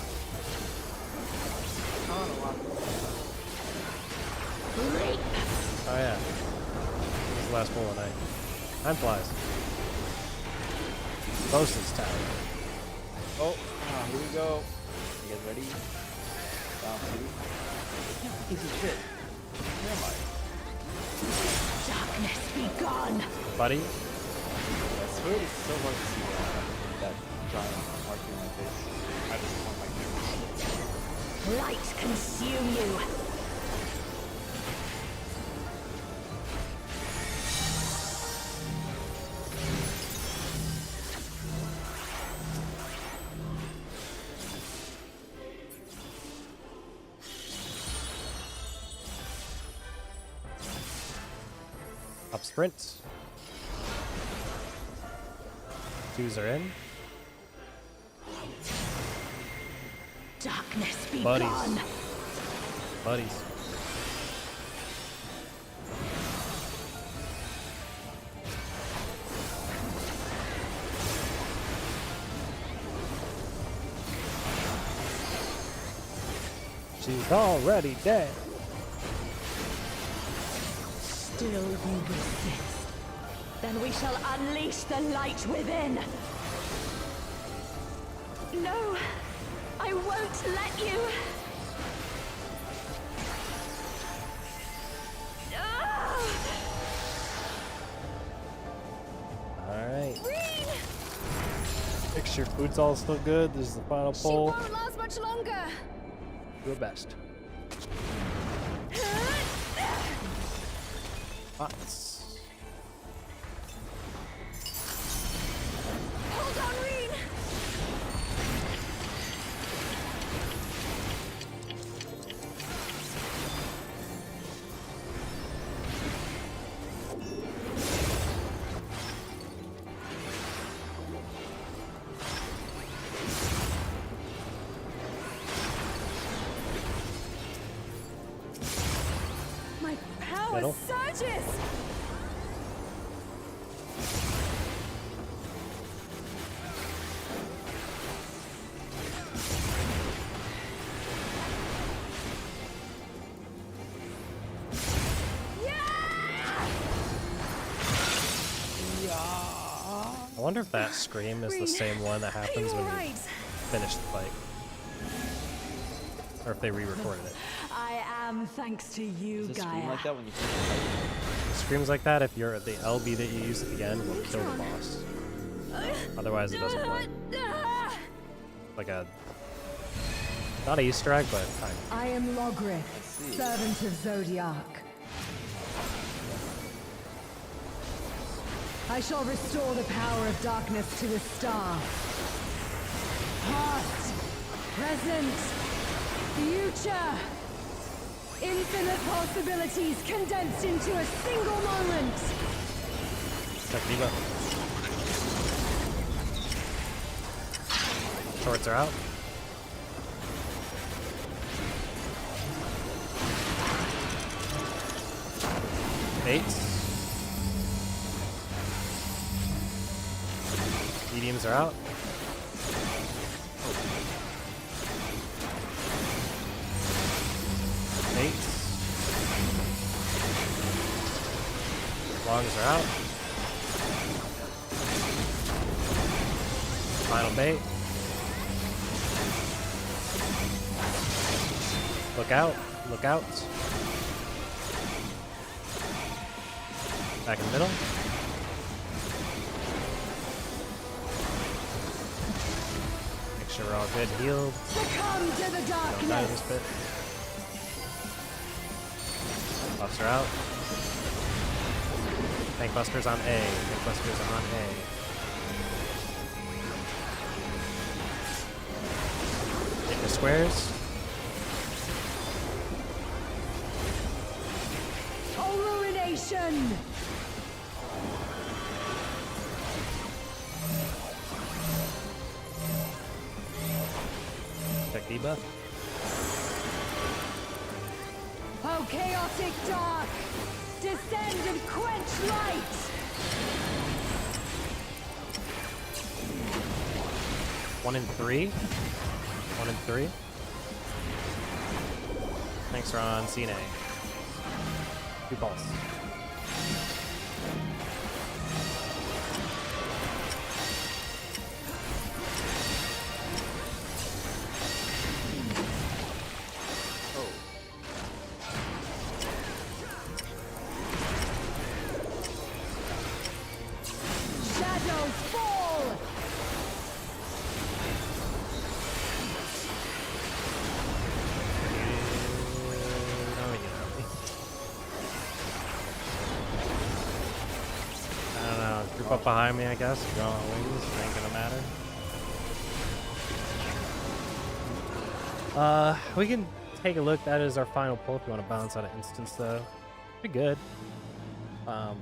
Oh yeah. This is the last full of the night. Time flies. Bosun's tower. Oh, here we go. You guys ready? Down two. Piece of shit. Where am I? Darkness be gone. Buddy? I swear it's so hard to see that giant marker in my face. I just want my camera. Light consume you. Up sprint. Twos are in. Darkness be Buddies. gone. Buddies. She's already dead. Still you resist. Then we shall unleash the light within. No, I won't let you. Alright. Make sure your food's all still good. This is the final She pull. won't last much longer. Do your best. Pots. Hold on, Reen. My power Middle. surges. wonder if that scream is the same one that happens when you finish the fight. Or if they re-recorded it. I am thanks to you, Does it Gaia. scream like that when you finish the fight? Screams like that if you're the LB that you use at the end will kill the boss. Otherwise it doesn't play. Like a not a Easter egg, but kind of. I am Logrith, servant of Zodiac. I shall restore the power of darkness to the star. Past, present, future. Infinite possibilities condensed into a single moment. Diva. Shorts are out. Baits. Mediums are out. Baits. Longs are out. Final bait. Look out. Look out. Back in the middle. Make sure we're all good. Healed. Succumb to the Don't die darkness. this bit. Buffs are out. Tank Busters on A. Tank Busters on A. Hit the squares. Illumination. Check debuff. Oh, chaotic dark! Descend and quench light! 1 and 3. 1 and 3. Thanks for on C and A. 2 balls. Shadows fall! I don't know. Group up behind me, I guess. Go on wings. Ain't gonna matter. We can take a look. That is our final pull if you want to bounce out of instance, though. Pretty good.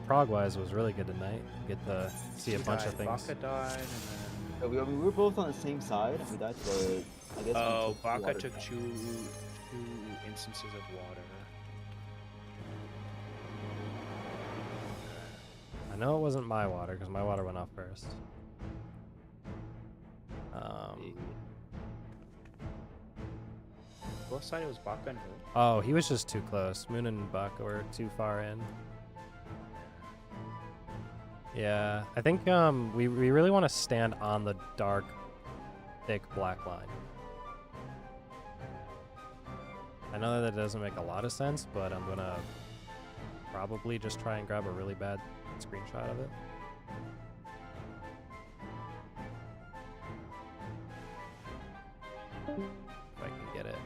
Prog-wise was really good tonight. Get to see a bunch of things. Baka died, and then... We were both on the same side, and we died to the. I guess. Oh, we Baka water took tank. two instances of water. I know it wasn't my water because my water went off first. Both sides it was Baka and who? Oh, he was just too close. Moon and Buck were too far in. Yeah, I think we really want to stand on the dark, thick black line. I know that doesn't make a lot of sense, but I'm gonna probably just try and grab a really bad screenshot of it. If I can get it.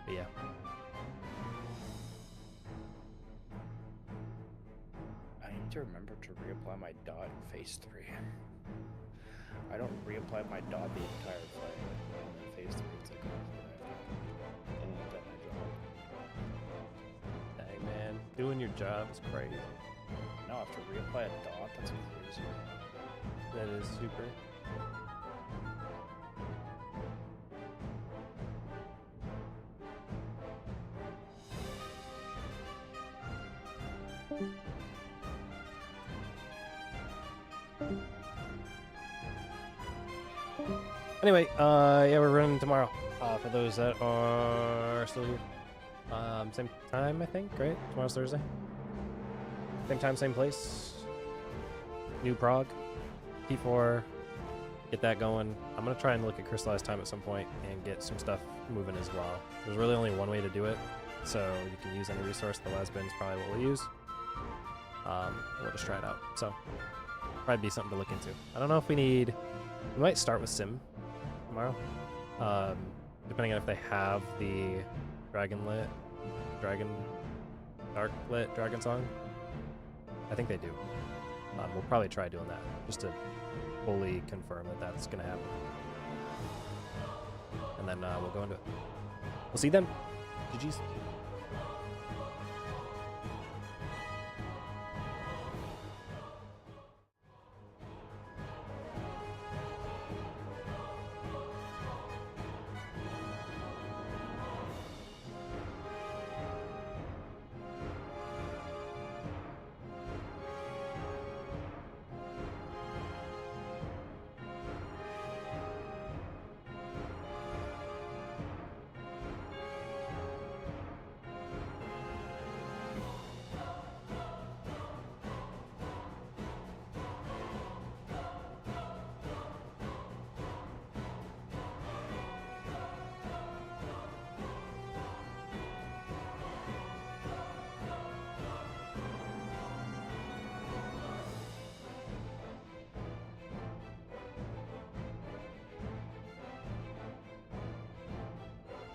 But yeah. I need to remember to reapply my dot in phase 3. I don't reapply my dot the entire fight. In phase 3, it's like, oh, I've done my job. Dang, man. Doing your job is crazy. No, I have to reapply a dot? That's crazy. That is super. Anyway, yeah, we're running tomorrow. For those that are still here. Same time, I think, right? Tomorrow's Thursday. Same time, same place. New Prague. P4. Get that going. I'm going to try and look at Crystallized Time at some point and get some stuff moving as well. There's really only one way to do it, so you can use any resource. The last bin is probably what we'll use. We'll just try it out. So, probably be something to look into. I don't know if we need... We might start with Sim tomorrow. Depending on if they have the Darklit Dragon Song. I think they do. We'll probably try doing that, just to fully confirm that that's going to happen. And then we'll go into it. We'll see you then. GG's.